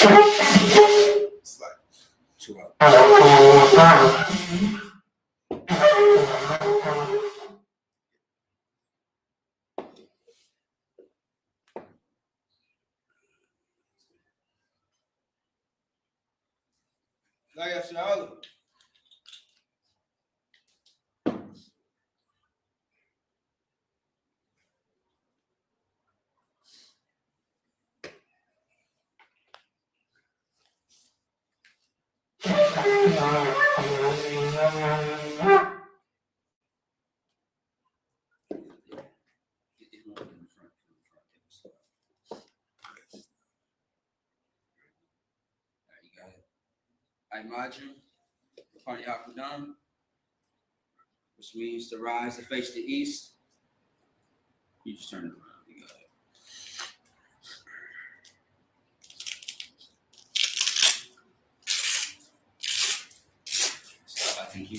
It's like 2 hours. SHALAM. I.M.A.J. upon Yakudam, which means to rise to face the east. You just turn it around. You got it. So I think you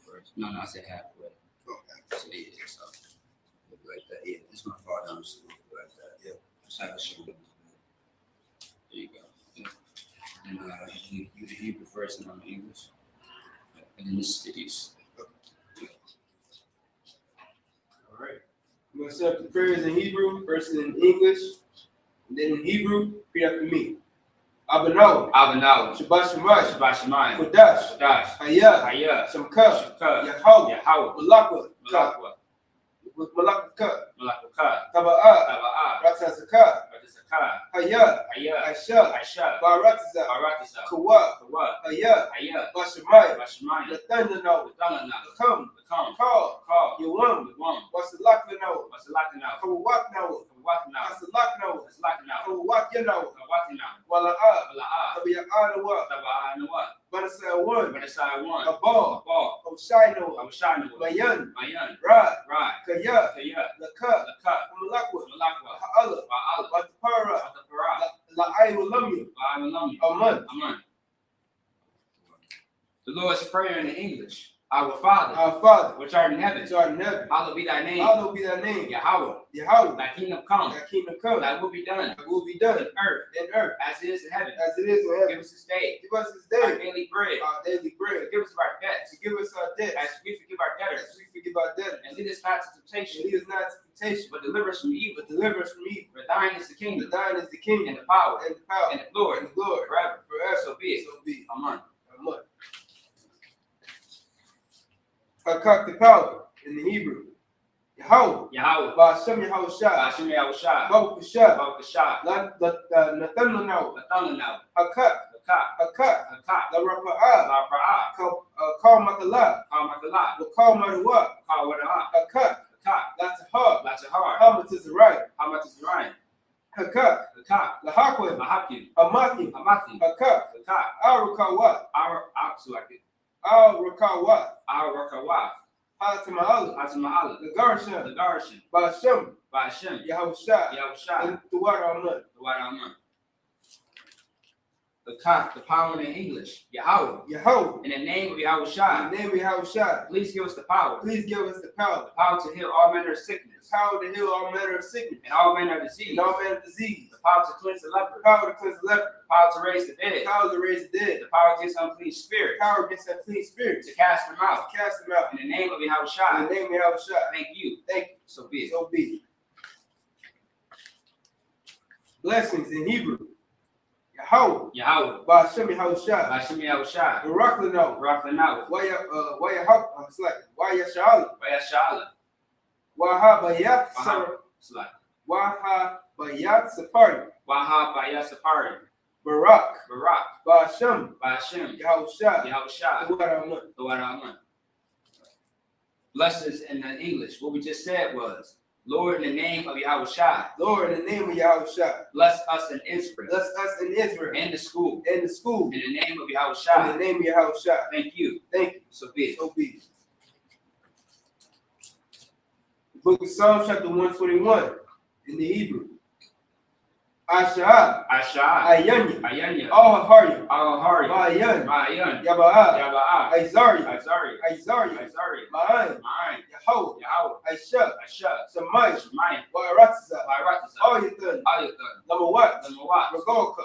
first. No, I said halfway. Okay. So yeah, so like that. Yeah, it's gonna fall down just like that. Yeah. Just have a shoulder. There you go. Yeah. And you the Hebrew first and I'm the English. And then this is the east. All right. I'm going to set up the prayers in Hebrew, first in English, and then in Hebrew, repeat after me. Abanaw, Shabbat Shemayim, Kodash, I.S.U.P.K, Yahweh, Malakka, Taba'a, Ratazaka, I.S.U.P.K, Baratiza, Kawa, I.S.U.P.K, Bashamayim, Come, Call, Yawam, Wasalakna, Kawakna, Wasalakna, Kawakna, Wala'a, Banasai one, Abal, Oshino, Mayan, Rad, Kaya, Laka, Malakwa, Ha'ala, Batapara, La'aywalamya, Aman. The Lord's Prayer in English. Our Father, which art in heaven, hallowed be thy name. Yahweh, thy kingdom come, thy will be done, in earth, as it is in heaven. Give us this day, our daily bread. Forgive us our debts, as we forgive our debtors. And lead us not to temptation, but deliver us from evil. For thine is the kingdom, and the power, and the glory, forever. So be it. Amen. The power in the Hebrew. Yahweh. Ba'ashem Yahushua. Baruch Kasha. Nathanahu. Hakak. La Rapa'ah. Kal Makalah. Kal Maruah. Hakak. Latahar. Hamatizarayim. Hakak. Lahakim. Amathim. Hakak. Arakawat. Arakawat. Hatama'ala. The Garshan. Ba'ashem. Yahushua. And Duwar Aman. The power in English. Yahweh. In the name of Yahushua. Please give us the power. The power to heal all manner of sickness. And all manner of disease. The power to cleanse the leper. The power to raise the dead. The power against unclean spirits. To cast them out. In the name of Yahushua. Thank you. So be it. Blessings in Hebrew. Yahweh. Ba'ashem Yahushua. Baraklano. Wahabayat Sapari. Barak. Ba'ashem Yahushua. Duwar Aman. Blessings in the English. What we just said was, Lord, in the name of Yahushua. Bless us in Israel. In the school. In the name of Yahushua. Thank you. So be it. The book of Psalms, chapter 141, in the Hebrew. Asha'ah. Ayanya. Ahari. Ma'ayan. Yaba'a. Aizari. Ma'an. Yahweh. I.S.U.P.K. Shemayim. Wa'aratiza. Ayatan. Lamawat. Ragoka.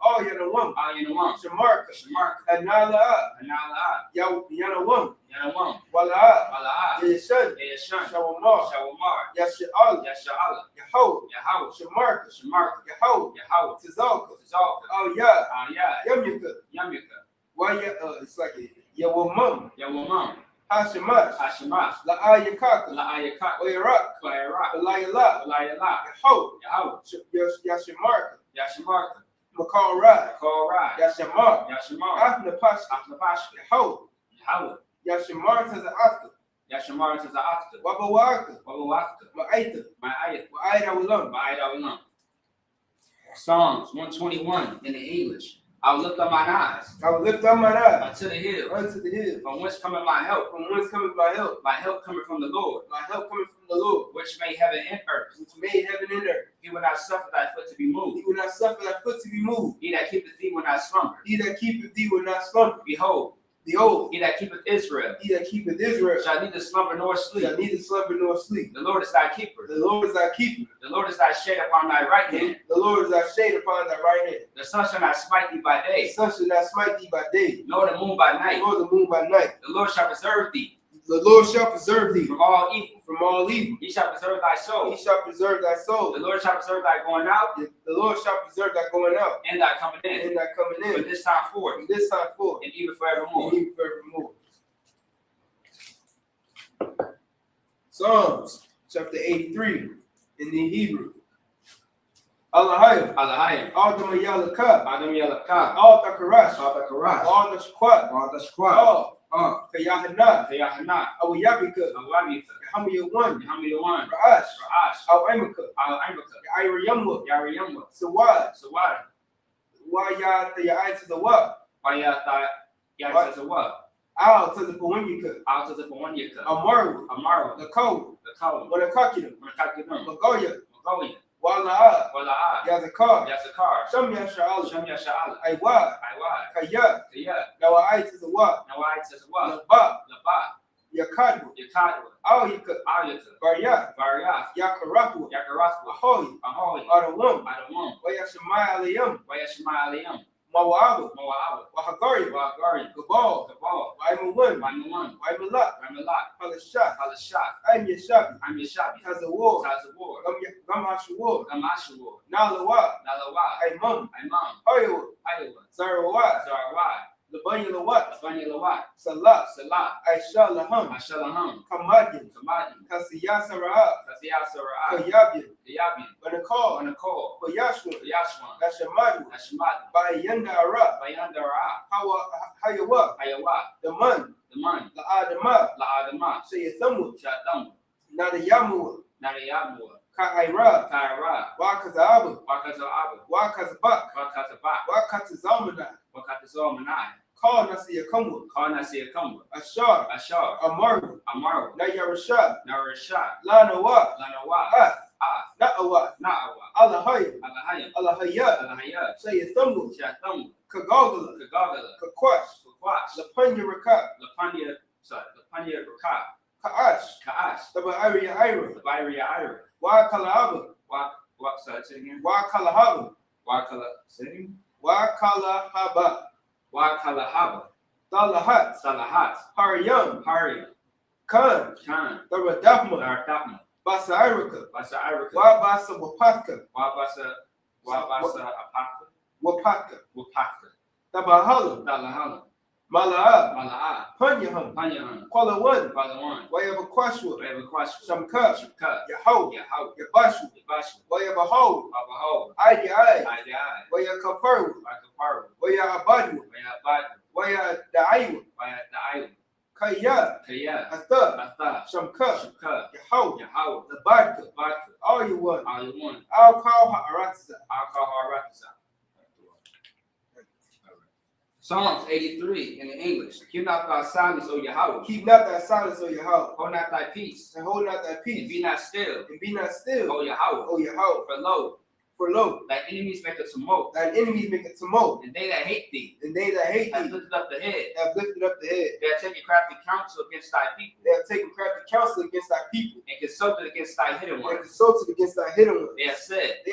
Oh, Yanawam. Oh, Yanawam. Shamarka. Shamarka. Anala. Anala. Yanawam. Yanawam. Wala. Wala. Yashan. Yashan. Shawamar. Shawamar. Yasha'al. Yasha'al. Yahoo. Yahoo. Shamarka. Shamarka. Yahoo. Yahoo. Tizalka. Tizalka. Oh, yeah. Oh, yeah. Yamyuka. Yamyuka. Why, it's like Yawamam. Yawamam. Hashimash. Hashimash. La-I.U.P.K. La-I.U.P.K. Oyarak. Oyarak. Layala. Layala. Yahoo. Yahoo. Yashimarka. Yashimarka. Makal Rai. Makal Rai. Yashimar. Yashimar. Afnapash. Afnapash. Yahoo. Yahoo. Yashimar says an after. Yashimar says an after. Wabawaka. Wabawaka. Ma'aita. Ma'aita. Ma'aita Walam. Ma'aita Walam. Psalms 121 in the English. I will lift up mine eyes. I will lift up mine eyes unto the hill. Unto the hill. From whence cometh my help? From whence cometh my help? My help cometh from the Lord. My help cometh from the Lord, which made heaven and earth. Which made heaven and earth. He will not suffer thy foot to be moved. He will not suffer thy foot to be moved. He that keepeth thee will not slumber. He that keepeth thee will not slumber. Behold. Behold, he that keepeth Israel. He that keepeth Israel shall neither slumber nor sleep. Shall neither slumber nor sleep. The Lord is thy keeper. The Lord is thy keeper. The Lord is thy shade upon thy right hand. The Lord is thy shade upon thy right hand. The sun shall not smite thee by day. The sun shall not smite thee by day. Nor the moon by night. Nor the moon by night. The Lord shall preserve thee. The Lord shall preserve thee from all evil. From all evil. He shall preserve thy soul. He shall preserve thy soul. The Lord shall preserve thy going out. The Lord shall preserve thy going out. And thy coming in. And thy coming in. From this time forth. From this time forth. And even forevermore. And even forevermore. Psalms chapter 83 in the Hebrew. Allahayim. Allahayim. Adam Yalaka. Adam Yalaka. All the Karash. All the Karash. All the Squat. All the Squat. YAHANNA. YAHANNA. I.S.U.P.K. I.S.U.P.K. YAHANNA. Ra'ash. I.S.U.P.K. I.S.U.P.K. Yariyamwa. Sawad. Wayat Yaitazawab. Wayat Yaitazawab. Al to the Pawanyaka. Al to the Pawanyaka. Amaru. The code. Wanakakidum. Magoya. Wala'a. Yazakar. Sham Yasha'al. Aywa. Kaya. Nawa'ai to the what? Laba. Yakadu. Auyaka. Barya. Yakaraku. Ahoy. Adawum. Wayashamayaliyam. Mawa'abu. Wahagari. Gabal. Waimawan. Waimalak. Halashat. I'm Yashabi. Tazawar. Gamashawar. Nalawa. Imam. Hoywa. Zarawat. Labanyalawat. Salat. Aishalaham. Kamadin. Kasiyasara. Kayabin. Banakal. Yashwan. Dashamadu. Bayandara. Hayawa. The man. La'adama. Sayathamu. Nadayamu. Ka'ira. Wakazabu. Wakazabak. Wakatazalmanai. Call Nasiyakamu. Ashar. Amaru. Nayarashad. Lanawa. Na'awa. Allahayya. Sayathamu. Kagagala. Kakwash. Lapanya Rakab. Ka'ash. Taba'ariya. Wakalahaba. Say it again. Wakalahaba. Talahat. Hariyam. Khan. Daradafma. Basairika. Wabasa Wapatka. Tabahala. Mala'a. Panyaham. Kwala one. Wayabakwashwa. Shamka. Yahoo. Yabashu. Wayabaho. Idi. Wayakaparu. Wayabadu. Wayadaiwa. Kaya. Atha. Shamka. Yahoo. The Badka. All you want. I'll call Haratza. Psalms 83 in the English. Keep not thy silence, O Yahweh. Hold not thy peace. And be not still. O Yahweh. For lo, thy enemies make a tumult. And they that hate thee. Have lifted up the head. They have taken crafty counsel against thy people. And consulted against thy hidden ones. They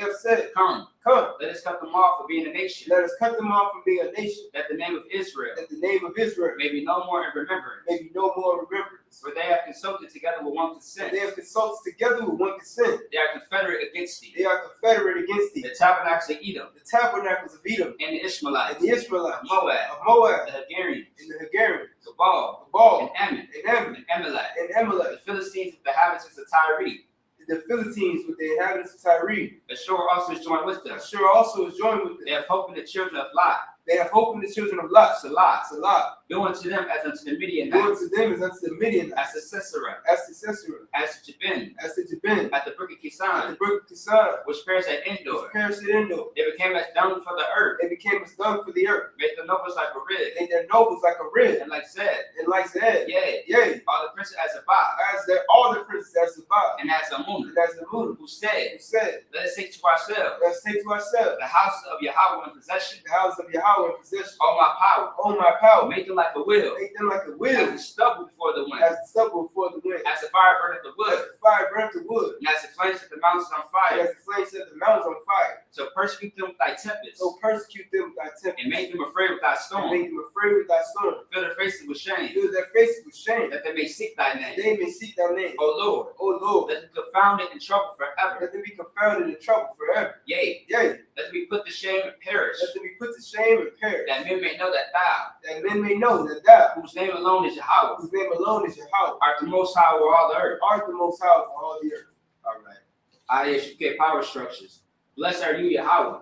have said, Come. Come. Let us cut them off from being a nation. Let us cut them off from being a nation. That the name of Israel. That the name of Israel. May be no more in remembrance. May be no more in remembrance. For they have consulted together with one consent. They have consulted together with one consent. They are confederate against thee. They are confederate against thee. The tabernacles of Edom. The tabernacles of Edom. And the Ishmaelites. And the Ishmaelites. Moab. Of Moab. The Hagarians. And the Hagarians. The Baal. The Baal. And Ammon. And Ammon. And Amalek. And Amalek. The Philistines with the inhabitants of Tyre. The Philistines with the inhabitants of Tyre. Ashur also is joined with them. Ashur also is joined with them. They have hope in the children of Lot. They have hope in the children of Lot. Salah. Salah. Do unto them as unto the Midianites. Do unto them as unto the Midianites. As to Sisera. As to Sisera. As to Jabin. As to Jabin. At the brook of Kisan. At the brook of Kisan. Which perished at Endor. Which perished at Endor. They became as dung for the earth. They became as dung for the earth. Made their nobles like a rib. Made their nobles like a rib. And like Zed. And like Zed. Yea. Yea. All the princes as Sabbath. As all the princes as Sabbath. And as Amunah. And as Amunah. Who said. Let us take to ourselves. Let us take to ourselves. The house of Yahweh in possession. The house of Yahweh in possession. All my power. All my power. Make them like a wheel. Make them like a wheel. As the stubble before the wind. As the stubble before the wind. As the fire burneth the wood. As the fire burneth the wood. And as the flames set the mountains on fire. And as the flames set the mountains on fire. So persecute them with thy tempest. So persecute them with thy tempest. And make them afraid with thy storm. And make them afraid with thy storm. Fill their faces with shame. Fill their faces with shame. That they may seek thy name. They may seek thy name. O Lord. O Lord. Let them be confounded in trouble forever. Let them be confounded in trouble forever. Yea. Yea. Let them be put to shame and perish. Let them be put to shame and perish. That men may know that thou. That men may know that thou. Whose name alone is Yahweh. Whose name alone is Yahweh. Art the most high over all the earth. Art the most high over all the earth. All right. I.S.U.P.K power structures. Blessed are you, Yahweh.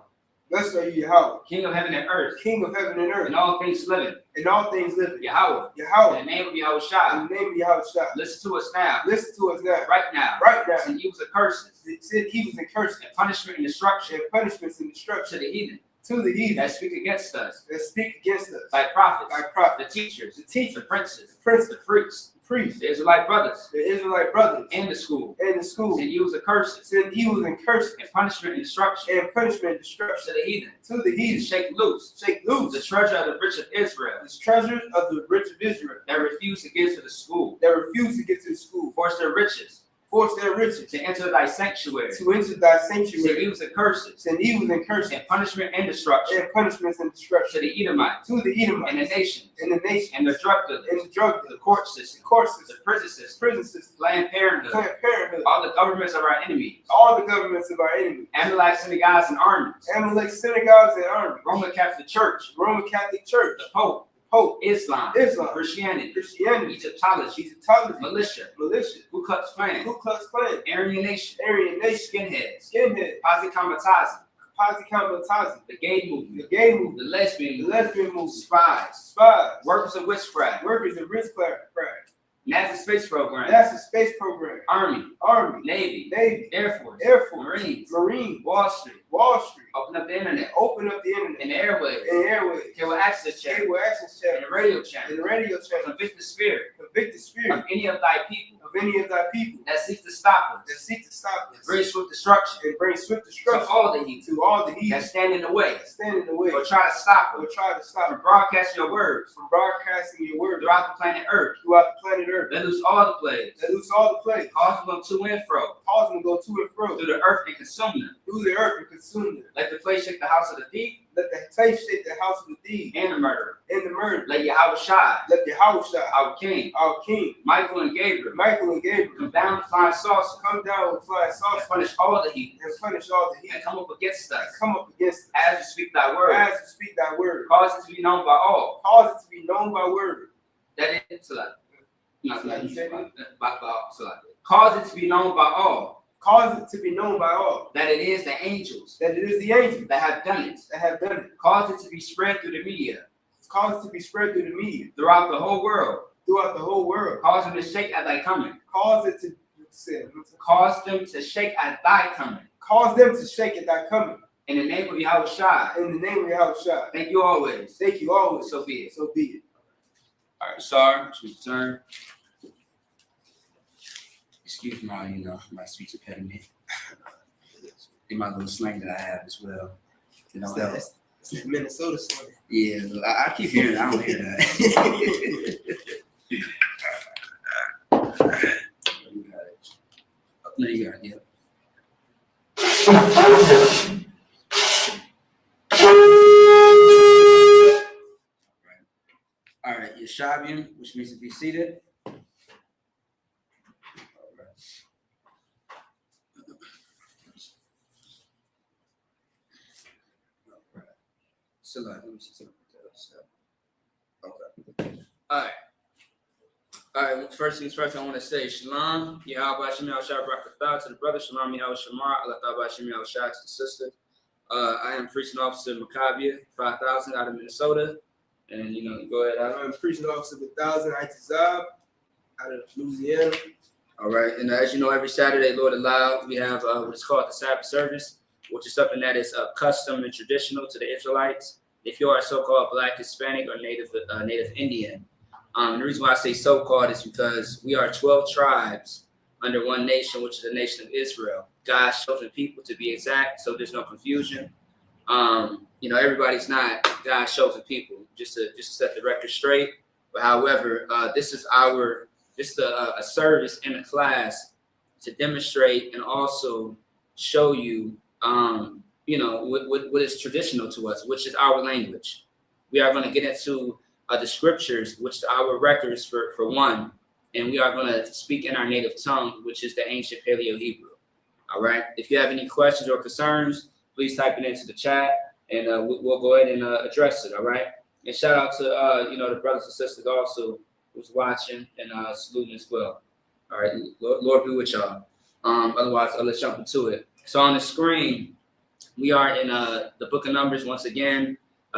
Blessed are you, Yahweh. King of heaven and earth. King of heaven and earth. And all things living. And all things living. Yahweh. Yahweh. In the name of Yahweh Shai. In the name of Yahweh Shai. Listen to us now. Listen to us now. Right now. Right now. Send evils and curses. Send evils and curses. And punishment and destruction. And punishments and destruction. To the heathen. To the heathen that speak against us. That speak against us. By prophets. By prophets. The teachers. The teachers. The princes. The princes. The priests. Priests, the Israelite brothers, in the school, send evils and curses, and punishment and destruction, to the heathen, shake loose, the treasure of the rich of Israel, that refuse to give to the school, force their riches. To enter thy sanctuary. Send evils and curses. And punishment and destruction. To the Edomites. And the nations. And the drug dealers. The court system. The prison system. Planned Parenthood. All the governments of our enemies. Amalek synagogues and armies. Roman Catholic Church. The Pope, Islam, Christianity, Egyptology, militia, Ku Klux Klan, Aryan Nation, skinheads, Posse Comitazi, the gay movement, the lesbian movement, spies, workers of witchcraft, NASA space program, Army, Navy, Air Force, Marine, Wall Street. Open up the internet. And the airways. Cable access channel. And the radio channel. Convict the spirit. Of any of thy people. That seek to stop us. Bring swift destruction. To all the heathen. That stand in the way. Or try to stop us. From broadcasting your words. Throughout the planet Earth. Let loose all the plagues. Cause them to and fro. Through the earth and consume them. Let the clay shake the house of the thief. And the murderer. Let Yahweh Shai. Our King. Michael and Gabriel. Come down with flying saucers. And punish all the heathens. And come up against us. As you speak thy word. Cause it to be known by all. That it is like. Cause it to be known by all. That it is the angels. That have done it. Cause it to be spread through the media. Throughout the whole world. Cause them to shake at thy coming. Cause them to shake at thy coming. In the name of Yahweh Shai. Thank you always. So be it. All right, sorry. It's your turn. Excuse my speech impediment. And my little slang that I have as well. That's Minnesota slang. Yeah, I keep hearing it. I don't hear that. You got it. Yeah. Shabian, which means to be seated. Okay. All right. First things first, I want to say Shalom. Yahweh Shem Yahushua Barakatah to the brother. Shalom Yahweh Shamar. Allah Shem Yahushua to the sister. I am preaching officer Maccabia 5000 out of Minnesota. And go ahead. I'm preaching officer 1000 ITHES out of Louisiana. All right. And as you know, every Saturday, Lord allow, we have what is called the Sabbath service, which is something that is custom and traditional to the Israelites. If you are so-called Black, Hispanic, or Native Indian. The reason why I say so-called is because we are 12 tribes under one nation, which is the nation of Israel. God's chosen people, to be exact, so there's no confusion. Everybody's not God's chosen people, just to set the record straight. But however, this is a service in a class to demonstrate and also show you, what is traditional to us, which is our language. We are going to get into the scriptures, which are our records for one, and we are going to speak in our native tongue, which is the ancient Paleo-Hebrew. All right. If you have any questions or concerns, please type it into the chat, and we'll go ahead and address it. All right. And shout out to the brothers and sisters also who's watching and saluting as well. All right. Lord be with y'all. Otherwise, let's jump into it. So on the screen, we are in the book of Numbers once again.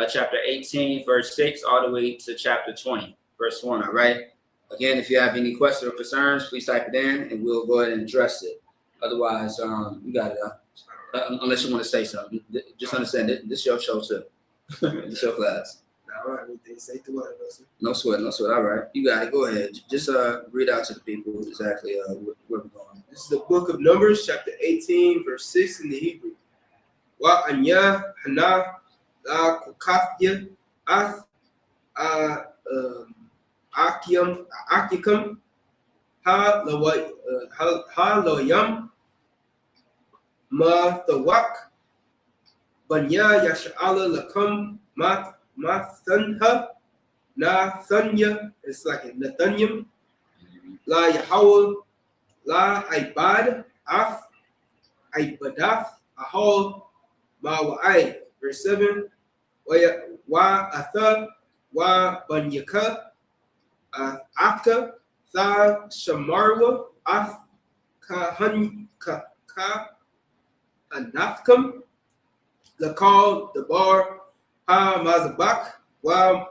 Chapter 18, verse 6, all the way to chapter 20, verse 1, all right? Again, if you have any questions or concerns, please type it in, and we'll go ahead and address it. Otherwise, you got it. Unless you want to say something. Just understand, this is your show, too. This is your class. All right, no sweat. All right, you got it. Go ahead. Just read out to the people exactly where we're going. This is the book of Numbers, chapter 18, verse 6 in the Hebrew. YAHANNA La Kukafya Ath Akikum Ha Loyam Ma Thawak Banya Yash'ala Lakum Ma Thanha Na Thanya. It's like a Nathanium La Yahweh La Ibad Af Ibadath Ahol Ma Wa'ai. Verse 7, wa atha wa banyaka afka tha shamarwa af kahan ka anafkam lakal dabar ha mazabak wa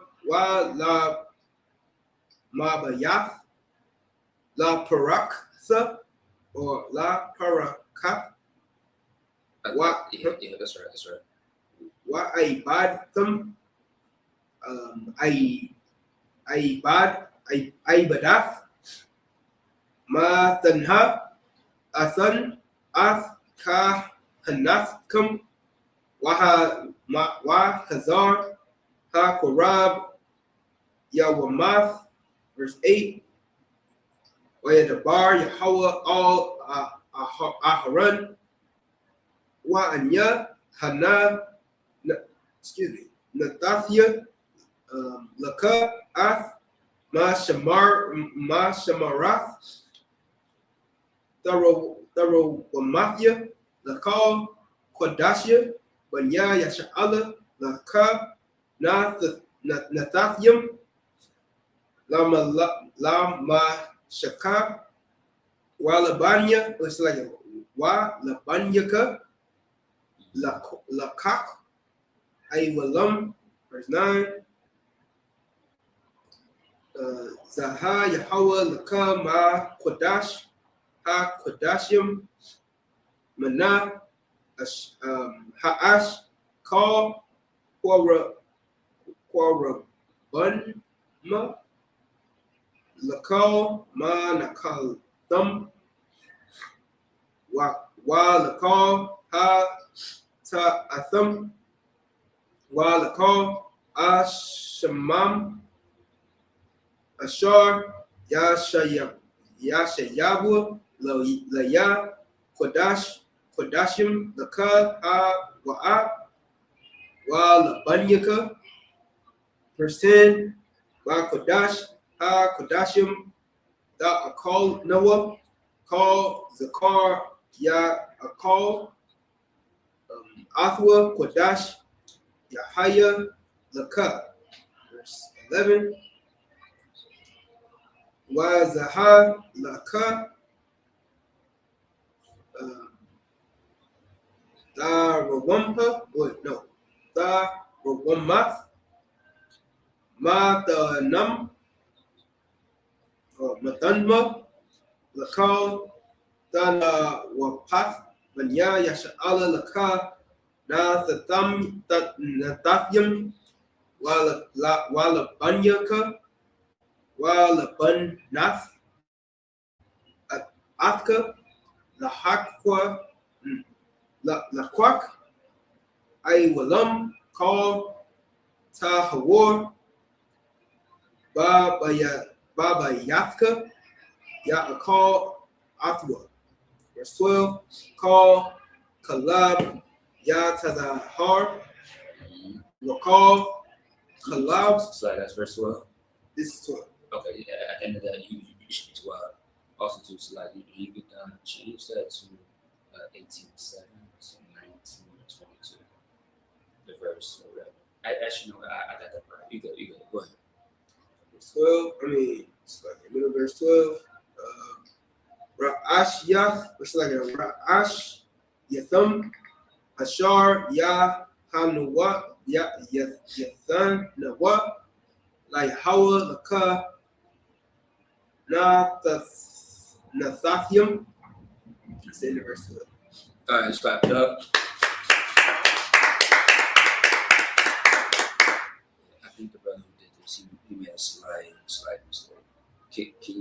la mabayath la paraksa or la parakah. Yeah, that's right. Wa ibadathum ibadath ma tanha athan ath ka hanafkum wa hazar ha korab yawamath. Verse 8, wa yadabar Yahweh al aharon wa anya hana Natathia Laka Ath Ma Shamarath Thorough Wamathia Lakal Quadashia Banya Yasha'ala Laka Nathathium Lama Shaka Walabanya. It's like Walabanyaka Lakak Aywalam. Verse 9. Zaha Yahweh Laka Ma Kodash Ha Kodashim Mana Ha'ash Call Quara Bunma Lakal Ma Nakal Thum Wa Lakal Ha Ta Athum Wa Lakal Ashamam Ashar Yashayabu Laya Kodashim Laka Ha Wa'a Wa Labanyaka. Verse 10. Kodash, Ha Kodashim, Da Akal Noah, Call Zakar, Ya Akal, Athwa, Kodash, Yahaya, Laka. Verse 11. Wazaha, Laka, Da Rawampa, no, Da Rawamath, Matanam, Matanma, Lakal, Dana Wapath, Manya Yasha'ala Laka, Nathatham, Nathathim, Walabanyaka, Walabanath, Athka, Lahakwa, Laquak, Aywalam, Call, Tahawar, Baba Yathka, Yaakal, Athwa. Verse 12, Call, Kalab, Yatazahar, Wakal, Kalab. So that's verse 12. This is 12. Okay, yeah, at the end of that, you should be 12. Also, to slide, you could change that to 18:7 to 19:22. The verse or whatever. Actually, no, I got that part. You go. Go ahead. Verse 12. It's like the middle of verse 12. Ra'ash Yath, which is like a Ra'ash Yatham, Ashar Yahanuwa, Yathan Nawa, like Hawa Laka, Nathathim. That's in the verse 12. All right, let's clap it up. I think the brother who did this, he made a slight mistake. Can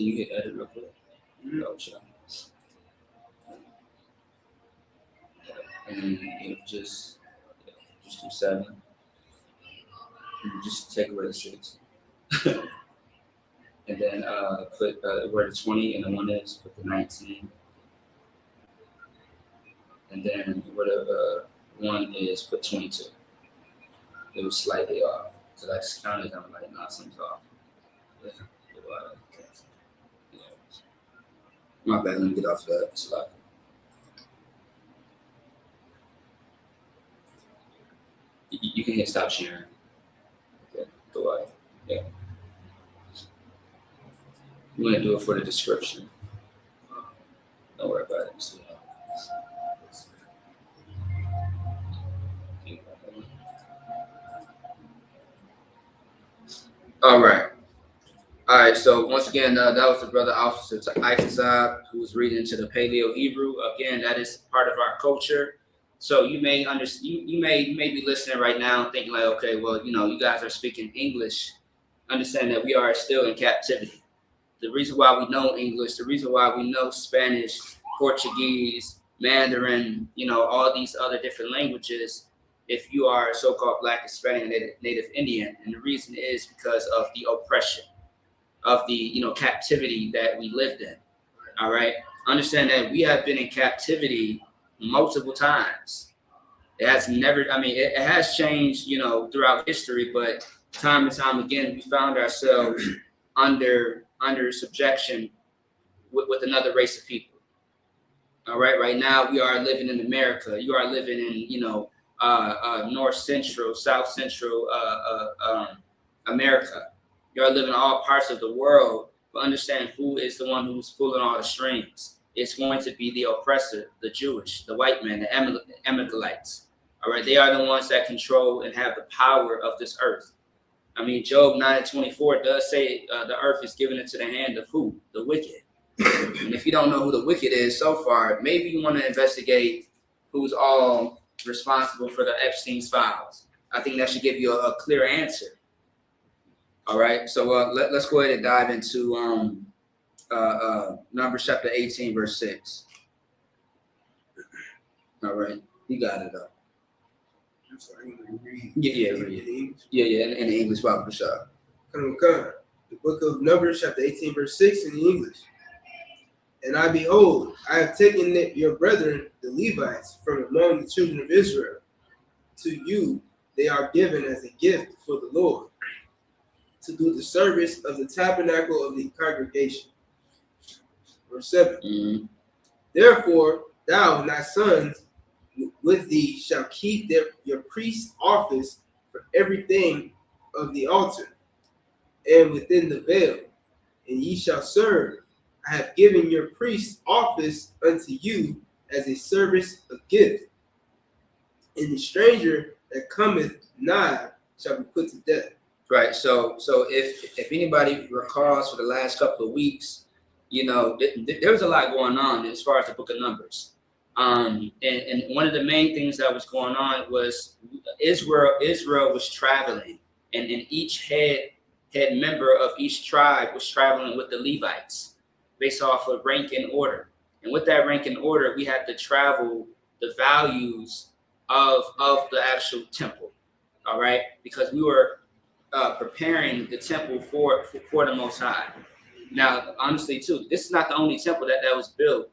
you hit edit real quick? No, sure. And if just do 7. Just take away the 6. And then put where the 20 and the 1 is, put the 19. And then where the 1 is, put 22. It was slightly off. So I just counted them like, nah, something's off. Yeah. My bad, let me get off that slide. You can hit stop sharing. Okay, go ahead. Yeah. You want to do it for the description. Don't worry about it. All right. All right, so once again, that was the brother officer to Isupk, who was reading to the Paleo Hebrew. Again, that is part of our culture. So you may you may be listening right now thinking like, okay, well, you guys are speaking English. Understand that we are still in captivity. The reason why we know English, the reason why we know Spanish, Portuguese, Mandarin, all these other different languages, if you are so-called Black, Hispanic, and Native Indian, and the reason is because of the oppression, of the captivity that we lived in. All right, understand that we have been in captivity multiple times. It has never, it has changed, throughout history, but time and time again, we found ourselves under subjection with another race of people. All right, right now we are living in America. You are living in, North Central, South Central America. You are living in all parts of the world, but understand who is the one who's pulling all the strings. It's going to be the oppressor, the Jewish, the white man, the Amalekites. All right, they are the ones that control and have the power of this earth. Job 9:24 does say the earth is given into the hand of who? The wicked. And if you don't know who the wicked is so far, maybe you want to investigate who's all responsible for the Epstein's files. I think that should give you a clear answer. All right, so let's go ahead and dive into Numbers chapter 18, verse 6. All right, you got it up. I'm sorry, I'm going to read. Yeah, read. Yeah, in the English Bible, sure. The book of Numbers chapter 18, verse 6 in the English. And I behold, I have taken your brethren, the Levites, from among the children of Israel. To you they are given as a gift for the Lord. to do the service of the tabernacle of the congregation. Verse 7. Mm-hmm. Therefore, thou and thy sons with thee shall keep your priest's office for everything of the altar and within the veil, and ye shall serve. I have given your priest's office unto you as a service of gift, and the stranger that cometh nigh shall be put to death. Right. So if anybody recalls for the last couple of weeks, there was a lot going on as far as the book of Numbers. And one of the main things that was going on was Israel was traveling, and each head member of each tribe was traveling with the Levites based off of rank and order. And with that rank and order, we had to travel the values of the actual temple. All right, because we were preparing the temple for the Most High. Now, honestly, too, this is not the only temple that was built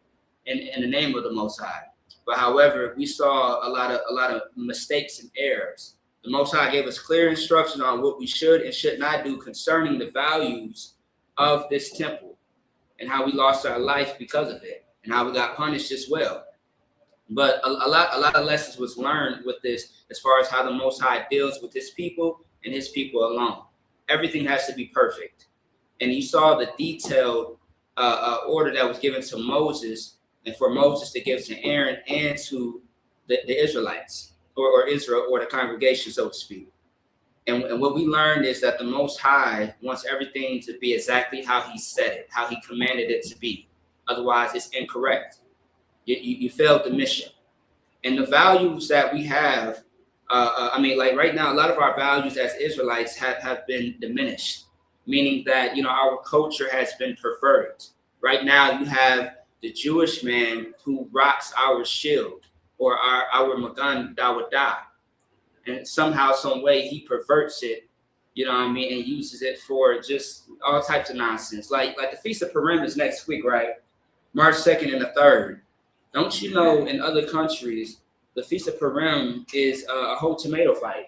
in the name of the Most High. But however, we saw a lot of mistakes and errors. The Most High gave us clear instruction on what we should and should not do concerning the values of this temple, and how we lost our life because of it, and how we got punished as well. But a lot of lessons was learned with this, as far as how the Most High deals with his people and his people alone. Everything has to be perfect. And you saw the detailed order that was given to Moses, and for Moses to give to Aaron and to the Israelites, or Israel, or the congregation, so to speak. And what we learned is that the Most High wants everything to be exactly how he said it, how he commanded it to be. Otherwise, it's incorrect. You failed the mission. And the values that we have, like right now, a lot of our values as Israelites have been diminished, meaning that, our culture has been perverted. Right now, you have the Jewish man who rocks our shield, or our Magan Dawadah. And somehow, some way, he perverts it, and uses it for just all types of nonsense. Like the Feast of Purim is next week, right? March 2nd and the 3rd. Don't you know, in other countries, the Feast of Purim is a whole tomato fight?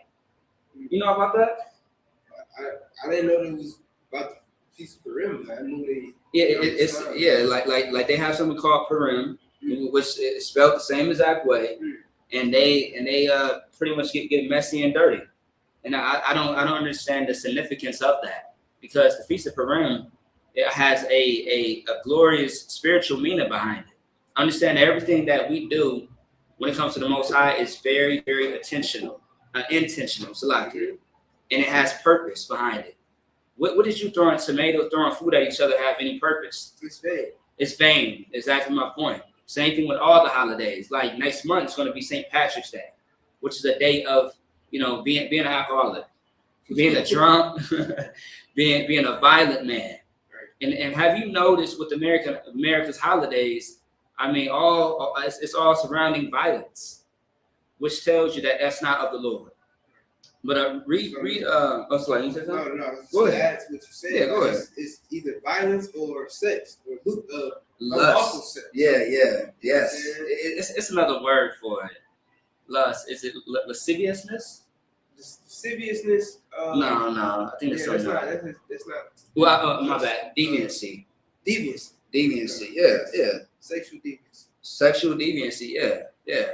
You know about that? I didn't know it was about the Feast of Purim. I knew like they have something called Purim, which is spelled the same exact way, and they pretty much get messy and dirty. And I don't understand the significance of that, because the Feast of Purim, it has a glorious spiritual meaning behind it. Understand everything that we do when it comes to the Most High is very, very intentional, and it has purpose behind it. What did you throwing food at each other have any purpose? It's vain. It's vain. Exactly my point. Same thing with all the holidays. Like next month, it's going to be St. Patrick's Day, which is a day of, being an alcoholic, being a drunk, being a violent man. Right. And have you noticed with America's holidays? It's all surrounding violence, which tells you that that's not of the Lord. But read. Oh, sorry. You said something? No. Go ahead. That's what you said. Yeah, go ahead. It's either violence or sex, or lust. Sex. Yeah, yes. It's another word for it. Lust. Is it lasciviousness? Lasciviousness. No. I think it's something. That's not. Well, my bad. Deviancy. Deviancy. Yeah. Sexual deviancy. Yeah.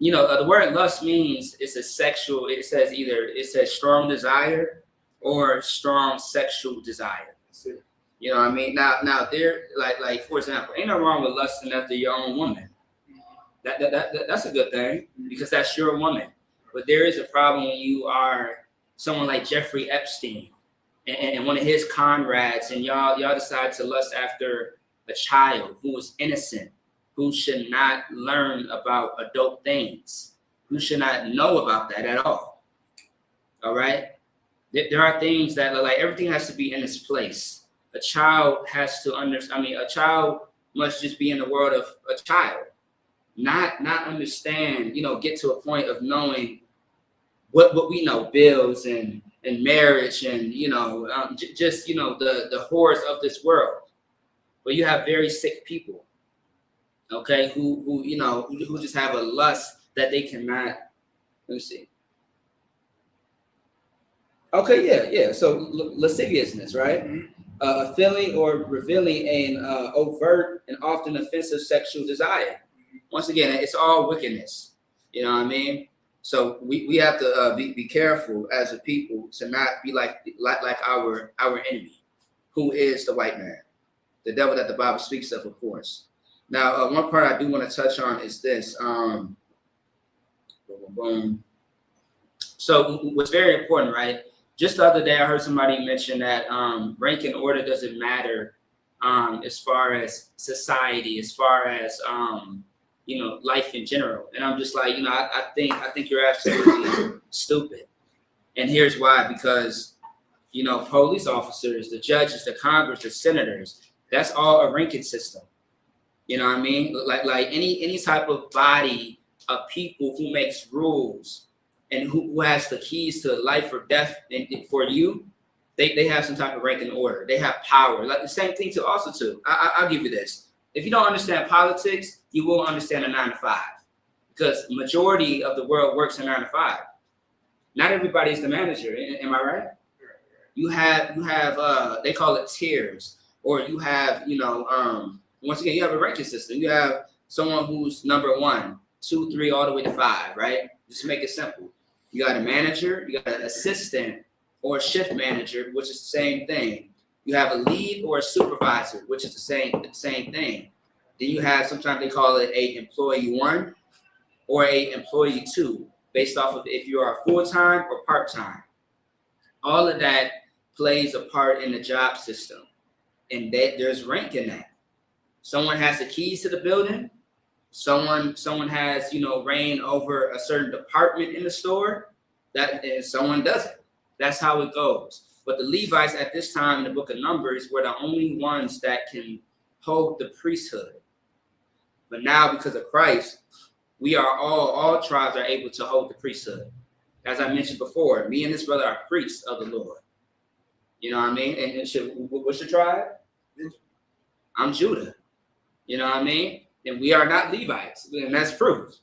The word lust means it's a sexual. It says strong desire or strong sexual desire. You know what I mean? Now there, like for example, ain't no wrong with lusting after your own woman. That's a good thing, because that's your woman. But there is a problem when you are someone like Jeffrey Epstein and one of his comrades, and y'all decide to lust after a child who was innocent, who should not learn about adult things, who should not know about that at all. All right? There are things that, like, everything has to be in its place. A child has to understand. A child must just be in the world of a child, not understand, get to a point of knowing what we know, bills and marriage and, the horrors of this world. But you have very sick people, okay, who just have a lust that they cannot. Let me see. Okay, yeah. So lasciviousness, right? Mm-hmm. A feeling or revealing an overt and often offensive sexual desire. Once again, it's all wickedness. You know what I mean? So we have to be careful as a people to not be like our enemy, who is the white man, the devil that the Bible speaks of course. Now, one part I do want to touch on is this. So what's very important, right? Just the other day, I heard somebody mention that rank and order doesn't matter as far as society, as far as life in general. And I'm just like, I think you're absolutely stupid. And here's why: because police officers, the judges, the Congress, the senators, that's all a ranking system. You know what I mean? Like any type of body of people who makes rules and who has the keys to life or death and for you, they have some type of rank and order. They have power. Like the same thing to also too. I'll give you this. If you don't understand politics, you won't understand a 9 to 5, because the majority of the world works a 9 to 5. Not everybody's the manager. Am I right? You have they call it tiers, or you have once again, you have a ranking system. You have someone who's number 1, 2, 3, all the way to 5, right? Just make it simple. You got a manager, you got an assistant or a shift manager, which is the same thing. You have a lead or a supervisor, which is the same thing. Then you have, sometimes they call it a employee 1 or a employee 2, based off of if you are full-time or part-time. All of that plays a part in the job system, and there's rank in that. Someone has the keys to the building. Someone has, reign over a certain department in the store, and someone doesn't. That's how it goes. But the Levites at this time in the book of Numbers were the only ones that can hold the priesthood. But now, because of Christ, we are all tribes are able to hold the priesthood. As I mentioned before, me and this brother are priests of the Lord. You know what I mean? And what's your tribe? I'm Judah. You know what I mean? And we are not Levites, and that's proof.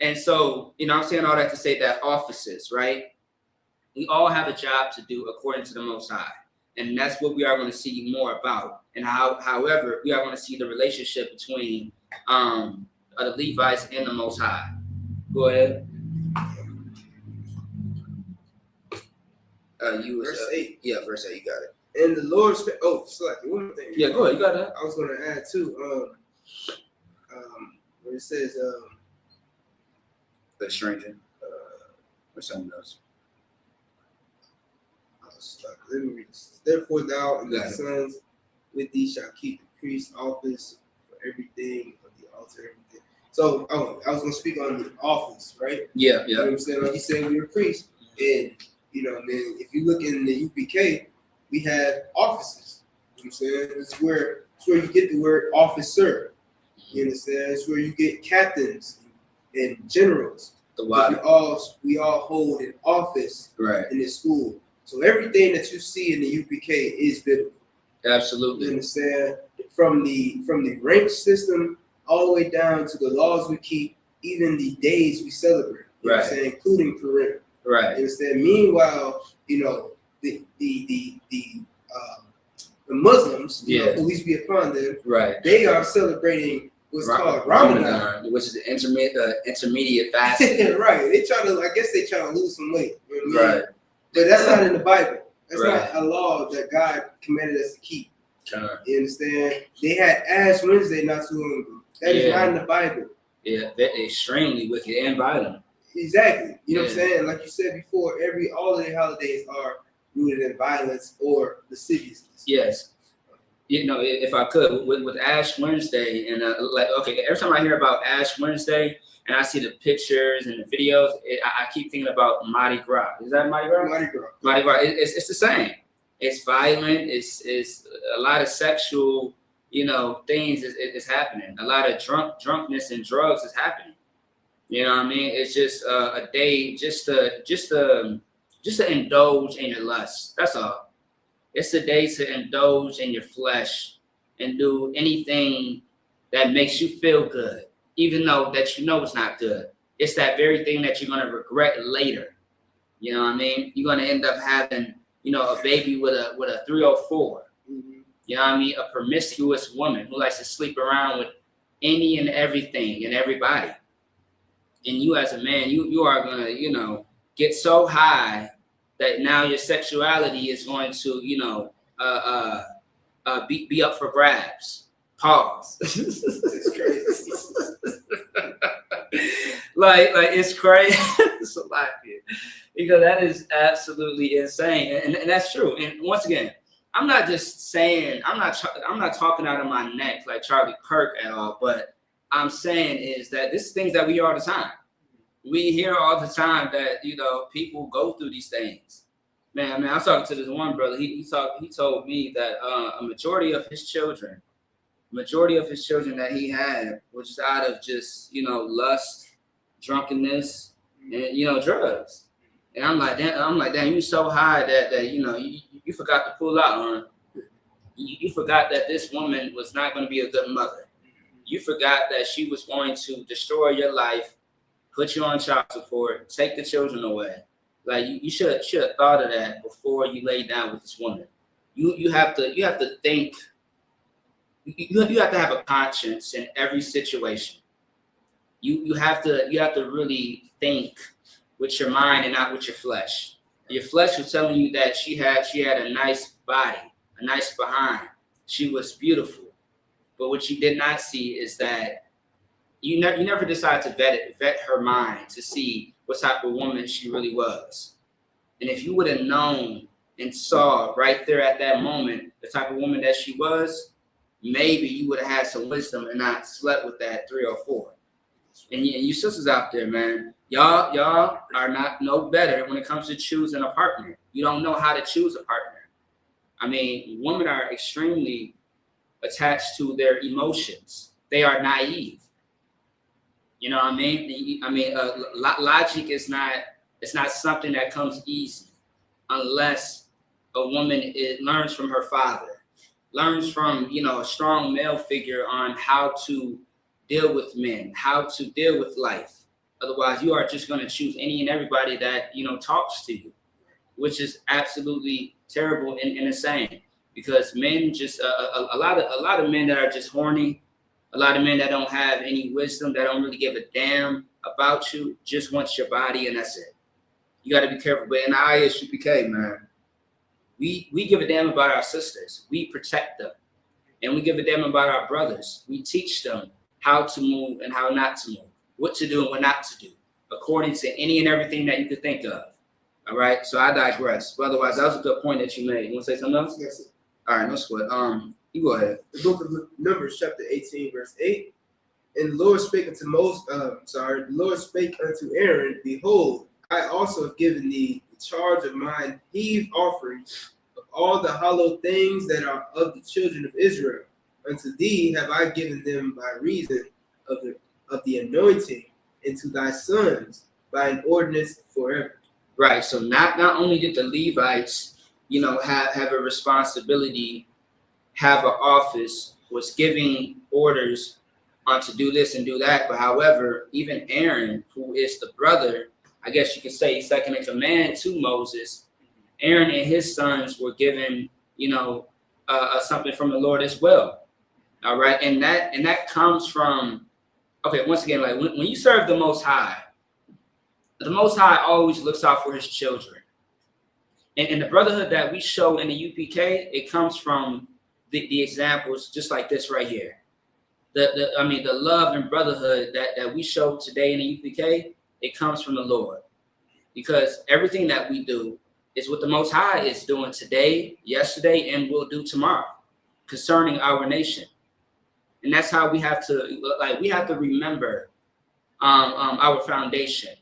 And so, I'm saying all that to say that offices, right? We all have a job to do according to the Most High. And that's what we are going to see more about. And however, we are going to see the relationship between the Levites and the Most High. Go ahead. Verse 8. Yeah, verse 8, you got it. And the Lord spake. Oh, select one thing. Yeah, go ahead. You got that. I was going to add too. Where it says, the stranger, or something else. Let me read this. Therefore, thou and thy sons with thee shall keep the priest's office for everything of the altar. Everything. So, I was going to speak on the office, right? Yeah. You know what I'm saying? Like you said, we're a priest, and man, if you look in the U.P.K, we have offices. You know what I'm saying? It's where you get the word officer. You understand? It's where you get captains and generals. We all hold an office in this school. So everything that you see in the U.P.K is biblical. Absolutely. You understand? From the rank system all the way down to the laws we keep, even the days we celebrate. You know what I'm saying? Including Purim. Right. You understand? Meanwhile, the Muslims, police be upon them. Right. They are celebrating what's called Ramadan, which is an intermediate fasting. Right. They try to lose some weight. You know what I mean? But that's not in the Bible. That's not a law that God commanded us to keep. You understand? They had Ash Wednesday not too long ago. That is not in the Bible. Yeah, they're extremely wicked and violent. Exactly. You know what I'm saying? Like you said before, all of their holidays are rooted in violence or lasciviousness. Yes. If I could, with Ash Wednesday, and every time I hear about Ash Wednesday and I see the pictures and the videos, I keep thinking about Mardi Gras. Is that Mardi Gras? Mardi Gras. Mardi Gras. It's the same. It's violent. It's a lot of sexual, things is happening. A lot of drunkenness and drugs is happening. You know what I mean? It's just a day just to indulge in your lust. That's all. It's a day to indulge in your flesh and do anything that makes you feel good, even though that it's not good. It's that very thing that you're going to regret later. You know what I mean? You're gonna end up having, you know, a baby with a 304. You know what I mean? A promiscuous woman who likes to sleep around with any and everything and everybody. And you as a man, you are gonna, you know, get so high that now your sexuality is going to, you know, be up for grabs. Pause. It's crazy. like it's crazy. It's a lot here. Because that is absolutely insane, and that's true. And once again, I'm not just saying, I'm not talking out of my neck like Charlie Kirk at all, but I'm saying is that this is things that we hear all the time. We hear all the time that, you know, people go through these things. Man, I was talking to this one brother. He told me that a majority of his children that he had was just out of just, you know, lust, drunkenness, and, you know, drugs. And I'm like, damn, you so high that you know, you forgot to pull out on. You forgot that this woman was not going to be a good mother. You forgot that she was going to destroy your life, put you on child support, take the children away. Like you should have thought of that before you lay down with this woman. You have to think. You have to have a conscience in every situation. You have to really think with your mind and not with your flesh. Your flesh was telling you that she had a nice body, a nice behind. She was beautiful. But what you did not see is that you never decided to vet her mind to see what type of woman she really was. And if you would have known and saw right there at that moment the type of woman that she was, maybe you would have had some wisdom and not slept with that 304. And you sisters out there, man, y'all are not no better when it comes to choosing a partner. You don't know how to choose a partner. I mean, women are extremely attached to their emotions. They are naive. You know what I mean? Logic is not something that comes easy unless a woman learns from her father, learns from, you know, a strong male figure on how to deal with men, how to deal with life. Otherwise, you are just going to choose any and everybody that, you know, talks to you, which is absolutely terrible and insane. Because men just a lot of men that are just horny, a lot of men that don't have any wisdom, that don't really give a damn about you, just want your body and that's it. You got to be careful. But in the I.S.U.P.K, man, we give a damn about our sisters. We protect them, and we give a damn about our brothers. We teach them how to move and how not to move, what to do and what not to do, according to any and everything that you could think of. All right. So I digress. But otherwise, that was a good point that you made. You want to say something else? Yes, sir. All right, no sweat. You go ahead. The book of Numbers, chapter 18, verse 8. And the Lord spake unto the Lord spake unto Aaron, behold, I also have given thee the charge of mine heave offerings of all the hallowed things that are of the children of Israel. Unto thee have I given them by reason of the anointing, and to thy sons by an ordinance forever. Right. So not only did the Levites, you know, have a responsibility, have an office, was giving orders on to do this and do that, but however, even Aaron, who is the brother, I guess you could say second in command to Moses, Aaron and his sons were given, you know, something from the Lord as well. All right, and that comes from, okay, once again, like when you serve the Most High always looks out for his children. And the brotherhood that we show in the UPK, it comes from the examples just like this right here. The love and brotherhood that we show today in the UPK, it comes from the Lord. Because everything that we do is what the Most High is doing today, yesterday, and will do tomorrow concerning our nation. And that's how we have to remember our foundation.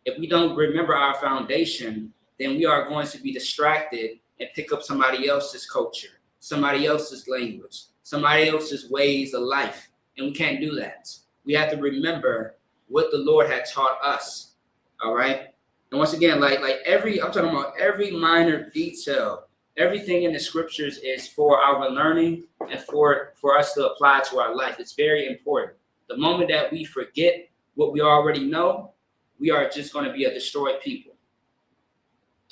If we don't remember our foundation, then we are going to be distracted and pick up somebody else's culture, somebody else's language, somebody else's ways of life. And we can't do that. We have to remember what the Lord had taught us. All right. And once again, I'm talking about every minor detail. Everything in the scriptures is for our learning and for us to apply to our life. It's very important. The moment that we forget what we already know, we are just going to be a destroyed people.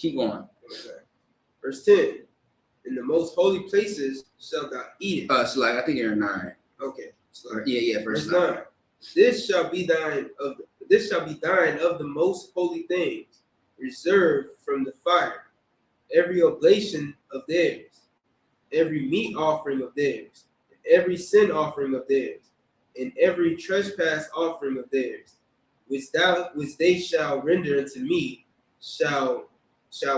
Keep going. Okay. Verse 10. In the most holy places shalt thou eat it. So like I think you're 9. Okay. So yeah, verse 9. This shall be thine of the most holy things, reserved from the fire. Every oblation of theirs, every meat offering of theirs, every sin offering of theirs, and every trespass offering of theirs, which they shall render unto me, shall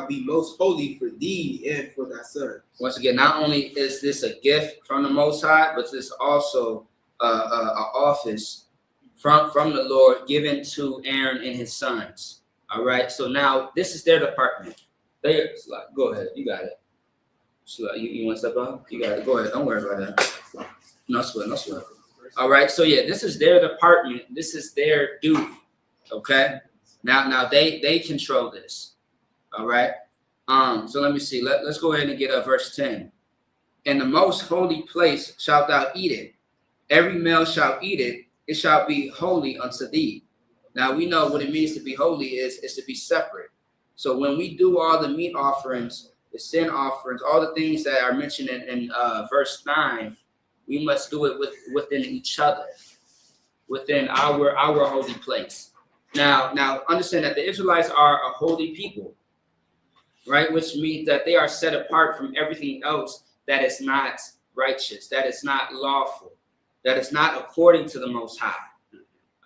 be most holy for thee and for thy sons. Once again, not only is this a gift from the Most High, but this also an office from the Lord given to Aaron and his sons. All right. So now this is their department. Go ahead. You got it. You want to step up? You got it. Go ahead. Don't worry about that. No sweat. No sweat. All right. So yeah, this is their department. This is their duty. Okay. Now they control this. All right. So let me see. Let's go ahead and get verse 10. In the most holy place shalt thou eat it. Every male shall eat it. It shall be holy unto thee. Now we know what it means to be holy is to be separate. So when we do all the meat offerings, the sin offerings, all the things that are mentioned in verse 9, we must do it within each other, within our holy place. Now understand that the Israelites are a holy people, right? Which means that they are set apart from everything else that is not righteous, that is not lawful, that is not according to the Most High.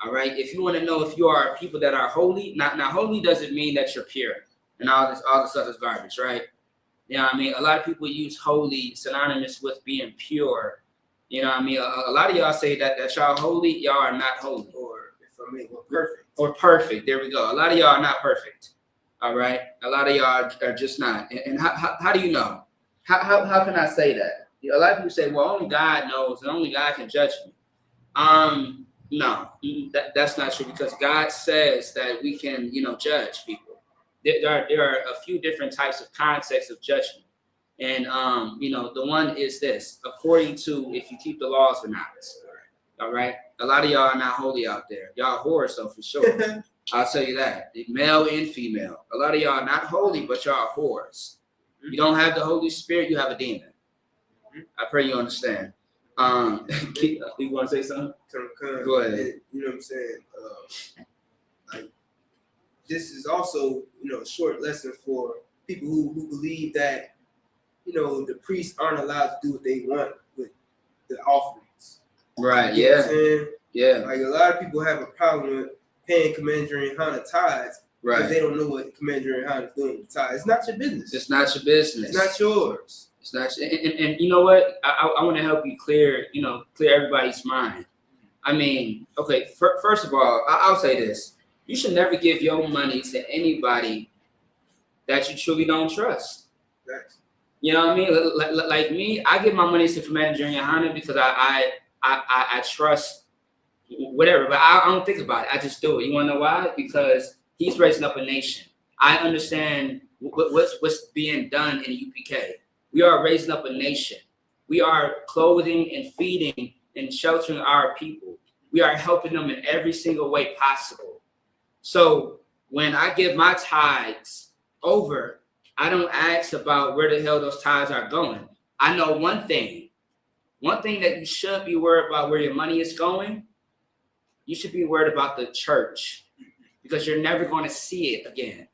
All right. If you want to know if you are people that are holy, now holy doesn't mean that you're pure and all this other garbage, right? You know what I mean? A lot of people use holy synonymous with being pure. You know what I mean? A lot of y'all say that y'all holy, y'all are not holy. Or if I mean, perfect. Or perfect. There we go. A lot of y'all are not perfect. All right. A lot of y'all are just not. And how do you know? How can I say that? A lot of people say, well, only God knows and only God can judge me. No, that's not true, because God says that we can, judge people. There are a few different types of contexts of judgment. And, the one is this, according to if you keep the laws or not. All right. A lot of y'all are not holy out there. Y'all whores, though, for sure. I'll tell you that. Male and female. A lot of y'all are not holy, but y'all are whores. You don't have the Holy Spirit, you have a demon. I pray you understand. You want to say something? Go ahead. You know what I'm saying? Like, this is also, a short lesson for people who believe that, the priests aren't allowed to do what they want with the offerings. Right. You know what I'm saying? Yeah. Like, a lot of people have a problem with paying Commander YAHANNA tithes. Right. Because they don't know what Commander YAHANNA is doing with tithes. It's not your business. It's not your business. It's not yours. It's not, and you know what? I want to help you clear everybody's mind. I mean, okay, first of all, I'll say this. You should never give your money to anybody that you truly don't trust. Right. You know what I mean? Like me, I give my money to Commander YAHANNA because I trust whatever, but I don't think about it. I just do it. You want to know why? Because he's raising up a nation. I understand what's being done in UPK. We are raising up a nation. We are clothing and feeding and sheltering our people. We are helping them in every single way possible. So when I give my tithes over, I don't ask about where the hell those tithes are going. I know one thing that you should be worried about where your money is going. You should be worried about the church, because you're never going to see it again.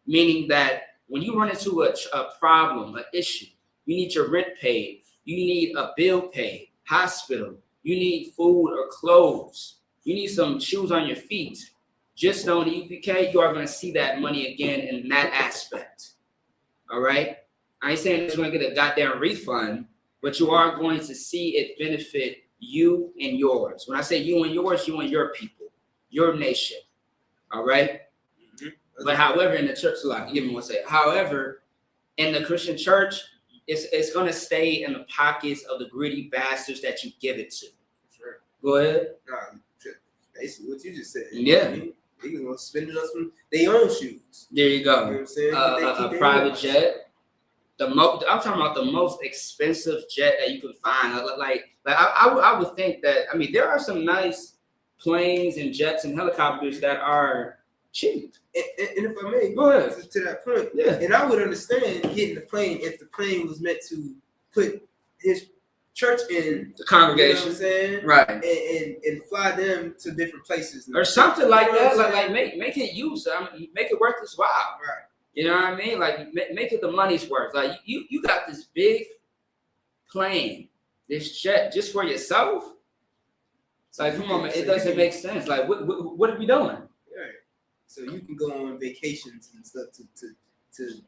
Meaning that when you run into a problem, an issue, you need your rent paid, you need a bill paid, hospital, you need food or clothes, you need some shoes on your feet. Just know in the UPK, you are going to see that money again in that aspect. All right? I ain't saying it's going to get a goddamn refund, but you are going to see it benefit you and yours. When I say you and yours, you and your people, your nation. All right? But however, in the church, give me one second. However, in the Christian church, it's going to stay in the pockets of the greedy bastards that you give it to. Sure. Go ahead. Basically, what you just said. Yeah. They're going to spend it on some their own shoes. There you go. You know what I'm saying? A private jet. I'm talking about the most expensive jet that you can find. I would think that, there are some nice planes and jets and helicopters that are cheap. And if I may, go ahead to that point, yeah. And I would understand getting the plane if the plane was meant to put his church in the congregation, you know what I'm saying? Right, and fly them to different places or something like that. Like make it use. I mean, make it worth its while. Right. You know what I mean? Like make it the money's worth. Like you got this big plane, this jet just for yourself. Like, come on, man, it doesn't make sense. Like, what are we doing? Right. So you can go on vacations and stuff to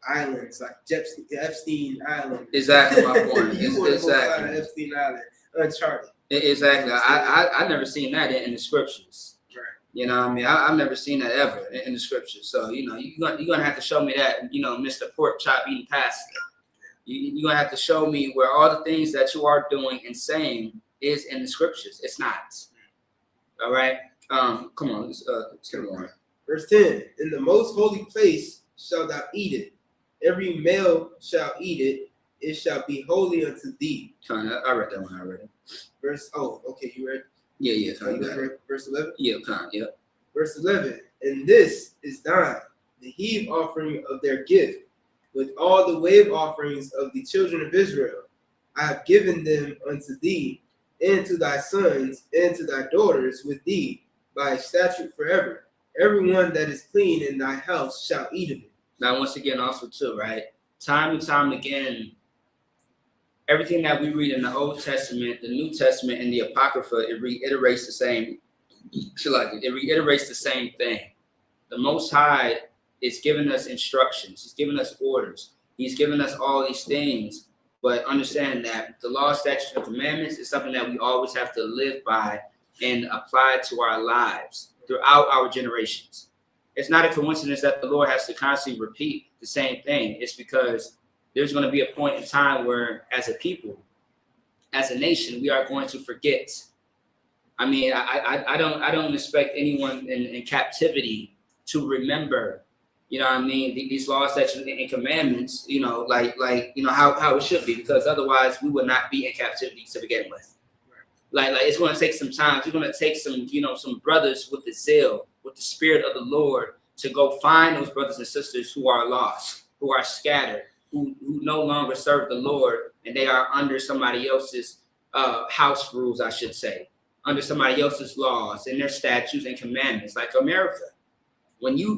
islands like Epstein Island. Exactly my point. You want to go fly to Epstein Island, uncharted. Exactly. I never seen that in the scriptures. Right. You know what I mean? I've never seen that ever in the scriptures. So, you know, you're gonna have to show me that, you know, Mr. Pork Chop eating pastor. You're gonna have to show me where all the things that you are doing and saying is in the scriptures. It's not. All right. Come on. Let's get on. Verse 10. In the most holy place shalt thou eat it. Every male shall eat it. It shall be holy unto thee. I read that one already. Okay, you read? Yeah. Verse 11? Yeah. Verse 11. And this is thine, the heave offering of their gift, with all the wave offerings of the children of Israel. I have given them unto thee, and to thy sons, and to thy daughters with thee, by statute forever. Everyone that is clean in thy house shall eat of it. Now, once again, also too, right? Time and time again, everything that we read in the Old Testament, the New Testament, and the Apocrypha, it reiterates the same. It reiterates the same thing. The Most High is giving us instructions. He's giving us orders. He's giving us all these things. But understand that the law, statutes, and commandments is something that we always have to live by and apply to our lives throughout our generations. It's not a coincidence that the Lord has to constantly repeat the same thing. It's because there's going to be a point in time where, as a people, as a nation, we are going to forget. I mean, I don't expect anyone in captivity to remember, you know what I mean, these laws, statutes, and commandments, you know, like you know how it should be, because otherwise we would not be in captivity to begin with. Like it's going to take some time. It's going to take some, you know, some brothers with the zeal, with the spirit of the Lord, to go find those brothers and sisters who are lost, who are scattered, who no longer serve the Lord, and they are under somebody else's house rules, I should say, under somebody else's laws and their statutes and commandments, like America. When you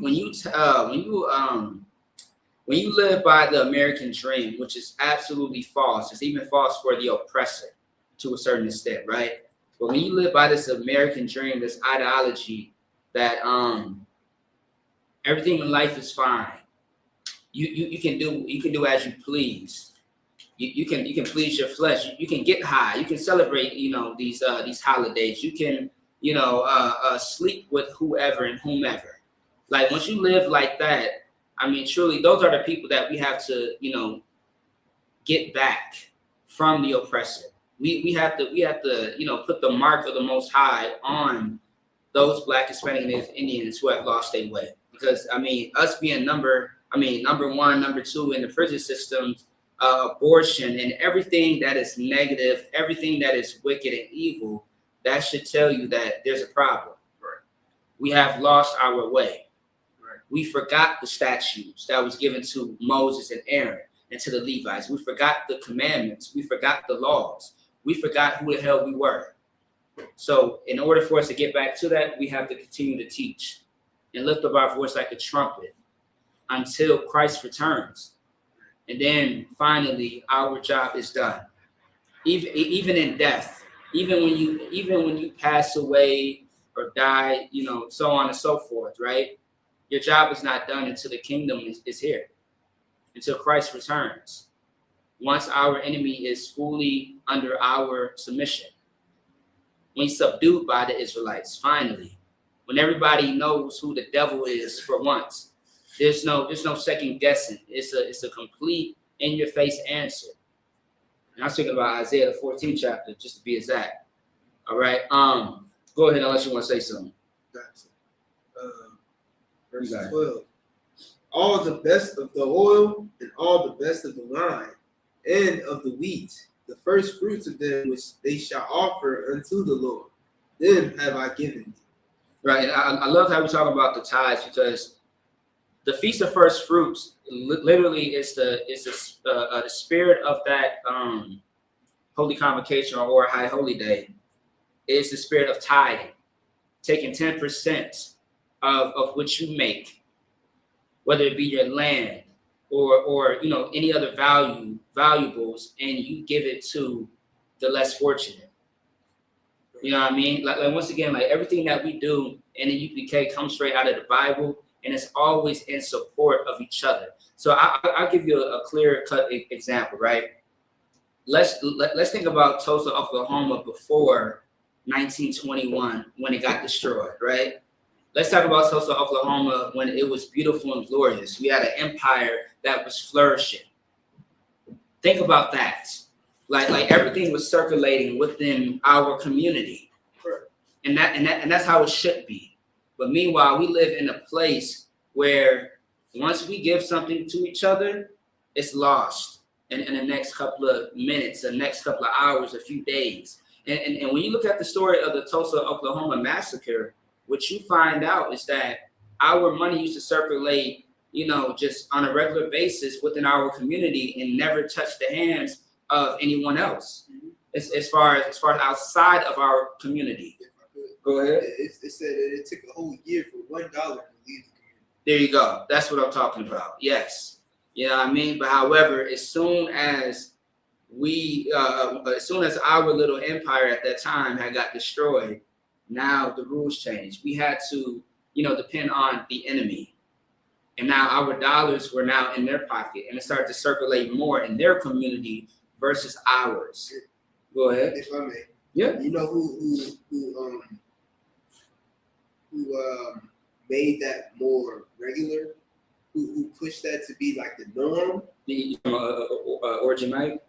live by the American dream, which is absolutely false, it's even false for the oppressor to a certain extent, right? But when you live by this American dream, this ideology that everything in life is fine, you can do as you please. You can please your flesh. You can get high. You can celebrate, you know, these holidays. You can, you know, sleep with whoever and whomever. Like, once you live like that, I mean, truly, those are the people that we have to, you know, get back from the oppressor. We have to, you know, put the mark of the Most High on those Black, Hispanic, and Indians who have lost their way. Because, I mean, us being number one, number two in the prison systems, abortion, and everything that is negative, everything that is wicked and evil, that should tell you that there's a problem. Right. We have lost our way. Right. We forgot the statutes that was given to Moses and Aaron and to the Levites. We forgot the commandments. We forgot the laws. We forgot who the hell we were. So in order for us to get back to that, we have to continue to teach and lift up our voice like a trumpet until Christ returns. And then finally, our job is done. Even in death, even when you pass away or die, you know, so on and so forth, right? Your job is not done until the kingdom is here, until Christ returns. Once our enemy is fully under our submission, when he's subdued by the Israelites, finally, when everybody knows who the devil is for once, there's no second guessing. It's a complete in-your-face answer. And I was thinking about Isaiah the 14th chapter, just to be exact. All right. Go ahead unless you want to say something. Verse 12. All the best of the oil and all the best of the wine and of the wheat, the first fruits of them which they shall offer unto the Lord, them have I given thee. Right. I love how we talk about the tithes, because the Feast of First Fruits literally is the spirit of that holy convocation or high holy day. Is the spirit of tithing, taking 10% of what you make, whether it be your land or you know, any other valuables, and you give it to the less fortunate. You know what I mean? Like once again, like everything that we do in the UPK comes straight out of the Bible, and it's always in support of each other. So I'll give you a clear cut example, right? Let's think about Tulsa, Oklahoma before 1921 when it got destroyed, right? Let's talk about Tulsa, Oklahoma when it was beautiful and glorious. We had an empire that was flourishing. Think about that. Like everything was circulating within our community, and that's how it should be. But meanwhile, we live in a place where once we give something to each other, it's lost in the next couple of minutes, the next couple of hours, a few days. And when you look at the story of the Tulsa, Oklahoma massacre, what you find out is that our money used to circulate, you know, just on a regular basis within our community and never touch the hands of anyone else. As far as outside of our community. Go ahead. It said that it took a whole year for $1 to leave the community. There you go. That's what I'm talking about. Yes. You know what I mean? But however, as soon as our little empire at that time had got destroyed, now the rules changed. We had to, you know, depend on the enemy. And now our dollars were now in their pocket, and it started to circulate more in their community versus ours. Go ahead. If I may. Yeah. You know who made that more regular? Who pushed that to be like the norm? Origin Mike?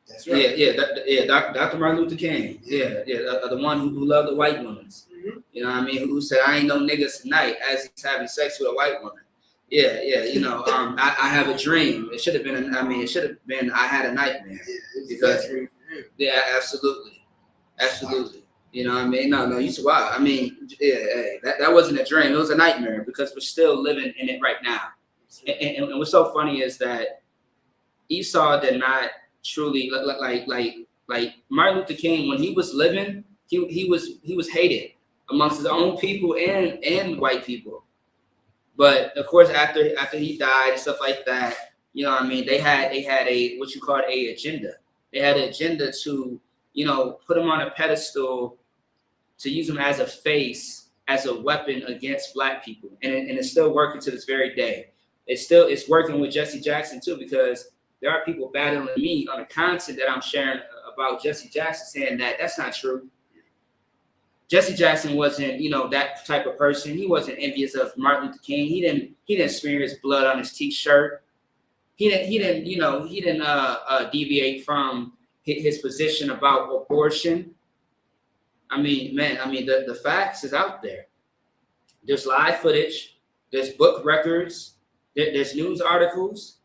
That's right. Yeah, Dr. Martin Luther King. The one who loved the white women. Mm-hmm. You know what I mean? Who said, "I ain't no niggas tonight," as he's having sex with a white woman. Yeah. You know, I have a dream. It should have been. I had a nightmare. Because yeah, absolutely. You know what I mean? No, you said, wow. I mean, that wasn't a dream. It was a nightmare, because we're still living in it right now. And what's so funny is that Esau did not truly like Martin Luther King, when he was living, he was hated amongst his own people and white people. But of course, after he died and stuff like that, you know what I mean, they had a what you call a agenda. They had an agenda to, you know, put him on a pedestal, to use him as a face, as a weapon against black people. And it's still working to this very day. It's working with Jesse Jackson too, because there are people battling me on the content that I'm sharing about Jesse Jackson, saying that that's not true. Jesse Jackson wasn't, you know, that type of person. He wasn't envious of Martin Luther King. He didn't smear his blood on his t-shirt. He didn't deviate from his position about abortion. I mean, the facts is out there. There's live footage. There's book records. There's news articles.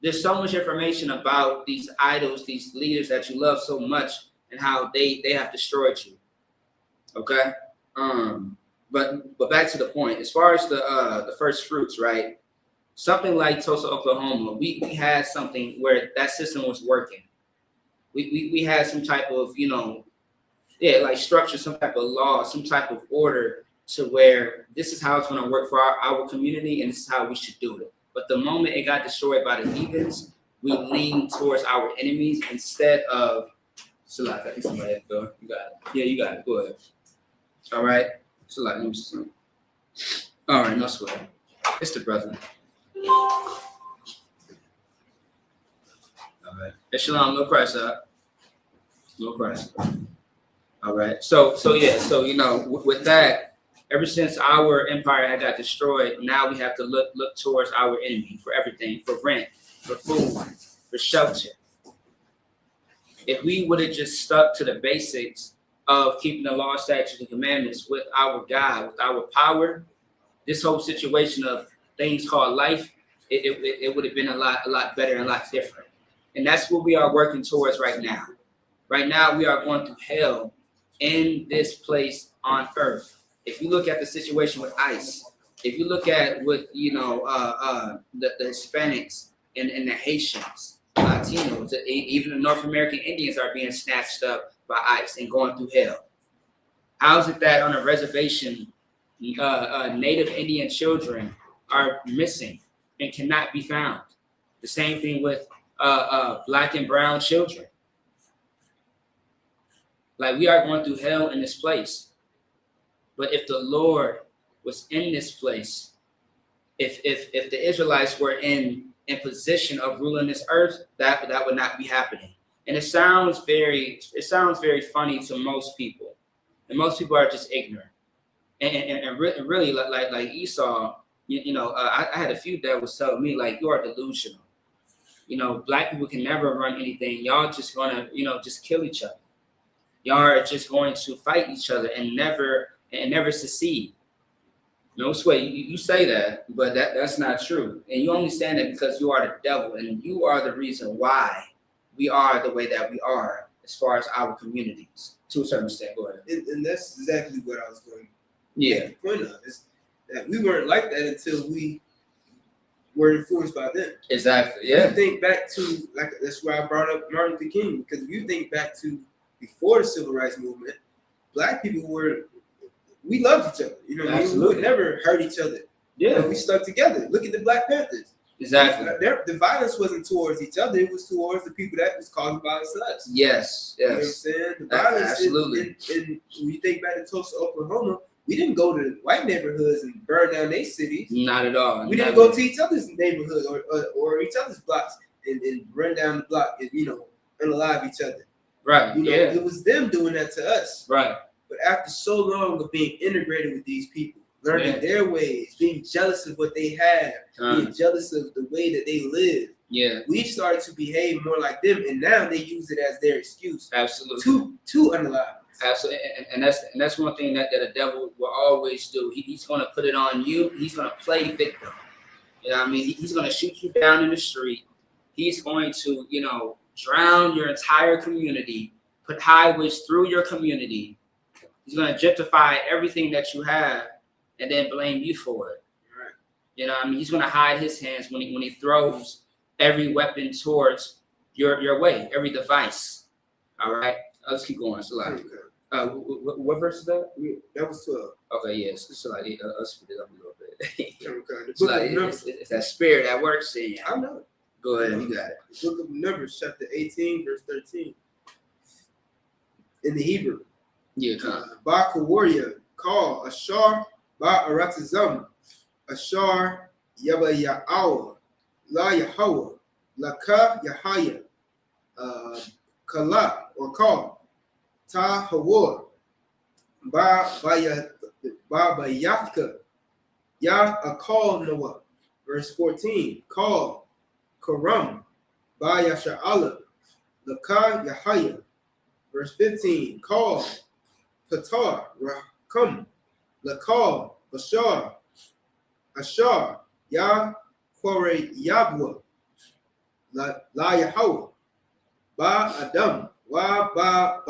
There's so much information about these idols, these leaders that you love so much, and how they have destroyed you. Okay, but back to the point. As far as the first fruits, right? Something like Tulsa, Oklahoma, we had something where that system was working. We had some type of, you know, like structure, some type of law, some type of order, to where this is how it's going to work for our community, and this is how we should do it. But the moment it got destroyed by the heathens, we leaned towards our enemies instead of. So I think somebody had to go. You got it. Yeah, you got it. Go ahead. All right. So let me see. All right, no sweat. It's the brother. All right. SHALAM, no price up. No price. All right. So you know, with that, ever since our empire had got destroyed, now we have to look towards our enemy for everything, for rent, for food, for shelter. If we would have just stuck to the basics of keeping the law, statutes, and commandments with our God, with our power, this whole situation of things called life, it would have been a lot better and a lot different. And that's what we are working towards right now. Right now, we are going through hell in this place on earth. If you look at the situation with ICE, if you look at what the Hispanics and the Haitians, Latinos, even the North American Indians are being snatched up by ICE and going through hell. How is it that on a reservation, Native Indian children are missing and cannot be found? The same thing with Black and brown children. Like, we are going through hell in this place. But if the Lord was in this place, if the Israelites were in position of ruling this earth, that would not be happening. And it sounds very funny to most people, and most people are just ignorant. And really, like Esau, I had a few that was telling me, like, you are delusional. Black people can never run anything. Y'all just gonna just kill each other. Y'all are just going to fight each other and never succeed. No sweat. You say that, but that's not true. And you only stand it because you are the devil, and you are the reason why we are the way that we are as far as our communities. To a certain extent, go ahead. And that's exactly what I was going to make the point of, is that we weren't like that until we were influenced by them. Exactly. Yeah. You think back to, like, that's why I brought up Martin Luther King, because if you think back to before the Civil Rights Movement, Black people we loved each other. We would never hurt each other. Yeah. We stuck together. Look at the Black Panthers. Exactly. The violence wasn't towards each other. It was towards the people that was causing violence to us. Yes. You know what I'm saying? The violence. Absolutely. And when you think back to Tulsa, Oklahoma, we didn't go to white neighborhoods and burn down their cities. Not at all. We didn't go to each other's neighborhood or each other's blocks and run down the block and, unalive each other. Right. It was them doing that to us. Right. But after so long of being integrated with these people, learning their ways, being jealous of what they have, being jealous of the way that they live, we started to behave more like them, and now they use it as their excuse. Absolutely. To unalive. Absolutely, and that's one thing that the devil will always do. He's going to put it on you. He's going to play victim. You know what I mean? He's going to shoot you down in the street. He's going to, drown your entire community, put highways through your community. He's going to gentrify everything that you have and then blame you for it. Right. You know what I mean? He's going to hide his hands when he throws every weapon towards your way, every device. All right? Let's keep going. So, like, what verse is that? That was 12. Okay, yes. So, like, let's speed it up a little bit. Okay. So, like, it's that spirit that works in you. I know. Go ahead, you got it. The book of Numbers, chapter 18, verse 13. In the Hebrew. Yeah, Ba warrior call Ashar Ba Aratazam Ashar Yaba Ya'awa La Yahawah Laka Yahaya Kala or call Ta Hawar Ba Yafka Ya Akal Noah. Verse 14. Call Karam Ba Yasha'ala Laka Yahaya. Verse 15. Call Qatar, Rakam, Lakal, Bashar, Ashar, Ya, Kore, Yabwa, La Yahawah, Ba Adam, Wa Ba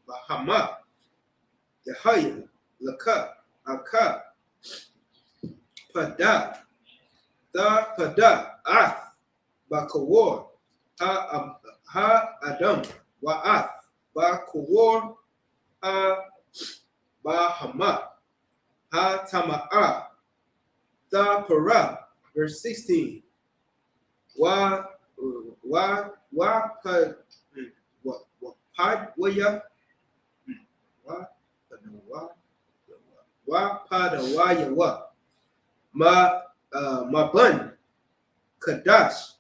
Bahama, Yahaya, Laka, Aka, Pada, Da Pada, Ath, Bakawar, Ha Adam, Wa'ath, Bakawar, Bahama, Ha Tama'a, Da Para, verse 16. Wa Pad Waya, Wa Padawaya Wa, Ma Bun, Kadash,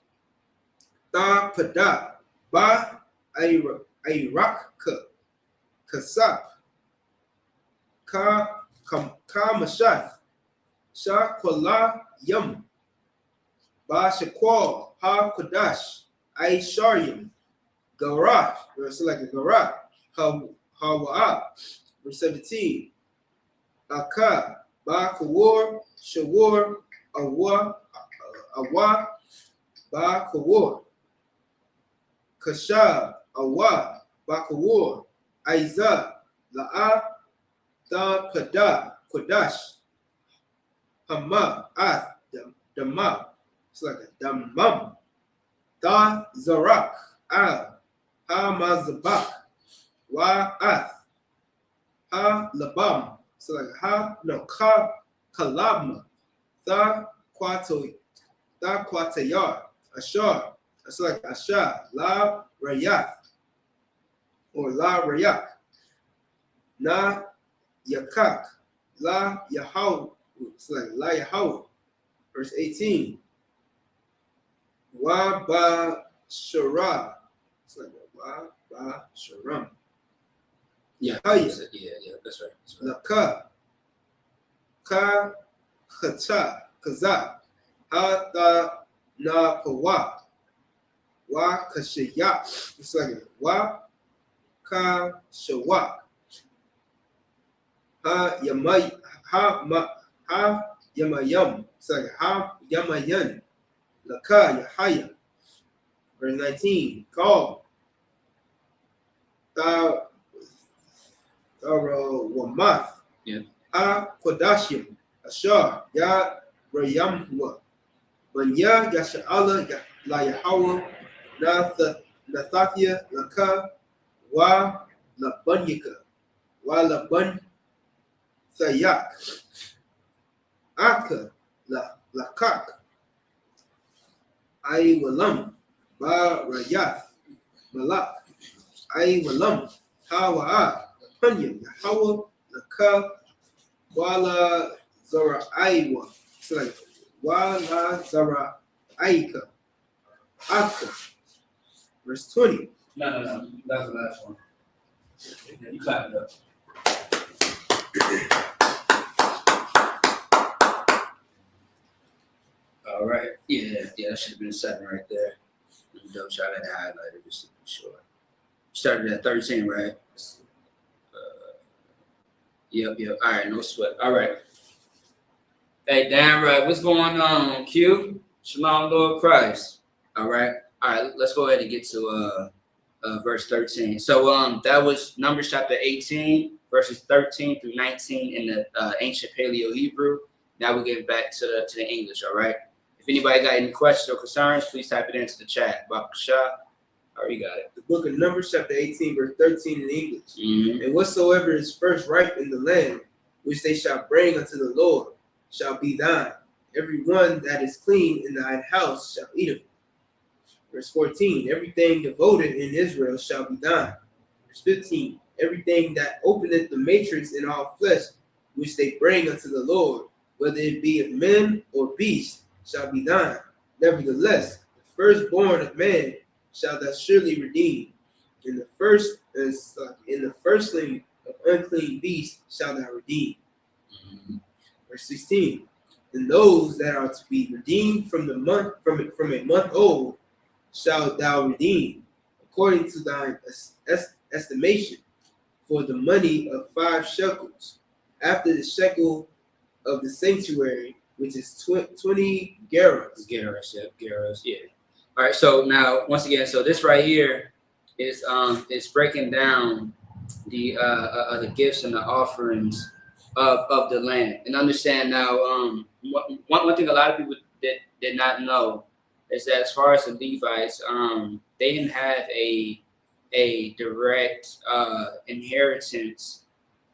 Da Pada, Ba Irakka, Kasap, Ka Mashaf, Shakwala Yum, Ba Shakwal, Ha Kodash, Sharyam, Garaj, verse like a garage, Hawa'a, verse 17, Aka, Ba Kawar, Shawar, Awa, Ba Kawar, Kashab, Awa, Ba Kawar, Aiza, La'a, Tha Kodash, Hama, Ath, Dama. It's like a Damam. Tha Zarak, Al, Ha-Mazabak, Wa-Ath, Ha-Labam. It's like Kalabma. Tha Kwatayar, Ashar. It's like Ashar, La Rayath, or La Rayak. Na Yakak, La Yahau. It's like La Yahau. Verse 18. Wa Ba Shara. It's like Wa Ba Sharam. Yeah, that's right. Laka. Ka Khata. Kaza. Ha Da Na Pawa. Wa Kashayak. It's like Wa Ka Shawak. Ha Yamayam. It's like Ha Yamayan. Laka Yahaya. Verse 19. Call. Wamath. Yeah. Ha Kodashim. Ashar. Ya Rayamwa. Banya Yasha'ala La Yahawa. Nathathia Laka. Wa Labanyika. Wa Laban Sayak. Aka Lakak. I.W.L.M. Ba Rayath. Malak. I.W.L.M. Hawa. Panya. Yahawa. Laka. Wala Zara Aiwa. It's like Wala Zara Aika. Aka. Verse 20. No. That's the last one. You clap it up. All right. Yeah, that should have been 7 right there. Double shot at the highlighter just to be sure. Started at 13, right? Yep. All right, no sweat. All right. Hey, damn right. What's going on, Q? Shalom, Lord Christ. All right. Let's go ahead and get to verse 13. So that was Numbers chapter 18, verses 13 through 19 in the ancient Paleo Hebrew. Now we'll get back to the English. All right. If anybody got any questions or concerns, please type it into the chat. Bakasha. All right, you got it. The book of Numbers, chapter 18, verse 13 in English. Mm-hmm. And whatsoever is first ripe in the land, which they shall bring unto the Lord, shall be thine. Every one that is clean in thine house shall eat of it. Verse 14, everything devoted in Israel shall be thine. Verse 15, everything that openeth the matrix in all flesh, which they bring unto the Lord, whether it be of men or beasts, shall be thine. Nevertheless, the firstborn of man shall thou surely redeem. In the firstling of unclean beasts shall thou redeem. Mm-hmm. Verse 16, and those that are to be redeemed from a month old shalt thou redeem, according to thine estimation, for the money of 5 shekels, after the shekel of the sanctuary, which is 20 gerahs. Gerahs, yeah. All right, so now once again, so this right here is breaking down the gifts and the offerings of the land. And understand now, one thing a lot of people did not know is that as far as the Levites, they didn't have a direct inheritance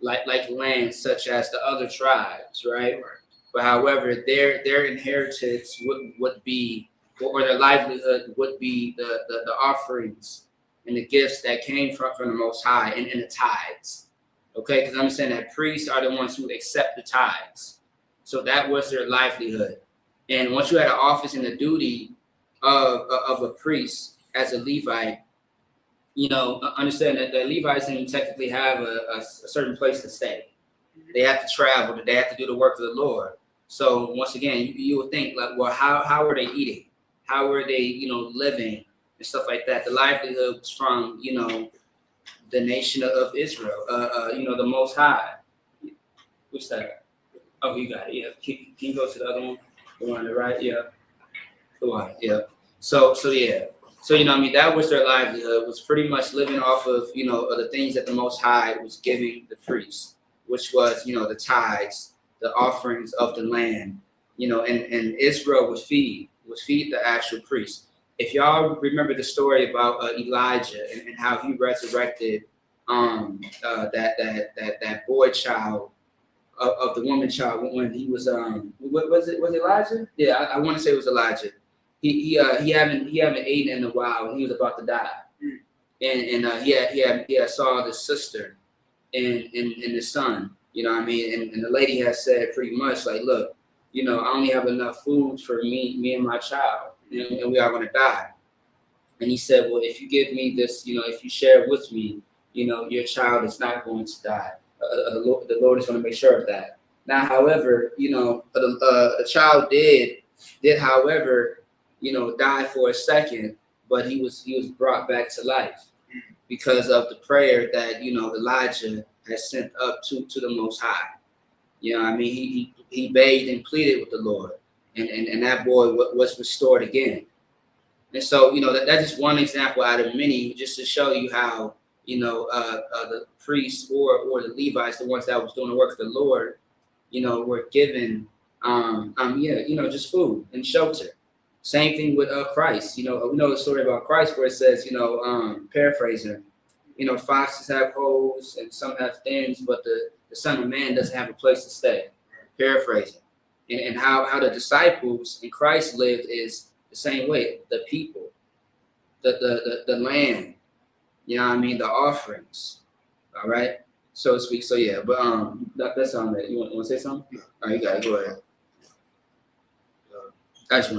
like land such as the other tribes, right? But however, their inheritance would be, or their livelihood would be the offerings and the gifts that came from the Most High and the tithes. Okay, because understand that priests are the ones who accept the tithes. So that was their livelihood. And once you had an office and a duty of a priest as a Levite, understand that the Levites didn't technically have a certain place to stay. They have to travel. They have to do the work of the Lord. So once again, you would think like, well, how are they eating? How are they, living and stuff like that? The livelihood was from, the nation of Israel, the Most High. What's that? Oh, you got it. Yeah. Can you go to the other one? The one on the right? Yeah. The one. Yeah. So yeah. So, that was their livelihood, was pretty much living off of, of the things that the Most High was giving the priests, which was, the tithes, the offerings of the land, and Israel would feed the actual priests. If y'all remember the story about Elijah and how he resurrected that boy child of the woman child when he was was it Elijah? Yeah, I want to say it was Elijah. He haven't eaten in a while and he was about to die, and he had saw the sister and the son. You know what I mean? And the lady has said pretty much like, look, I only have enough food for me and my child, and we are going to die. And he said, well, if you give me this, if you share it with me, your child is not going to die. The Lord is going to make sure of that. Now, however, the child did, however, die for a second, but he was brought back to life because of the prayer that, Elijah has sent up to the Most High. I mean, he begged and pleaded with the Lord, and that boy was restored again. And so, that's just one example out of many, just to show you how, the priests or the Levites, the ones that was doing the work of the Lord, were given, just food and shelter. Same thing with Christ. We know the story about Christ where it says, paraphrasing, foxes have holes and some have dens, but the Son of Man doesn't have a place to stay. Paraphrasing. And how the disciples in Christ lived is the same way. The people, the land, the offerings. All right, so to speak. So yeah, but that's on that. You want to say something? No. All right, you got it. Go ahead. I just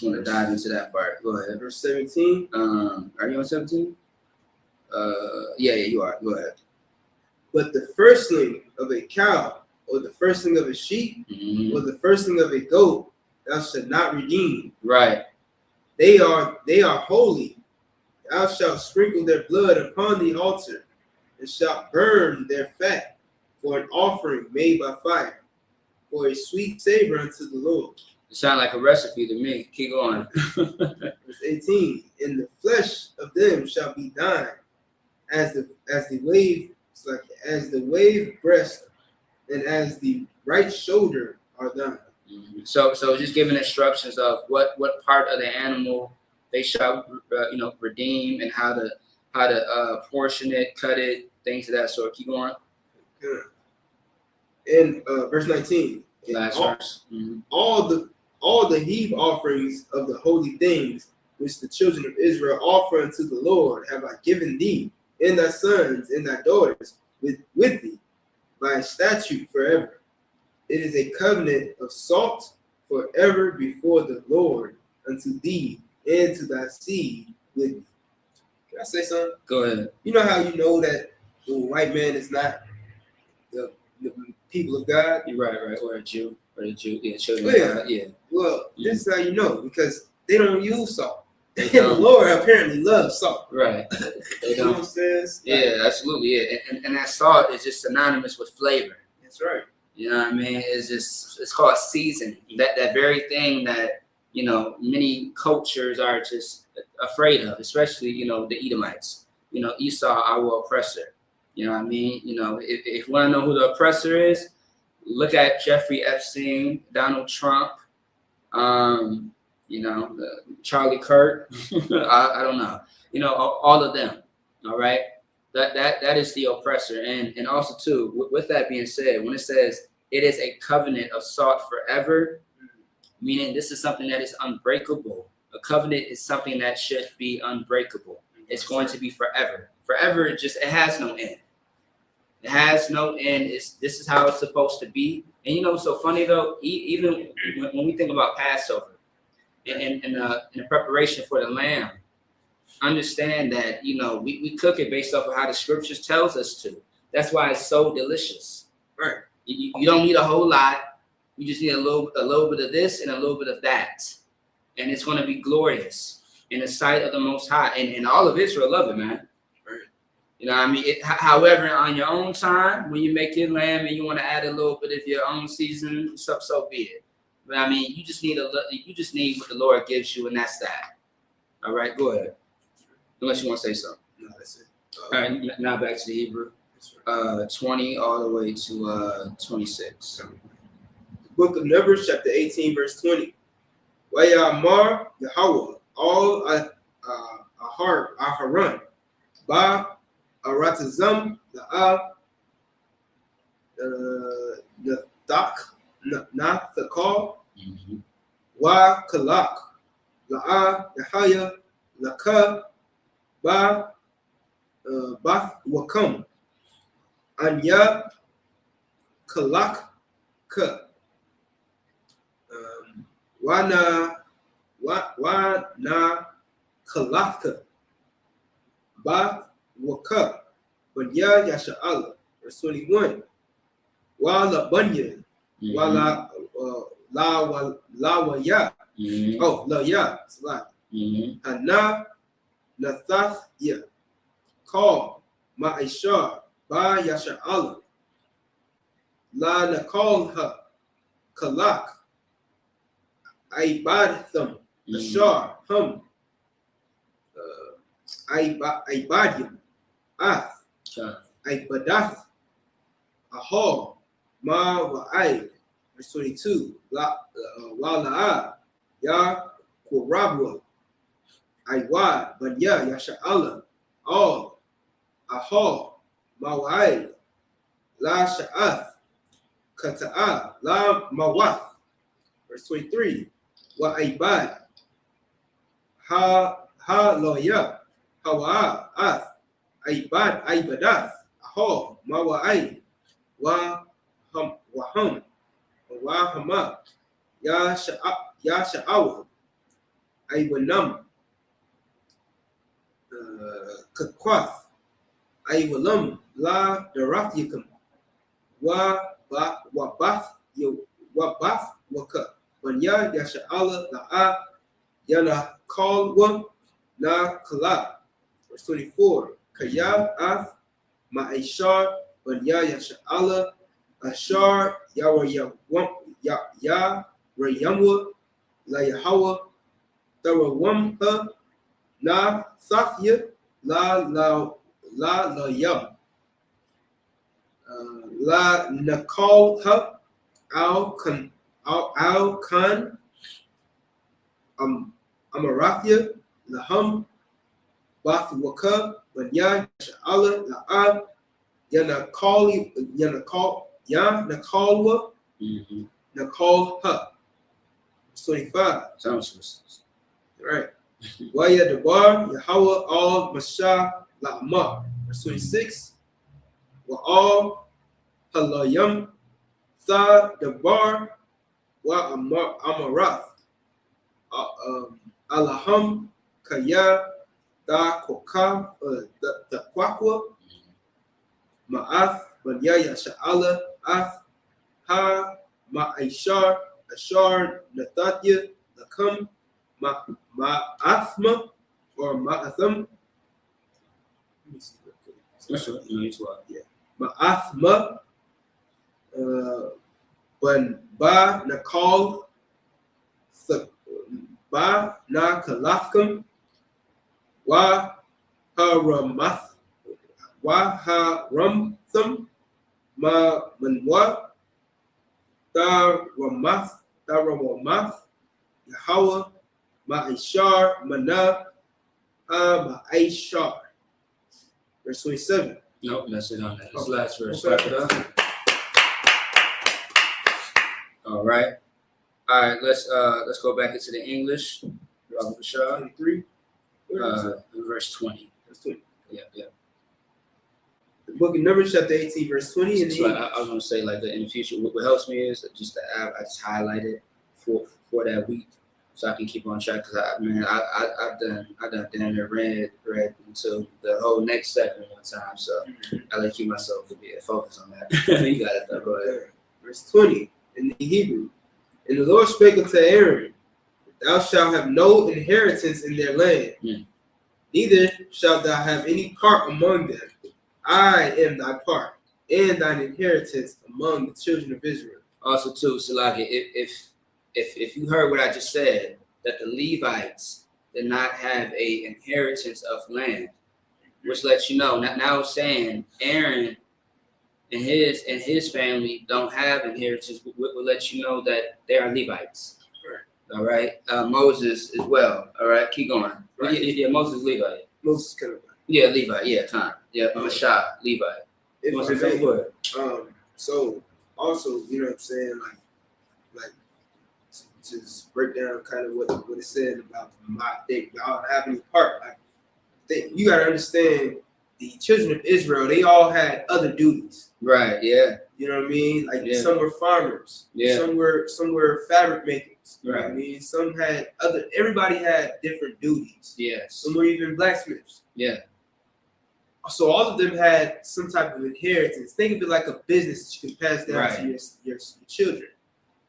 want to dive into that part. Go ahead. Verse 17. Are you on 17? Yeah, you are. Go ahead. But the firstling of a cow, or the firstling of a sheep, or the firstling of a goat, thou shalt not redeem. Right. They are holy. Thou shalt sprinkle their blood upon the altar, and shalt burn their fat for an offering made by fire, for a sweet savor unto the Lord. It sounds like a recipe to me. Keep going. Verse 18. And the flesh of them shall be thine, as the wave breast, and as the right shoulder are thine. So just giving instructions of what part of the animal they shall redeem, and how to portion it, cut it, things of that sort. Keep going. Good. In verse 19. Last verse. All the heave offerings of the holy things which the children of Israel offer unto the Lord have I given thee, and thy sons and thy daughters with thee, by a statute forever. It is a covenant of salt forever before the Lord unto thee and to thy seed with thee. Can I say something? Go ahead. You know how you know that the white man is not the people of God? You're right. Or a Jew. Yeah, children of God. Yeah. Well, this is how you know, because they don't use salt. The Lord apparently loves salt. Right. They don't. You know what I'm saying? Yeah, absolutely. Yeah. And that salt is just synonymous with flavor. That's right. You know what I mean? It's called seasoning. That very thing that, many cultures are just afraid of, especially, the Edomites. Esau, our oppressor. You know what I mean? If you want to know who the oppressor is, look at Jeffrey Epstein, Donald Trump, Charlie Kirk. I don't know. All of them. All right. That is the oppressor. And also too, with that being said, when it says it is a covenant of salt forever, meaning this is something that is unbreakable. A covenant is something that should be unbreakable. It's going to be forever. Forever, it has no end. It has no end. This is how it's supposed to be. And what's so funny though, even when we think about Passover and the preparation for the lamb, understand that we cook it based off of how the scriptures tells us to. That's why it's so delicious. Right. You don't need a whole lot. You just need a little bit of this and a little bit of that, and it's going to be glorious in the sight of the Most High. And all of Israel love it, man. Right. You know what I mean? However, on your own time, when you make your lamb and you want to add a little bit of your own season, so be it. But I mean, you just need what the Lord gives you, and that's that. All right, go ahead. Unless you want to say something. No, that's it. All right, now back to the Hebrew. 20 all the way to 26. Book of Numbers, chapter 18, verse 20. Wayamar Yahweh, all Aharon, Ba Aratazam, the Dak, not the call, Wa Kalak, La'a Yahaya, Laka, Ba Bath Wakam, Anya Kalak Ka. Wana Kalafka Ba Waka Banya Yasha'ala, verse 21. Wala Bunya Wala Lawaya. Oh, Lawaya, it's like Hana Nathath Ya Call Ma'ishar Ba Yasha'ala La Nakal Ha Kalak Ibadatham, Ashar, Hum, Ibadium, Ath, Ibadath, Ahal, Ma Wa'ai, verse 22, Wala'a, Ya Kurabwa, Iwad, Banya, Yasha'ala, All, Ahal, Ma Wa'ai, La Sha'ath, Kata'a, La Mawath, verse 23. Wa ibad ha loya hawa ath ibadath aho mawai wa hum wa hama ya sha'awa aywanam kakwath aywalam la darathikum wa bath waka Banya Yasha'ala La'a Yana Kalwa Na Kala. Verse 24. Kaya Ath Ma'ishar Banya Yasha'ala Ashar Yarayamwa La Yahawa Tarawamha Na Safya La Yam La Nakalha Al Khan Amarathia Laham Bath Waka Banya Sha'ala La'a Nakalwa Nakal Ha. 25. Sounds right. Waya Dabar Yahweh Al Masha La'ma. Verse 26. Wa Al Halayam Tha Dabar Wa Amarath Alaham Kaya Da Koka the Kwakwa Ma'ath Banyaya Sha'ala Ath Ha Ma'ishar Ashar Nathatya Lakam Ma'athma or Ma'atham. Ma'athma Ban Ba Nakal Ba Na Kalafkam Wa Haramath Wa Haramtham Ma Manwa Taramath Yahweh Ma'ishar Mana Ma'ishar. Verse 27. Nope, that's it on that. This last verse. Wrap it up. All right. All right, let's go back into the English. 23. Verse 20. Verse 20. Yeah. The book of Numbers, chapter 18, verse 20. And I was gonna say, like, in the future, what helps me is just to I just highlight it for that week, so I can keep on track. Cause I've done damn near read until the whole next segment one time. So I like keep myself to be focused on that. You got it. Go ahead. Verse 20 in the Hebrew. And the Lord spake unto Aaron, Thou shalt have no inheritance in their land, neither shalt thou have any part among them. I am thy part, and thine inheritance among the children of Israel. Also, too, Salaki, if you heard what I just said, that the Levites did not have a inheritance of land, which lets you know, now it's saying Aaron and his family don't have inheritance, will let you know that they are Levites. All right. Moses as well. All right. Keep going. Right. Yeah, Moses Levite. Moses kind of. Yeah, Levite. Yeah, time. Yeah, Mashah, Levite. So also, you know what I'm saying, like to just break down kind of what it said about y'all having a part. Like, you gotta understand, the children of Israel, they all had other duties. Right. Yeah. You know what I mean? Like some were farmers. Yeah. Some were fabric makers. You right. know what I mean? Some had everybody had different duties. Yes. Some were even blacksmiths. Yeah. So all of them had some type of inheritance. Think of it like a business that you can pass down to your children.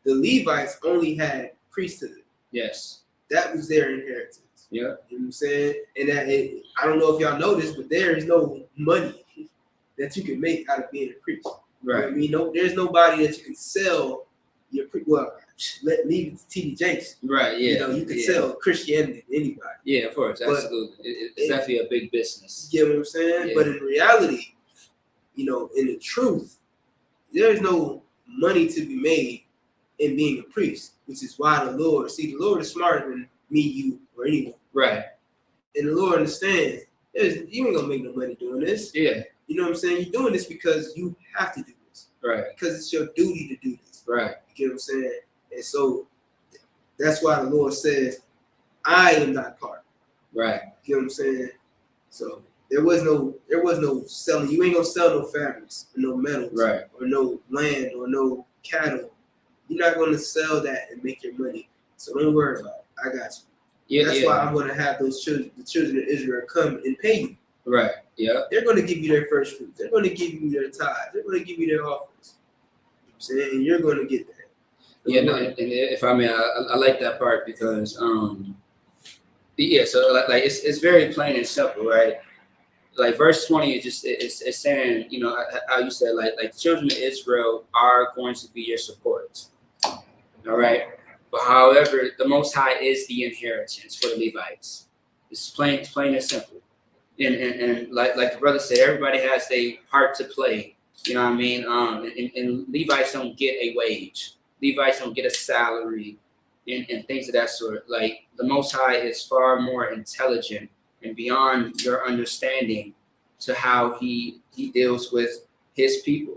The Levites only had priesthood. Yes. That was their inheritance. Yeah. You know what I'm saying? And I don't know if y'all know this, but there is no money that you can make out of being a priest. Right. You know what I mean? No, there's nobody that you can sell your leave it to T.D. Jakes. Right. Yeah. You know, you can sell Christianity to anybody. Yeah, of course, absolutely. It's definitely a big business. You know what I'm saying? Yeah. But in reality, you know, in the truth, there's no money to be made in being a priest, which is why the Lord is smarter than me, you, or anyone. Right. And the Lord understands, you ain't gonna make no money doing this. Yeah. You know what I'm saying? You're doing this because you have to do this. Right. Because it's your duty to do this. Right. You get what I'm saying? And so that's why the Lord says, I am not part. Right. You know what I'm saying? So there was no selling. You ain't gonna sell no fabrics or no metals, right, or no land or no cattle. You're not gonna sell that and make your money. So don't worry about it. I got you. Yeah, that's why I'm gonna have the children of Israel come and pay you. Right. Yeah. They're gonna give you their first fruits. They're gonna give you their tithes. They're gonna give you their offerings. You know what I'm saying? And you're gonna get that. Yeah, no, and if I may, I like that part because yeah, so like it's very plain and simple, right? Like verse 20 is it's saying, you know, how you said like the children of Israel are going to be your support. All right. But however, the Most High is the inheritance for the Levites. It's plain and simple. And like the brother said, everybody has their part to play. You know what I mean? And Levites don't get a wage. Levites don't get a salary and things of that sort. Like the Most High is far more intelligent and beyond your understanding to how he deals with his people.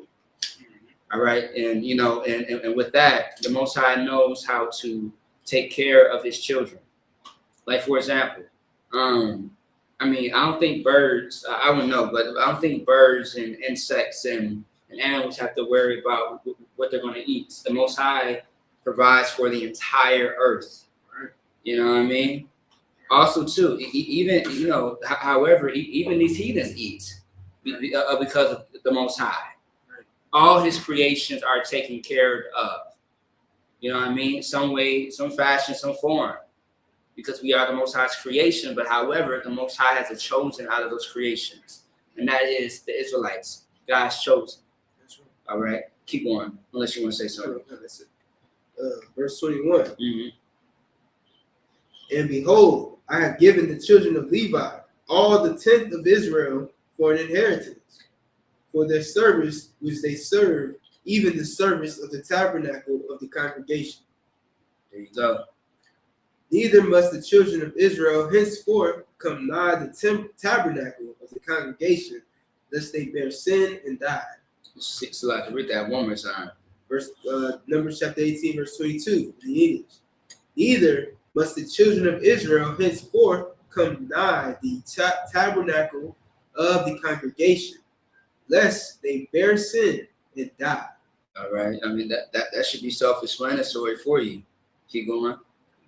All right. And, you know, and with that, the Most High knows how to take care of his children. Like, for example, I mean, I don't think birds, I wouldn't know, but I don't think birds and insects and animals have to worry about what they're going to eat. The Most High provides for the entire earth. You know what I mean? Also, too, even, you know, however, even these heathens eat because of the Most High. All his creations are taken care of. You know what I mean? Some way, some fashion, some form. Because we are the Most High's creation, but however, the Most High has a chosen out of those creations. And that is the Israelites, God's chosen. That's right. All right, keep going, unless you want to say something. That's it. Verse 21. Mm-hmm. And behold, I have given the children of Levi all the tenth of Israel for an inheritance, for their service which they serve, even the service of the tabernacle of the congregation. There you go. Neither must the children of Israel henceforth come nigh the tabernacle of the congregation, lest they bear sin and die. So I can read that one more time. Numbers chapter 18, verse 22 in the English. Neither must the children of Israel henceforth come nigh the tabernacle of the congregation, lest they bear sin and die. All right. I mean, that should be self-explanatory for you. Keep going.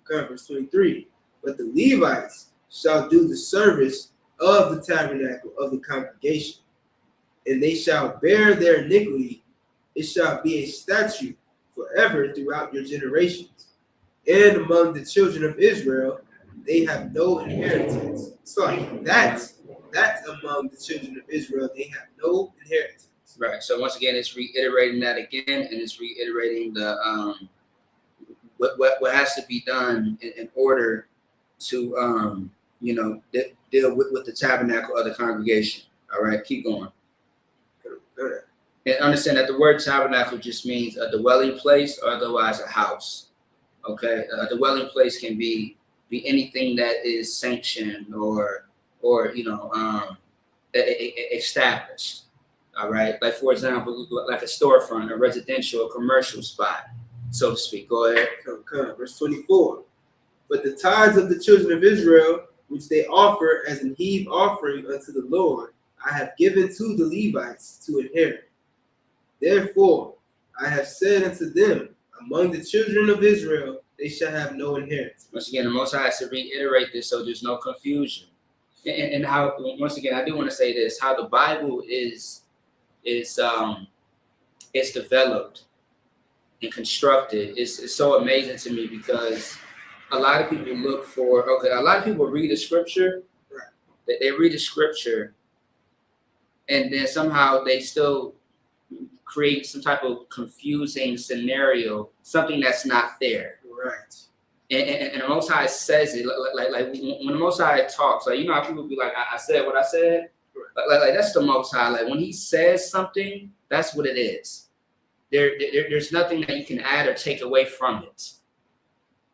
Okay, verse 23. But the Levites shall do the service of the tabernacle of the congregation, and they shall bear their iniquity. It shall be a statute forever throughout your generations. And among the children of Israel, they have no inheritance. So that's among the children of Israel, they have no inheritance. Right. So once again, it's reiterating that again, and it's reiterating the what has to be done in order to you know, deal with the tabernacle of the congregation. All right, keep going. And understand that the word tabernacle just means a dwelling place, or otherwise a house. Okay, a dwelling place can be anything that is sanctioned or established. All right, like for example, like a storefront, a residential, or commercial spot, so to speak. Go ahead. Verse 24. But the tithes of the children of Israel, which they offer as an heave offering unto the Lord, I have given to the Levites to inherit. Therefore, I have said unto them, among the children of Israel, they shall have no inheritance. Once again, the Most High has to reiterate this so there's no confusion. And how, once again, I do want to say this, how the Bible is developed and constructed is so amazing to me, because a lot of people look for, a lot of people read the scripture, right? They read the scripture, and then somehow they still create some type of confusing scenario, something that's not there. Right. And the Most High says it, like when the Most High talks, like, you know how people be like, I said what I said? Right. Like that's the Most High. Like when he says something, that's what it is. There's nothing that you can add or take away from it.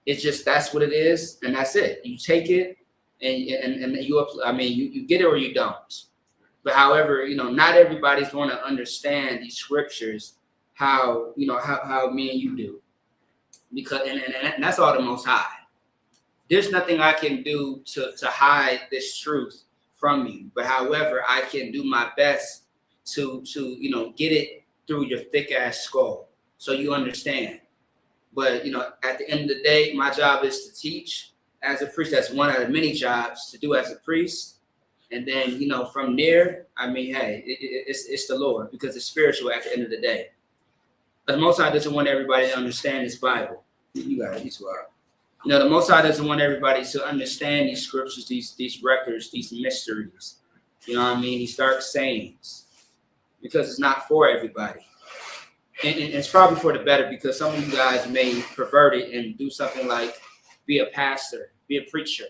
It's just, that's what it is, and that's it. You take it, and you get it or you don't. But however, not everybody's going to understand these scriptures how me and you do, because and that's all the Most High. There's nothing I can do to hide this truth from you. But however, I can do my best to get it through your thick ass skull so you understand. But at the end of the day, my job is to teach as a priest. That's one out of many jobs to do as a priest. And then from there, hey, it's the Lord, because it's spiritual at the end of the day. But the Most High doesn't want everybody to understand this Bible. You got it. The Most High doesn't want everybody to understand these scriptures, these records, these mysteries. These dark sayings, because it's not for everybody. And it's probably for the better, because some of you guys may pervert it and do something like be a pastor, be a preacher,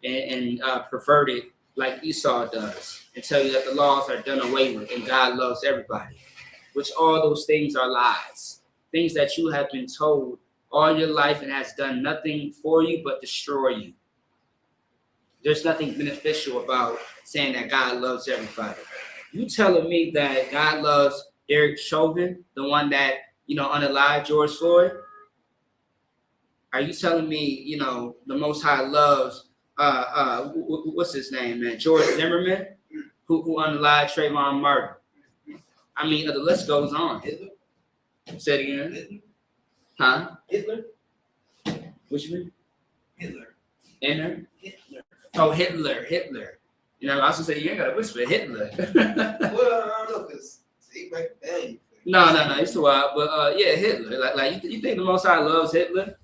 and pervert it like Esau does, and tell you that the laws are done away with and God loves everybody, which all those things are lies. Things that you have been told all your life and has done nothing for you but destroy you. There's nothing beneficial about saying that God loves everybody. You telling me that God loves Derek Chauvin, the one that, unalived George Floyd? Are you telling me, the Most High loves, what's his name, man? George Zimmerman, who unalived Trayvon Martin? The list goes on. Hitler? Say it again. Hitler? Huh? Hitler? What you mean? Hitler. Hitler? Hitler. Oh, Hitler. I was gonna say, you ain't gotta whisper Hitler. Well, I don't know, because he might bang. No, it's too wild. But yeah, Hitler. Like you think the Most High loves Hitler?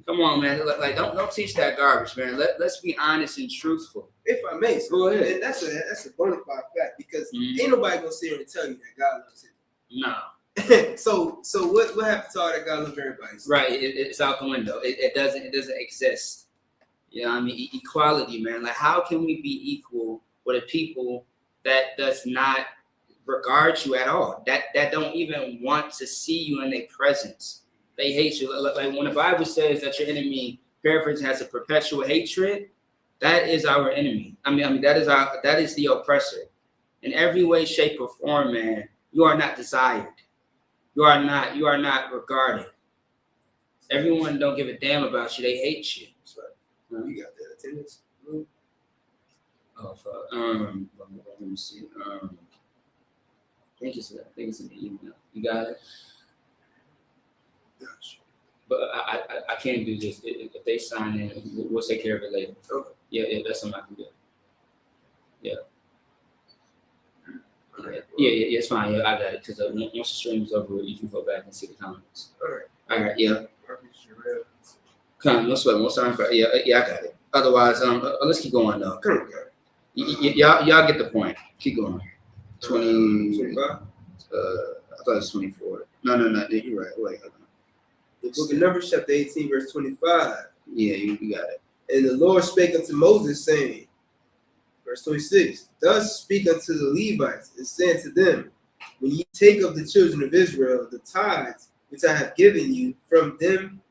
Come on, man. Like don't teach that garbage, man. Let's be honest and truthful. If I may, so go ahead. And that's a bona fide fact, because ain't nobody gonna sit here and tell you that God loves Hitler. No. So what happened to all that God loves everybody? Right. It's out the window. It doesn't exist. Equality, man. Like, how can we be equal with a people that does not regard you at all, that don't even want to see you in their presence? They hate you. Like when the Bible says that your enemy, paraphrasing, has a perpetual hatred, that is our enemy. That is the oppressor. In every way, shape, or form, man, you are not desired. You are not regarded. Everyone don't give a damn about you. They hate you. You got that attendance? Oh fuck. Let me see. I think it's in the email. You got it? Gotcha. But I can't do this. If they sign in, we'll take care of it later. Okay. Yeah, that's something I can do. Yeah. Right, yeah, it's fine. Yeah, I got it. Because once the stream is over, you can go back and see the comments. All right. Yeah. Come, no sweat. Most time. Yeah, I got it. Otherwise, let's keep going though. Come on, y'all get the point. Keep going. 25. I thought it was 24. No. You're right. Wait, hold on. The book of Numbers, chapter 18, verse 25. Yeah, you got it. And the Lord spake unto Moses, saying, verse 26, thus speak unto the Levites, and say unto them, when you take of the children of Israel the tithes which I have given you from them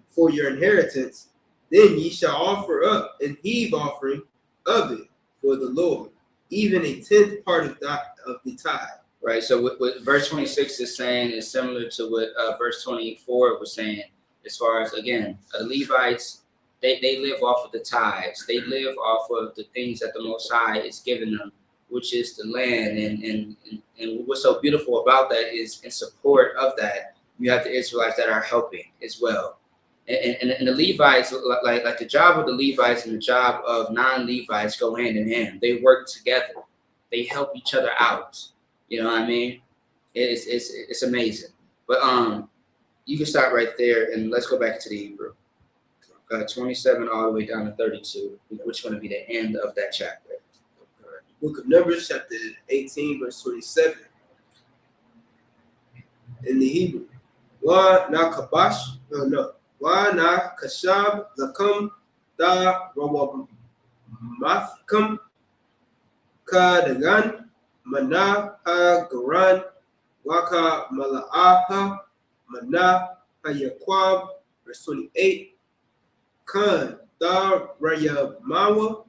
for your inheritance, then ye shall offer up an heave offering of it for the Lord, even a 10th part of the tithe. Right. So what verse 26 is saying is similar to what verse 24 was saying. As far as, again, Levites, they live off of the tithes. They live off of the things that the Most High is giving them, which is the land. And what's so beautiful about that is, in support of that, you have the Israelites that are helping as well. And the Levites, like the job of the Levites and the job of non-Levites go hand in hand. They work together. They help each other out. You know what I mean? It's amazing. But you can start right there, and let's go back to the Hebrew. 27 all the way down to 32, which is going to be the end of that chapter. Book of Numbers, chapter 18, verse 27. In the Hebrew, Wa na kabash, Wa na kashab lakum da rawam mathkum kadagan mana ha garan waka malaaha mana hayakwab. Verse 28. Kan da raya mawa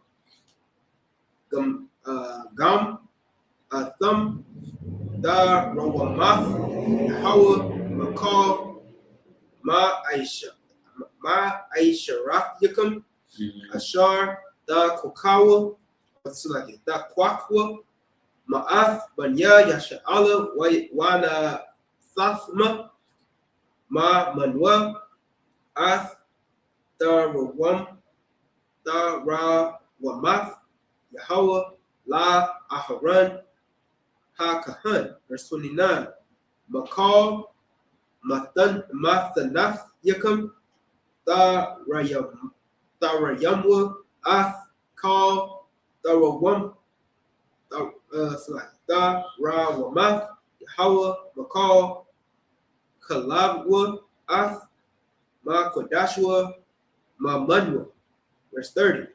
gam atham da rawamath Yahweh makal ma aisha rafyakum ashar da kokawa da kwakwa ma'ath banya yasha'ala wana thafma ma manwa ath da rawamath Yahweh la aharan ha-kahan. Verse 29. Makal mathanaf yakum da rayamwa ath kal da rawamath Yahweh makal kalabwa ath ma kodashwa ma manwa. Verse 30.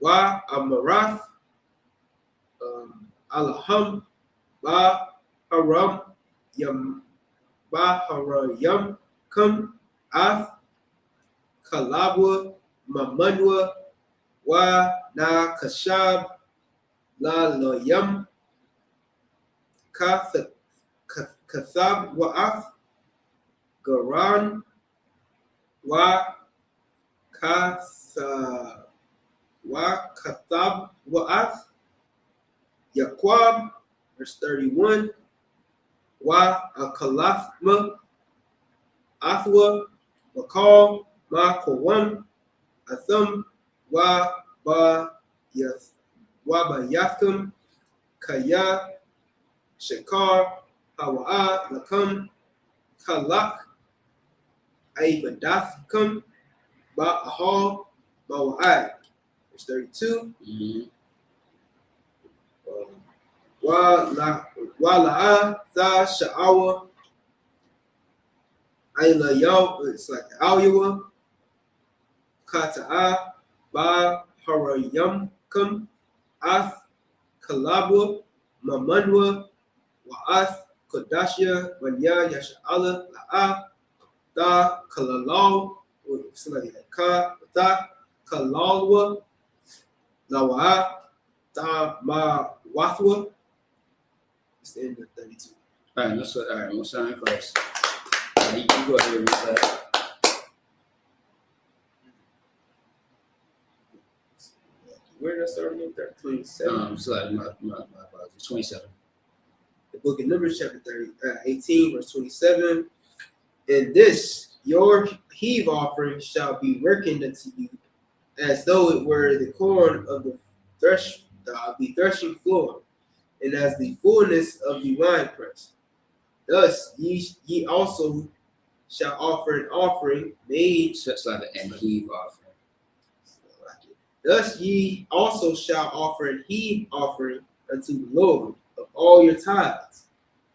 Wa amarath alham ba haram yam kum ath kalabwa mamanwa wa na kashab la loyam kathab wa ath garan wa kathab wa ath Yaquab. Verse 31. Wa akalafma athwa wakal ma kawam atham wa ba yathkum kaya shakar hawa lakam kalak aibadathkum ba ahal bawai. Verse 32. Wa la'a tha sha'awa ayla yaw, it's like alyawa kata'a ba harayamkum ath kalabwa mamanwa wa ath kodashya wanya yasha'ala la'a da kalalaw, it's like ka da kalalwa lawa da ma wathwa. It's the end of 32. All right, that's what. All right, we'll sign in Christ. You go ahead and read that. Where did I start again? 27. So my apologies. 27. The book of Numbers, chapter 18, verse 27. And this your heave offering shall be reckoned unto you, as though it were the corn of the threshing floor, and as the fullness of the winepress. Thus ye also shall offer an offering made. So it's like an heave offering. Thus ye also shall offer an heave offering unto the Lord of all your tithes,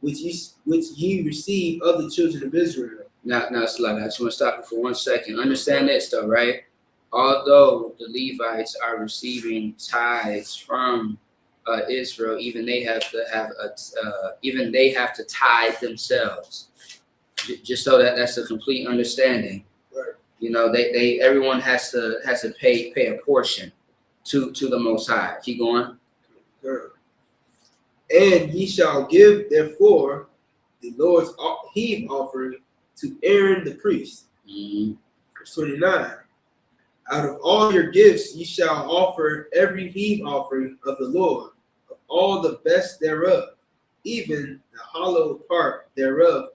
which ye receive of the children of Israel. Now, Slug, I just want to stop you for 1 second. Understand this, though, right? Although the Levites are receiving tithes from Israel, even they have to tithe themselves, just so that's a complete understanding. Right. You know, everyone has to pay a portion to the Most High. Keep going. Good. And ye shall give therefore the Lord's heave offering to Aaron the priest. Verse 29. Out of all your gifts ye shall offer every heave offering of the Lord, of all the best thereof, even the hollow part thereof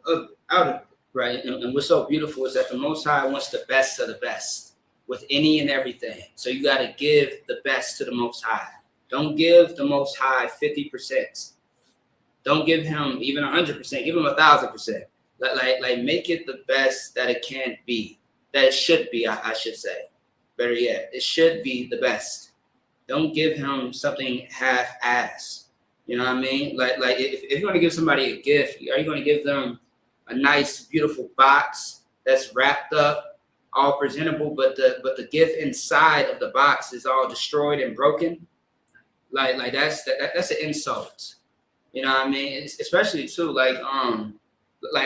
out of it. Right, and what's so beautiful is that the Most High wants the best of the best with any and everything. So you got to give the best to the Most High. Don't give the Most High 50%. Don't give him even 100%. Give him 1,000%. Like make it the best that it can be, that it should be. I should say. Better yet, it should be the best. Don't give him something half-ass. You know what I mean? Like if you're going to give somebody a gift, are you going to give them a nice, beautiful box that's wrapped up, all presentable, but the gift inside of the box is all destroyed and broken? Like that's an insult. You know what I mean? It's especially too like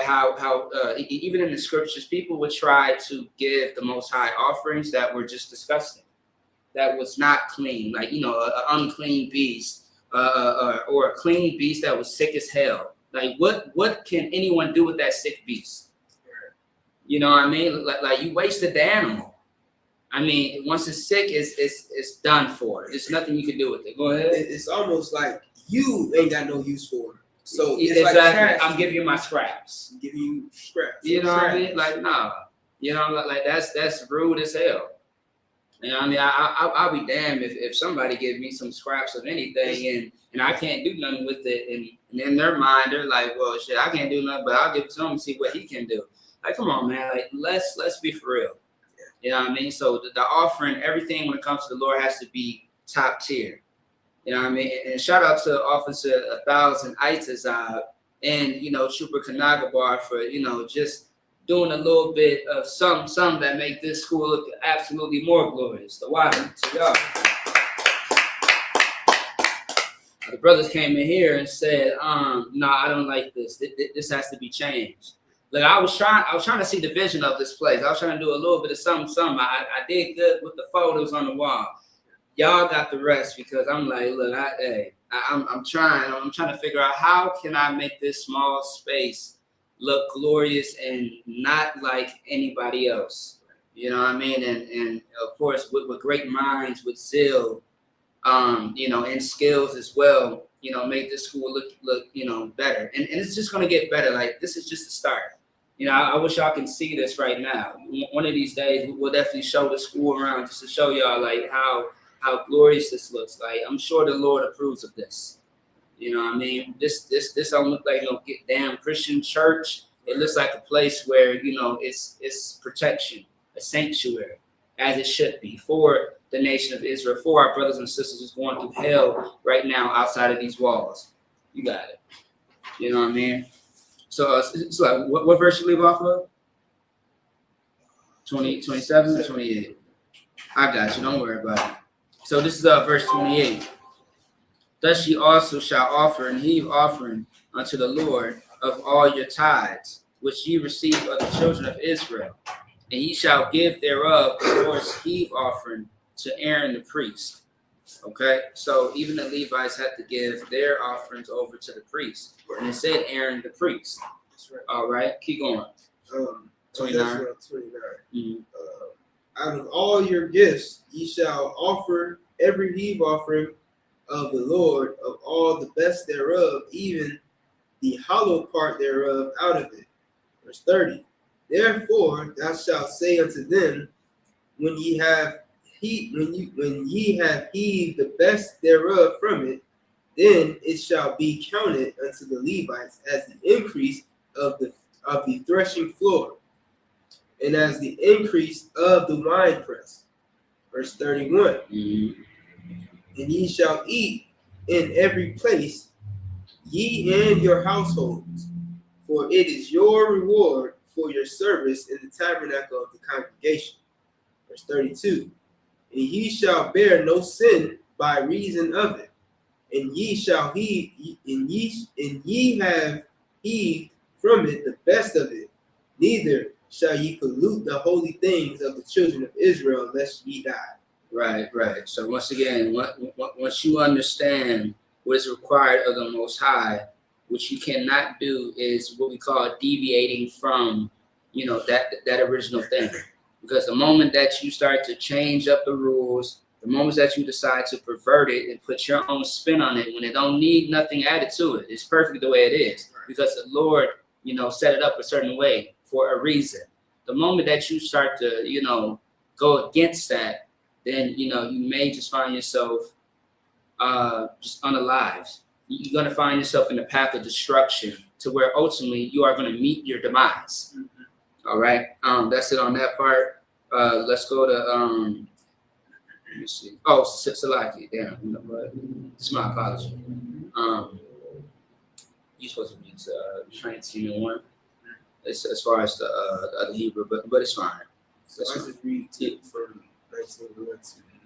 how even in the scriptures, people would try to give the Most High offerings that were just disgusting, that was not clean, like, you know, an unclean beast, or a clean beast that was sick as hell. Like what can anyone do with that sick beast? You know what I mean? Like you wasted the animal. I mean, once it's sick, it's done for. There's nothing you can do with it. Go ahead. It's almost like you ain't got no use for it. So it's exactly. like trash. I'm giving you my scraps. I'm giving you scraps. You know what I mean? Like, nah. You know, like that's rude as hell. You know what I mean? I'll be damned if somebody gives me some scraps of anything and I can't do nothing with it. And in their mind, they're like, well, shit, I can't do nothing, but I'll give it to him and see what he can do. Like, come on, man. Like, let's be for real. You know what I mean? So the offering, everything when it comes to the Lord has to be top tier. You know what I mean? And shout out to Officer 1000 TITHES and, you know, Trooper Kanagabar for, you know, just doing a little bit of some that make this school look absolutely more glorious. The YAHANNA to y'all. The brothers came in here and said, no, I don't like this. This has to be changed. Like I was trying to see the vision of this place. I was trying to do a little bit of something. I did good with the photos on the wall. Y'all got the rest because I'm like, look, I'm trying to figure out how can I make this small space look glorious and not like anybody else. You know what I mean? And of course with great minds, with zeal, you know, and skills as well, you know, make this school look, you know, better. And it's just gonna get better. Like this is just the start. You know, I wish y'all can see this right now. One of these days we'll definitely show the school around just to show y'all like how glorious this looks like. I'm sure the Lord approves of this. You know what I mean? This don't look like no damn Christian church. It looks like a place where, you know, it's protection, a sanctuary, as it should be for the nation of Israel, for our brothers and sisters who's going through hell right now outside of these walls. You got it. You know what I mean? So it's like, what verse you leave off of? 27, 28. I got you. Don't worry about it. So this is verse 28. Thus ye also shall offer and heave offering unto the Lord of all your tithes, which ye receive of the children of Israel. And ye shall give thereof the Lord's heave offering to Aaron the priest. Okay, so even the Levites had to give their offerings over to the priest. And it said Aaron the priest. That's right. All right, keep going. 29. 29. Out of all your gifts ye shall offer every heave offering of the Lord of all the best thereof, even the hollow part thereof out of it. Verse 30. Therefore thou shalt say unto them, when ye have heaved the best thereof from it, then it shall be counted unto the Levites as the increase of the threshing floor, and as the increase of the winepress. Verse 31. Mm-hmm. And ye shall eat in every place, ye and your households, for it is your reward for your service in the tabernacle of the congregation. Verse 32. And ye shall bear no sin by reason of it, and ye shall heed, and ye have heed from it the best of it. Neither shall ye pollute the holy things of the children of Israel, lest ye die. Right. So once again, once you understand what is required of the Most High, what you cannot do is what we call deviating from, that original thing. Because the moment that you start to change up the rules, the moment that you decide to pervert it and put your own spin on it, when it don't need nothing added to it, it's perfect the way it is. Because the Lord, set it up a certain way for a reason. The moment that you start to, go against that, then, you may just find yourself just unalived. You're going to find yourself in the path of destruction to where ultimately you are going to meet your demise. Mm-hmm. All right. That's it on that part. Let's go to, let me see. Oh, Salaki. Damn. It's my apology. You're supposed to read 19:1. As far as the other Hebrew, but it's fine. So I just read from 19:1 to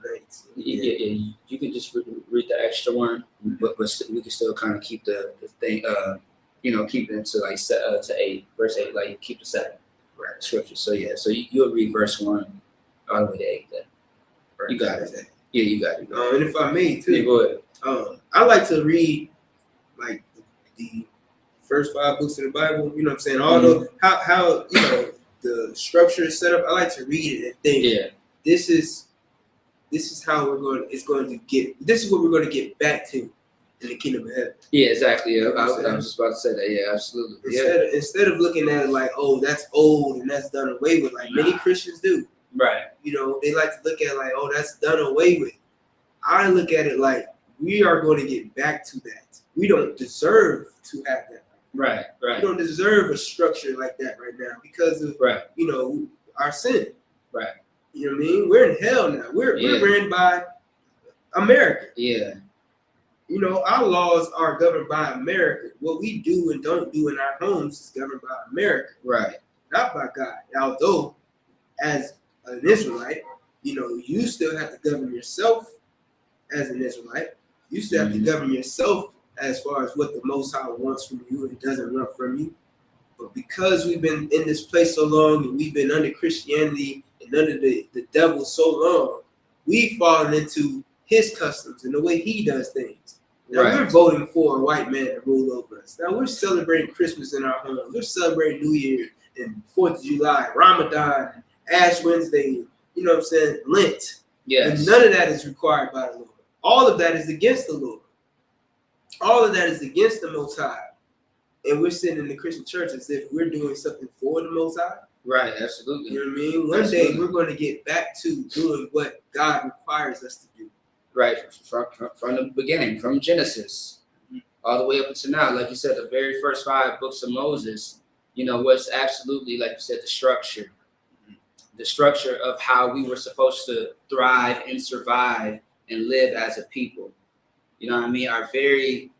19. Yeah. You can just read the extra one, but we can still kind of keep the thing, keep it to like to 8, verse 8, like keep the 7 scripture. So yeah, so you'll read verse 1 all the way to 8. Then you got it. Yeah, you got it. And if I may too, yeah, go ahead. I like to read like the first 5 books of the Bible. You know what I'm saying? All the how the structure is set up. I like to read it and think. Yeah. This is how we're going. It's going to get. This is what we're going to get back to in the kingdom of heaven. Yeah, exactly. Yeah, I was just about to say that. Yeah, absolutely. Instead of looking at it like, oh, that's old and that's done away with, like many Christians do. Right. They like to look at it like, oh, that's done away with. I look at it like we are going to get back to that. We don't deserve to have that. Right. We don't deserve a structure like that right now because of our sin. Right. You know what I mean? We're in hell now. We're ran by America. Yeah. Our laws are governed by America. What we do and don't do in our homes is governed by America. Right. Not by God. Although, as an Israelite, you still have to govern yourself as an Israelite. You still have to govern yourself as far as what the Most High wants from you and doesn't want from you. But because we've been in this place so long and we've been under Christianity and under the devil so long, we've fallen into his customs and the way he does things. Now we're voting for a white man to rule over us. Now we're celebrating Christmas in our homes. We're celebrating New Year and 4th of July, Ramadan, Ash Wednesday, Lent. Yes. And none of that is required by the Lord. All of that is against the Lord. All of that is against the Most High. And we're sitting in the Christian church as if we're doing something for the Most High. Right, absolutely. You know what I mean? One day we're going to get back to doing what God requires us to do. Right, from the beginning, from Genesis, all the way up until now. Like you said, the very first 5 books of Moses, was absolutely, like you said, the structure. The structure of how we were supposed to thrive and survive and live as a people. You know what I mean? Are very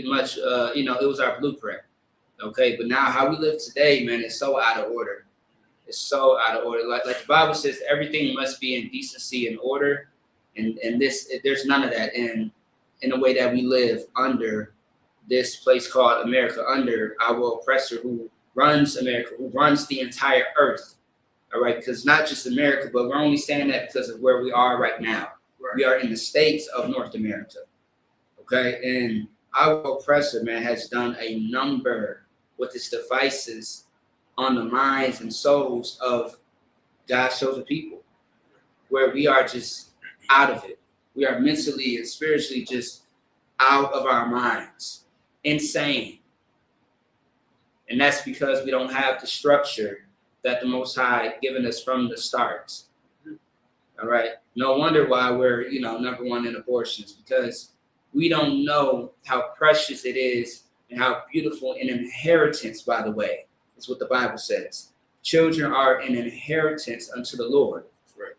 much, it was our blueprint. Okay, but now how we live today, man, is so out of order. It's so out of order. Like the Bible says, everything must be in decency and order, and there's none of that in the way that we live under this place called America, under our oppressor who runs America, who runs the entire earth. All right, because not just America, but we're only saying that because of where we are right now. Right. We are in the states of North America. Okay, and our oppressor, man, has done a number with his devices on the minds and souls of God's chosen people, where we are just out of it. We are mentally and spiritually just out of our minds, insane. And that's because we don't have the structure that the Most High given us from the start. All right. No wonder why we're, number 1 in abortions, because we don't know how precious it is and how beautiful an inheritance, by the way, is what the Bible says. Children are an inheritance unto the Lord. Right.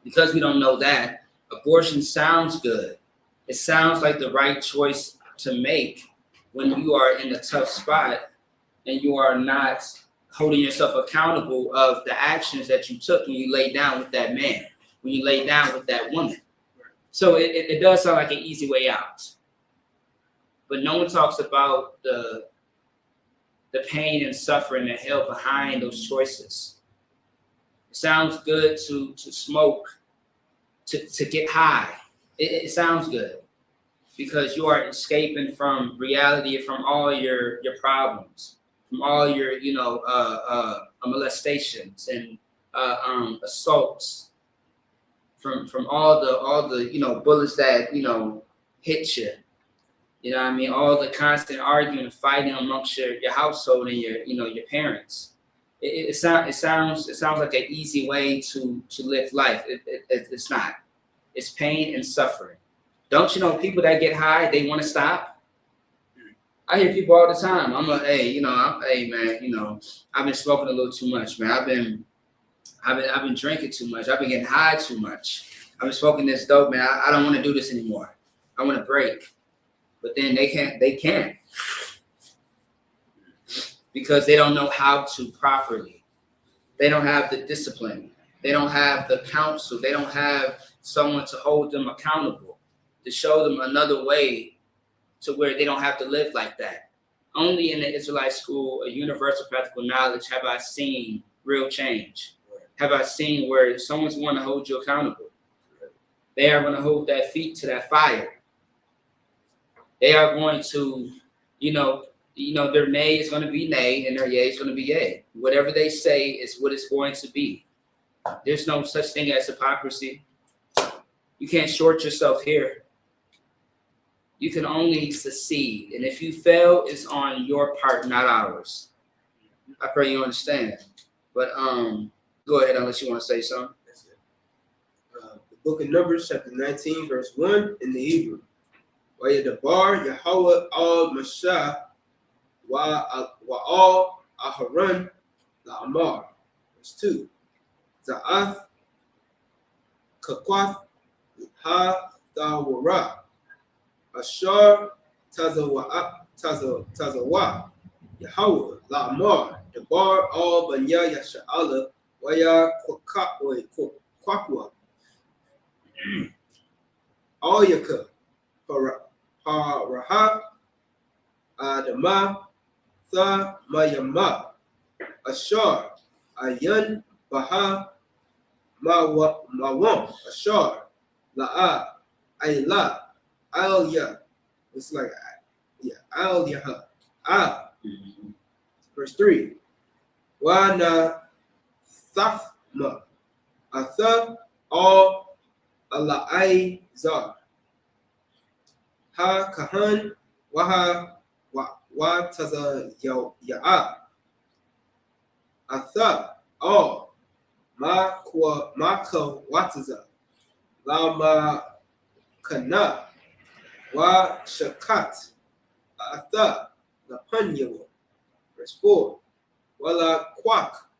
Because we don't know that, abortion sounds good. It sounds like the right choice to make when you are in a tough spot and you are not holding yourself accountable of the actions that you took when you laid down with that man, when you laid down with that woman. So it does sound like an easy way out. But no one talks about the pain and suffering that held behind those choices. It sounds good to smoke, to get high. It sounds good because you are escaping from reality, from all your problems, from all your molestations and assaults, from all the bullets that hit you. You know what I mean? All the constant arguing and fighting amongst your household and your parents. It sounds like an easy way to live life. It's not. It's pain and suffering. Don't you know people that get high, they want to stop? I hear people all the time. Hey man, I've been smoking a little too much, man. I've been drinking too much. I've been getting high too much. I've been smoking this dope, man. I don't want to do this anymore. I want to break. But then they can't because they don't know how to properly. They don't have the discipline. They don't have the counsel. They don't have someone to hold them accountable, to show them another way to where they don't have to live like that. Only in the Israelite school, a universal practical knowledge, have I seen real change. Have I seen where someone's going to hold you accountable. They are going to hold their feet to that fire. They are going to, their nay is going to be nay and their yea is going to be yea. Whatever they say is what it's going to be. There's no such thing as hypocrisy. You can't short yourself here. You can only succeed. And if you fail, it's on your part, not ours. I pray you understand. But go ahead unless you want to say something. The book of Numbers, chapter 19, verse 1 in the Hebrew. Wayadabar Yahweh al-Mashah wa al-Aharon la'amar. Verse 2. Za'ath kakwath ha-thawara. Ashar tazawa Yahweh la'amar. Dabar al-Banya Yasha'ala waya kwakwa. Al-Yakah. Paraha Adama Tha Mayama Ashar Ayan Baha Mawam Ashar La'a Ayla Alya. It's like Alyaha. Verse 3. Wana Thafma Atha Al Alai Zar. Ha kahan waha wa taza ya'a atha all ma ka wataza la ma kana wa shakat atha la panyawa. Verse 4. Wala kwak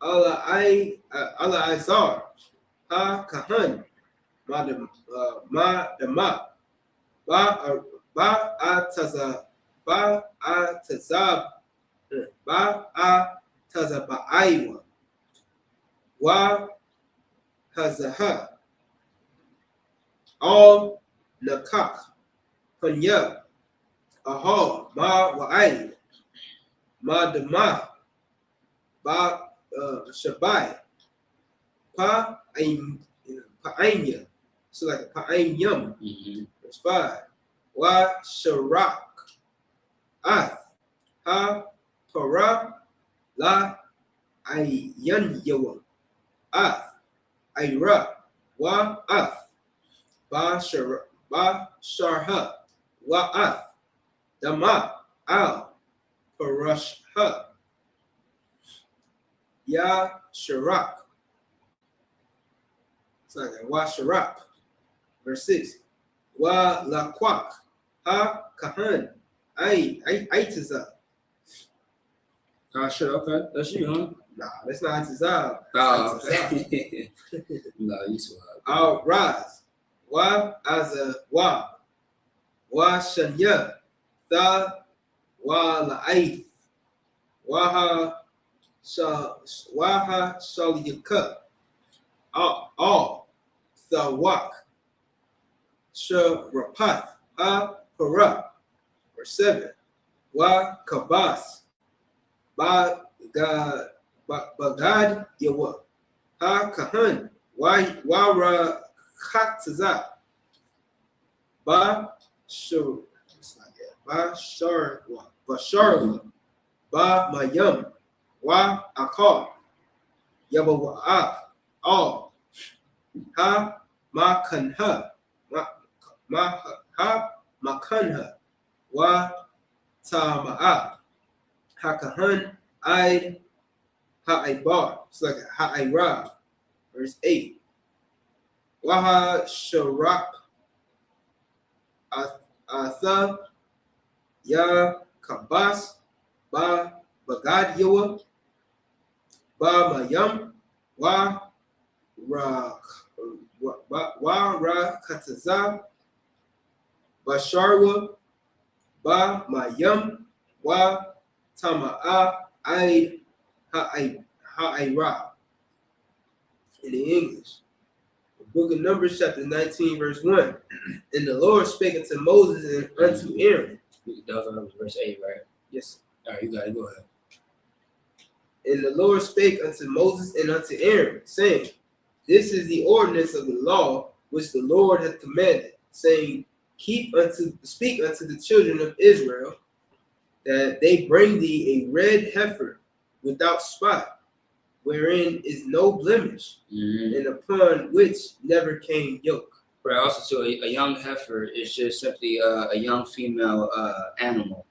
ala izar ha kahan ma dama ba aiwa wa hazaha all nakak panya aha ma wa'ai ma dama ba shabai pa ainya. So like pa'ayim. Verse 5. Wa sharak ath ha para la ayan yawa ath ayra wa ath ba sharha wa ath dama al parashha ya sharak. It's like wa sharak. Verse 6. Wa laquak ha kahan aitiza. Sure, okay. That's you, huh? Nah, that's not aitiza. Oh, okay. No, you swab. Al raz wa aza wa shanya tha wa la'aith waha shalika all Thawak, Sharapath, Ha Para. Verse 7. Wa Kabas, Bagad Yawa, Ha Kahan, Wara Kataza, Ba Shur, Ba Sharwa, Ba Mayam, Wa Akar, Yabawa All, Ha Makanha, Ha Makanha, Wa Tama'a, Hakahan, Id, Ha'ibar. It's like Ha'ira. Verse 8. Waha Sharak, Atha, Ya Kabas, Ba Bagad Yawa, Ba Mayam, Wa Ra Kataza, Basharwa, Ba Mayam, Wa Tama'a, Id, Ha'ira. In the English. The book of Numbers, chapter 19, verse 1. And the Lord spake unto Moses and unto Aaron. That was verse 8, right? Yes. All right, you got it. Go ahead. And the Lord spake unto Moses and unto Aaron, saying, This is the ordinance of the law which the Lord hath commanded, saying, speak unto the children of Israel, that they bring thee a red heifer without spot, wherein is no blemish, and upon which never came yoke. Right. Also, too, a young heifer is just simply a young female animal.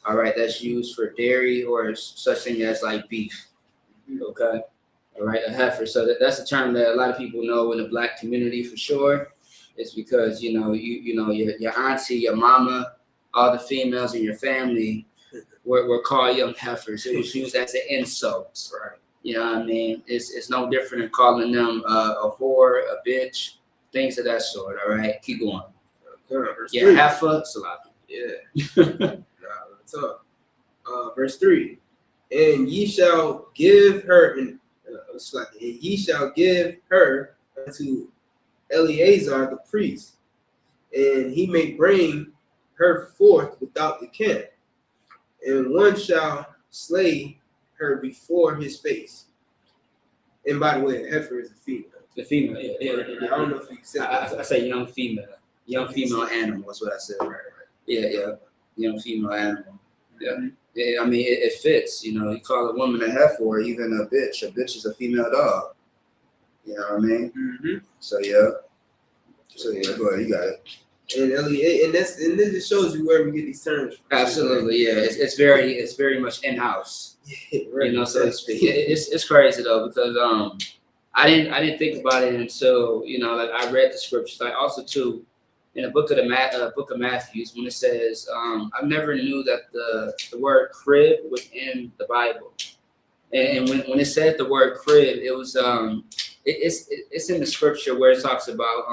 All right, that's used for dairy or such thing as like beef. Okay. All right, a heifer. So that's a term that a lot of people know in the Black community for sure. It's because you know your auntie, your mama, all the females in your family were called young heifers. It was used as an insult. Right. You know what I mean? It's no different than calling them a whore, a bitch, things of that sort. All right, keep going. Yeah, heifer, salami. Yeah. Verse 3. And ye shall give her, and ye shall give her unto Eleazar the priest, and he may bring her forth without the camp, and one shall slay her before his face. And by the way, a heifer is a female. The female, yeah. I don't know if you said that. I say young female animal. That's what I said. Right. Yeah, young female animal. Yeah. Mm-hmm. Yeah, I mean, it fits. You know, you call a woman a heifer or even a bitch. A bitch is a female dog. You know what I mean? Mm-hmm. So yeah, go ahead, you got it. And this just shows you where we get these terms from. Absolutely, yeah. It's very much in house. Yeah, right. You know, so to speak. It's crazy though, because I didn't think about it until like I read the scriptures. Like also too, in the book of Matthew, when it says, I never knew that the word crib was in the Bible, and when it said the word crib, it was it's in the scripture where it talks about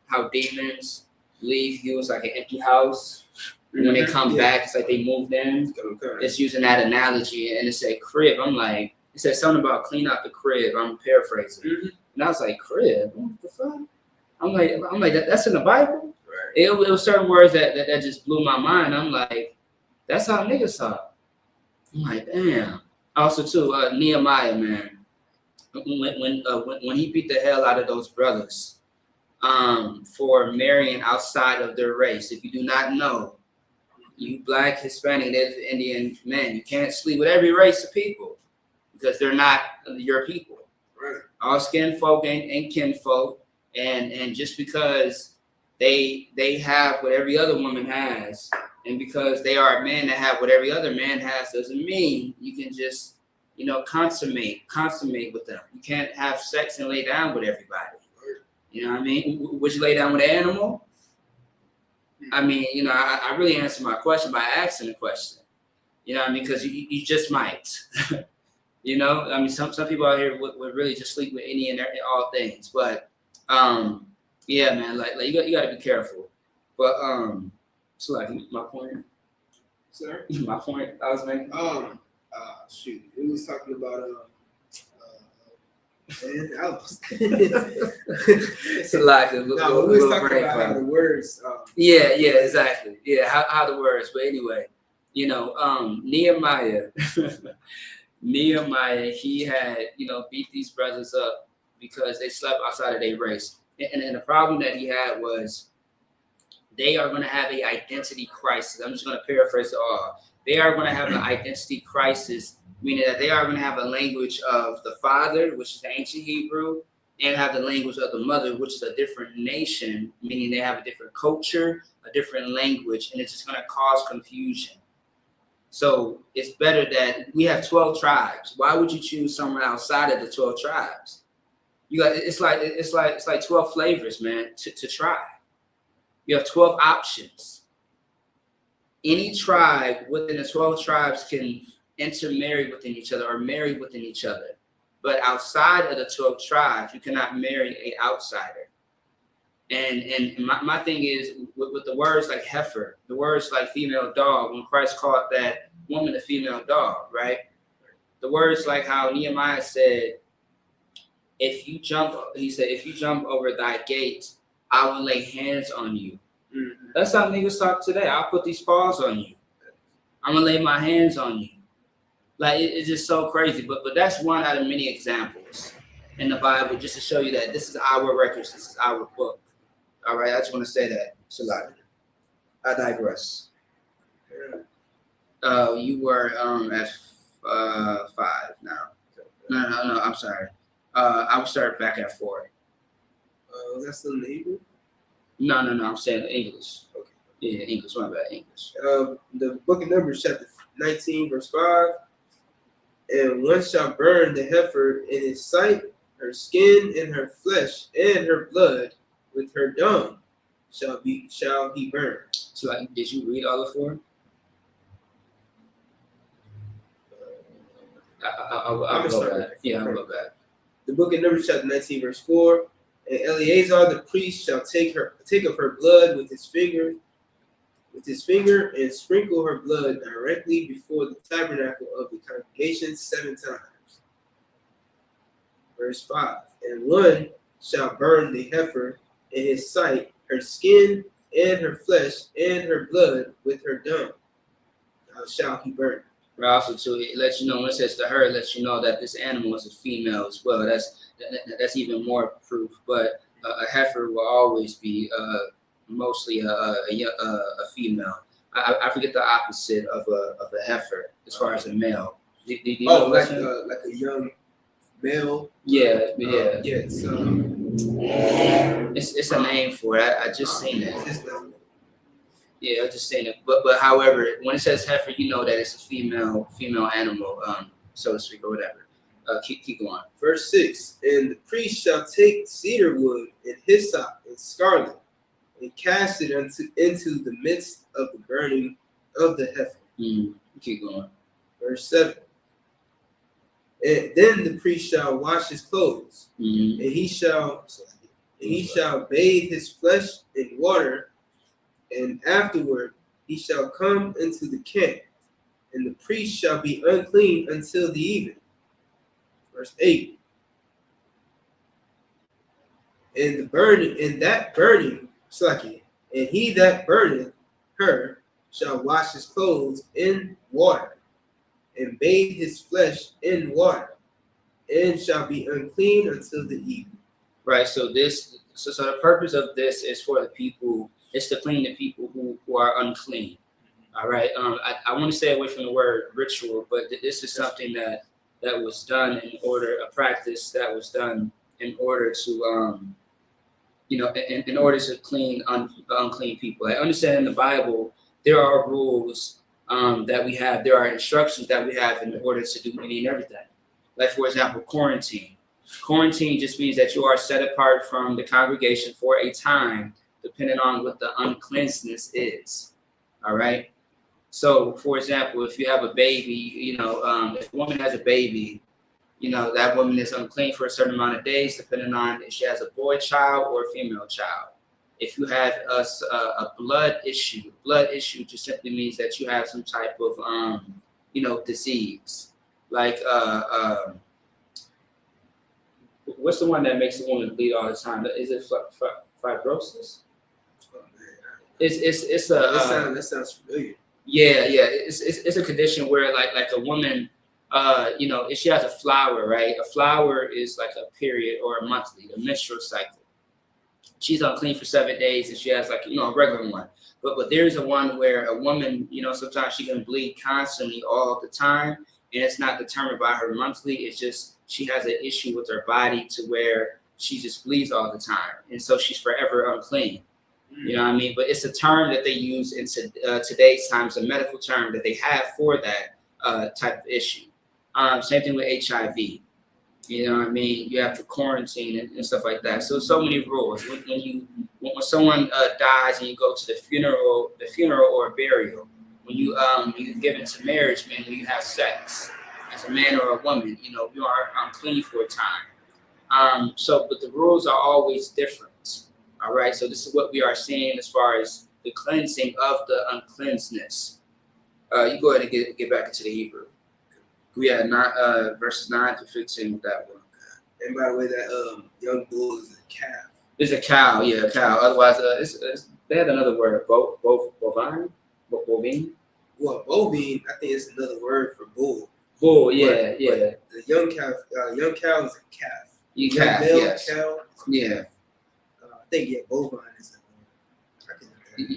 how demons leave you. It's like an empty house. And when they come back, it's like they moved in. Okay. It's using that analogy, and it said crib. I'm like, it said something about clean out the crib. I'm paraphrasing, and I was like, crib? What the fuck? I'm like that's in the Bible. Right. It was certain words that just blew my mind. I'm like, that's how niggas talk. I'm like, damn. Also too, Nehemiah, man, when he beat the hell out of those brothers for marrying outside of their race. If you do not know, you Black, Hispanic, Native Indian men, you can't sleep with every race of people because they're not your people. Right. All skin folk ain't kinfolk, and just because they have what every other woman has, and because they are a man that have what every other man has, doesn't mean you can just consummate with them. You can't have sex and lay down with everybody. You know what I mean? Would you lay down with an animal? I mean, I really answered my question by asking the question. You know what I mean? Because you just might. I mean, some people out here would really just sleep with any and all things. But yeah, man, like you got to be careful. But so like my point. Sir? My point I was making. Shoot, we was talking about And I lost. It's a lot. We was talking about how the words. Yeah, exactly. Yeah, how the words. But anyway, Nehemiah, he had, beat these brothers up because they slept outside of their race. And the problem that he had was they are going to have an identity crisis. I'm just going to paraphrase it all. They are going to have an identity crisis, meaning that they are going to have a language of the father, which is the ancient Hebrew, and have the language of the mother, which is a different nation, meaning they have a different culture, a different language, and it's just going to cause confusion. So it's better that we have 12 tribes. Why would you choose somewhere outside of the 12 tribes? It's like 12 flavors, man, to try. You have 12 options. Any tribe within the 12 tribes can intermarry within each other or marry within each other. But outside of the 12 tribes, you cannot marry an outsider. And my thing is, with the words like heifer, the words like female dog, when Christ called that woman a female dog, right? The words like how Nehemiah said, if you jump over thy gate, I will lay hands on you. Mm-hmm. That's how niggas talk today. I'll put these paws on you. I'm gonna lay my hands on you. Like it's just so crazy. But that's one out of many examples in the Bible, just to show you that this is our records, this is our book. All right, I just want to say that. Salah. I digress. You were at 5 now. No. I'm sorry. I will start back at 4. Was that still in the Hebrew? No. I'm saying English. Okay. Yeah, English. My bad, English. The book of Numbers, chapter 19, verse 5. And one shall burn the heifer in his sight, her skin and her flesh and her blood with her dung shall he burn. So, did you read all the 4? I'll go back. Yeah, I'll go back. The book of Numbers, chapter 19, verse 4. And Eleazar the priest shall take of her blood with his finger, and sprinkle her blood directly before the tabernacle of the congregation 7 times. Verse 5. And one shall burn the heifer in his sight, her skin and her flesh and her blood with her dung. How shall he burn? But also to let you know, when it says to her, it lets you know that this animal is a female as well. That's even more proof. But a heifer will always be mostly a female. I forget the opposite of a heifer as far as a male. Do you know like a young male. Yeah. It's a name for it. I just seen it. Yeah, I just seen it. But however, when it says heifer, you know that it's a female animal, so to speak, or whatever. Keep going. Verse 6. And the priest shall take cedar wood and hyssop and scarlet and cast it into the midst of the burning of the heifer. Keep going. Verse 7. And then the priest shall wash his clothes, and he shall bathe his flesh in water, and afterward he shall come into the camp, and the priest shall be unclean until the evening. Verse 8. And he that burneth her shall wash his clothes in water, and bathe his flesh in water, and shall be unclean until the evening. Right. So the purpose of this is for the people. It's to clean the people who are unclean. All right. I want to stay away from the word ritual, but this is something that was done a practice that was done in order to in order to clean unclean people. I understand in the Bible there are rules that we have. There are instructions that we have in order to do any and everything. Like, for example, quarantine. Quarantine just means that you are set apart from the congregation for a time, depending on what the uncleanness is. All right. So, for example, if you have a baby, if a woman has a baby, that woman is unclean for a certain amount of days, depending on if she has a boy child or a female child. If you have a blood issue just simply means that you have some type of, disease. Like, what's the one that makes a woman bleed all the time? Is it fibrosis? It's a that sounds familiar. Yeah, it's a condition where like a woman, if she has a flower, right? A flower is like a period or a monthly, a menstrual cycle. She's unclean for 7 days, and she has like a regular one. But there's a one where a woman, sometimes she can bleed constantly all the time, and it's not determined by her monthly. It's just she has an issue with her body to where she just bleeds all the time, and so she's forever unclean. You know what I mean? But it's a term that they use in today's times, a medical term that they have for that type of issue. Same thing with HIV. You know what I mean? You have to quarantine and stuff like that. So many rules. When someone dies and you go to the funeral or burial, when you give into marriage, man, when you have sex as a man or a woman, you are unclean for a time. But the rules are always different. All right, so this is what we are seeing as far as the cleansing of the uncleanness. You go ahead and get back into the Hebrew. We had verses 9 to 15 with that one. And by the way, that young bull is a calf. It's a cow, yeah, a cow. Otherwise, they had another word, bovine. Well, bovine, I think it's another word for bull. Bull, yeah. But the young cow is a calf. Calf, male yes. Cow. Yeah. I think bovine is.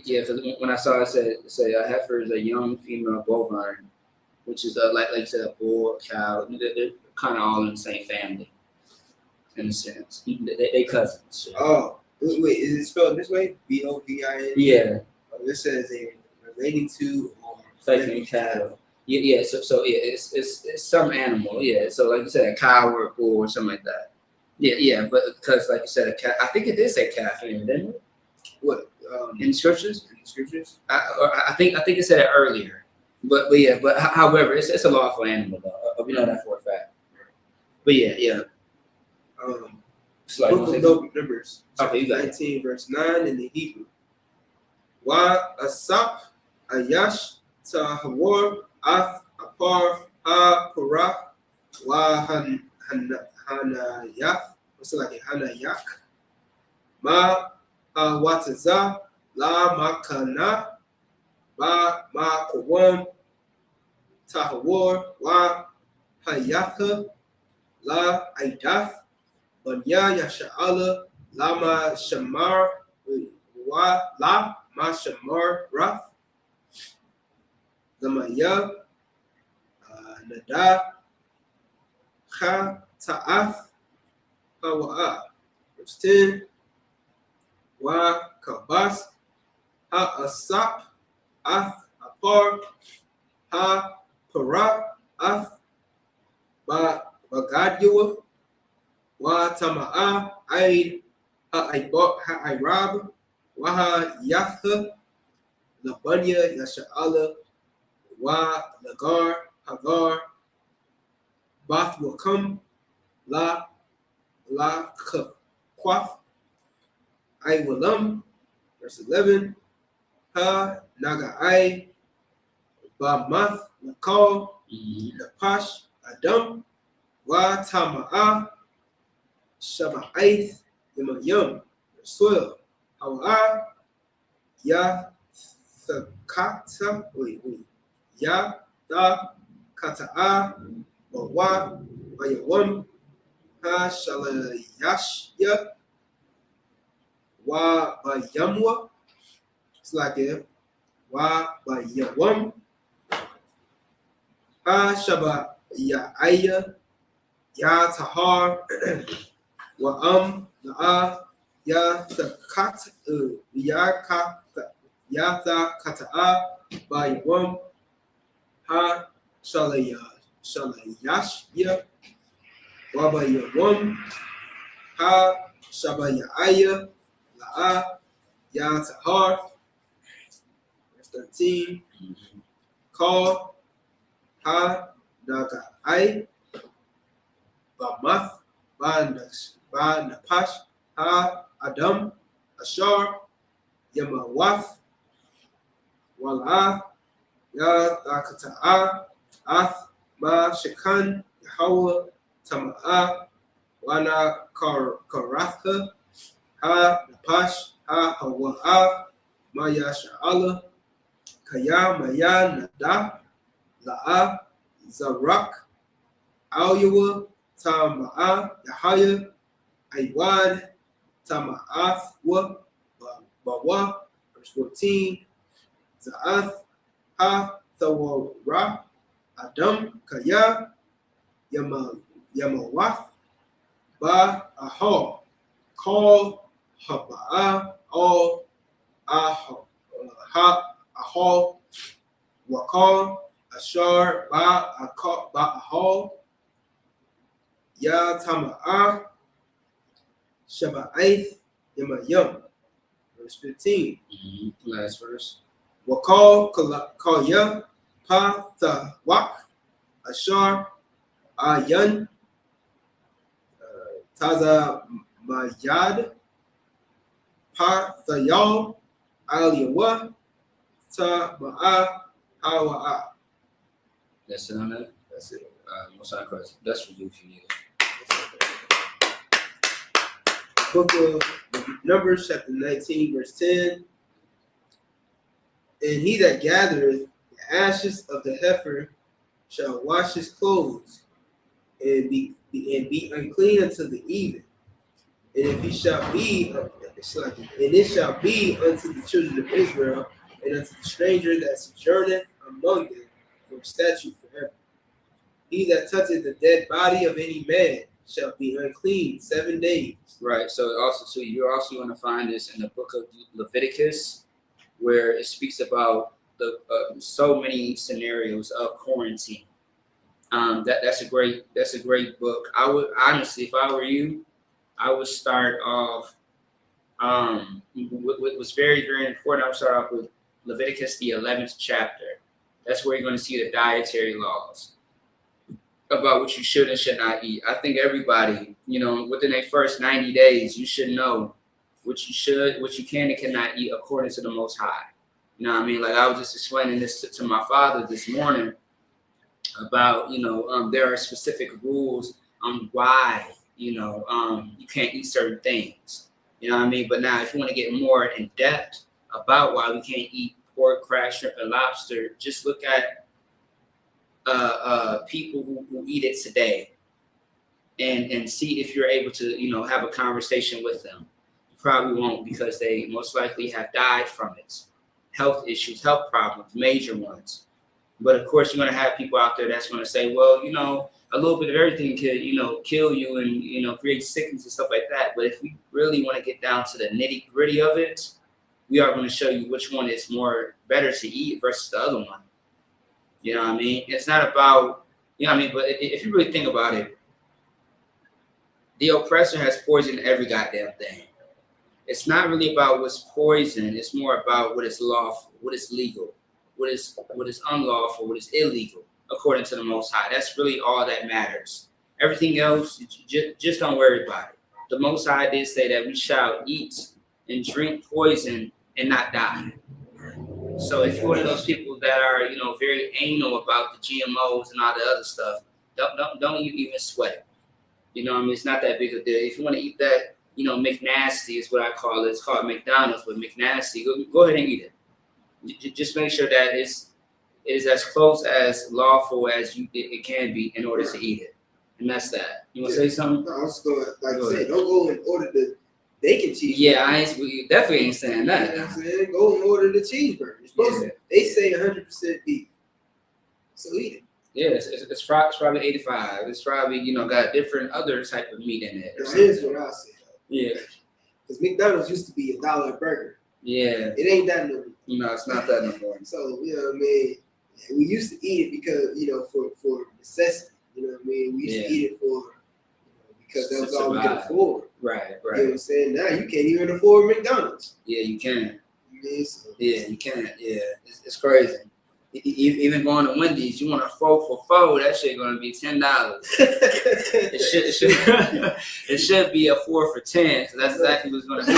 Yeah, because when I saw it say a heifer is a young female bovine, which is like you said, a bull, a cow. They're kind of all in the same family, in a sense. They cousins. So. Oh, wait, is it spelled this way? B-O-V-I-N? Yeah. It says a relating to or affecting cattle. Yeah. So it's some animal. Yeah. So like you said, a cow or a bull or something like that. Yeah. But because like you said, a cat. I think it did say calf in it, didn't it? What? In scriptures? In scriptures? I think it said it earlier. But however, it's a lawful animal though. We know that for a fact. But yeah. Book of Numbers. Okay, you got 19 verse 9 in the Hebrew. YAHANNA tahawor ath apar ha parah YAHANNA. What's it like? YAHANNA ma wataza la makana ba ma kawam tahawor wa hayatha la aidath banya yasha'ala lama shamar wa la ma shamar raf zamaya nada kha ta'ath hawa'a. Verse 10. Wa kabas ha asap ath apar ha para ath ba bagadua wa tama'a aid ha irab wa ha yatha labanya yasha'ala wa lagar hagar bath wakam la kwaf I walam. Verse 11. Ha naga I ba math nakal napash adam wa tama'a shaba'aith yamayum. Verse 12. Hawa'a ya thakata ya da kata'a wa yawam ha shalayashya wa bayamwa. It's like it. Wa bayawam ha shaba ya aya ya tahar wa na ya thakat ya thakata bayawam ha shalayashya wa bayawam ha shaba ya aya ya tahar. Verse 13. Call ha naga I ba math ba napash ha adam ashar yamawath wala ya takata'a ath ma shakan yahawa tama'a Wana Karatha, Ha Napash, Ha Hawa'a, Maya Sha'ala, Kaya Maya Nada, La'a, Zarak, Alyawa, Tama'a, Yahaya, Aiwad, Tama'athwa, Bawa, verse 14, Za'ath, Ha Thawara, Adam, Kaya, Yamawath, Ba Ahal, Call, Haba'a, All, Ha Ahal, Wakal, Ashar, Ba Ahal, Ya Tama'a, Shaba'ath, Yamayam. Verse 15. Last verse. Wakal, Kaya, Pa Thawak, Ashar, Ayan, Taza Mayad, Pa Thayal, Al Yawa, Ta Ma'a, Hawa'a. That's it on that? That's it. Most High Christ. That's for you if you need it. Book of Numbers, chapter 19, verse 10. And he that gathereth the ashes of the heifer shall wash his clothes and be unclean until the even. And if he shall be, and it shall be unto the children of Israel and unto the stranger that sojourneth among them for a statute forever. He that toucheth the dead body of any man shall be unclean 7 days. Right. So also, so you're also going to find this in the book of Leviticus, where it speaks about the so many scenarios of quarantine. That's a great book. I would honestly, if I were you, I would start off. What was very, very important. I would start off with Leviticus, the 11th chapter. That's where you're going to see the dietary laws about what you should and should not eat. I think everybody, within their first 90 days, you should know what you should, what you can and cannot eat according to the Most High. You know what I mean? Like I was just explaining this to my father this morning about, there are specific rules on why, you can't eat certain things. You know what I mean? But now if you want to get more in depth about why we can't eat pork, crab, shrimp, and lobster, just look at people who eat it today and see if you're able to, have a conversation with them. You probably won't, because they most likely have died from it. Health issues, health problems, major ones. But of course, you're going to have people out there that's going to say, well, a little bit of everything could, kill you and, create sickness and stuff like that. But if we really want to get down to the nitty gritty of it, we are going to show you which one is better to eat versus the other one. You know what I mean? It's not about, but if you really think about it, the oppressor has poisoned every goddamn thing. It's not really about what's poison. It's more about what is lawful, what is legal, what is unlawful, what is illegal, according to the Most High. That's really all that matters. Everything else, just don't worry about it. The Most High did say that we shall eat and drink poison and not die. So if you're one of those people that are, very anal about the GMOs and all the other stuff, don't you even sweat it. You know what I mean? It's not that big a deal. If you want to eat that, McNasty is what I call it. It's called McDonald's, but McNasty, go ahead and eat it. Just make sure that it is as close as lawful as it can be in order to eat it. And that's that. You want to say something? No, I was going to say, don't go and order the bacon cheeseburger. Yeah, we definitely ain't saying that. You know what I'm saying? Go and order the cheeseburger. They say 100% beef. So eat it. Yeah, it's probably 85. It's probably, got different other type of meat in it. Here's what I say. Yeah. Because McDonald's used to be $1 a burger. Yeah. It ain't that no more. No, it's not that no more. So, you know what I mean? We used to eat it because, for necessity. You know what I mean? We used to eat it because that was all we could afford. Right. You know what I'm saying? Now you can't even afford McDonald's. Yeah, you can. Yeah, you can. Yeah, it's crazy. Even going to Wendy's, you want a 4 for $4, that shit gonna be $10. It should be a 4 for $10. So that's exactly what it's gonna be.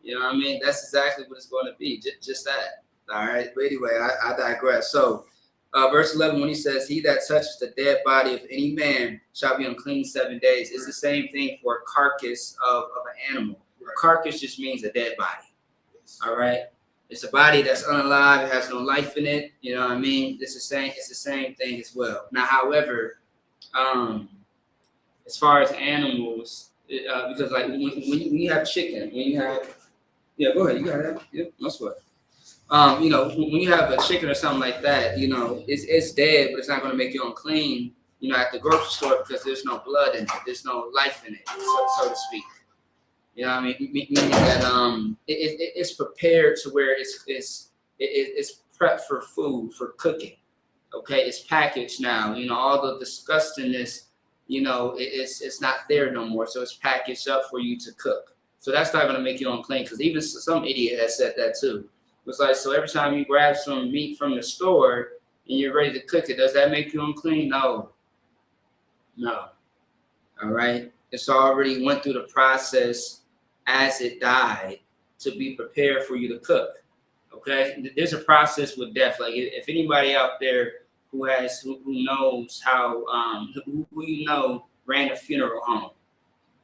You know what I mean? That's exactly what it's gonna be. Just that. All right. But anyway, I digress. So verse 11, when he says, "He that touches the dead body of any man shall be unclean 7 days." It's the same thing for a carcass of an animal. A carcass just means a dead body. All right, it's a body that's unalive. It has no life in it. You know what I mean? It's the same thing as well. Now, however, as far as animals, because like when you have chicken, when you have go ahead, you got that. Yeah, no sweat. You know, when you have a chicken or something like that, you know, it's dead, but it's not going to make you unclean, you know, at the grocery store because there's no blood in it, there's no life in it, so to speak. You know what I mean? Meaning that it's prepared to where it's prepped for food, for cooking. Okay, it's packaged now. You know, all the disgustingness, you know, it's not there no more. So it's packaged up for you to cook. So that's not going to make you unclean, because even some idiot has said that too. It's like, so every time you grab some meat from the store and you're ready to cook it, does that make you unclean? No. All right. It's already went through the process as it died to be prepared for you to cook. Okay. There's a process with death. Like if anybody out there who knows how, who you know ran a funeral home,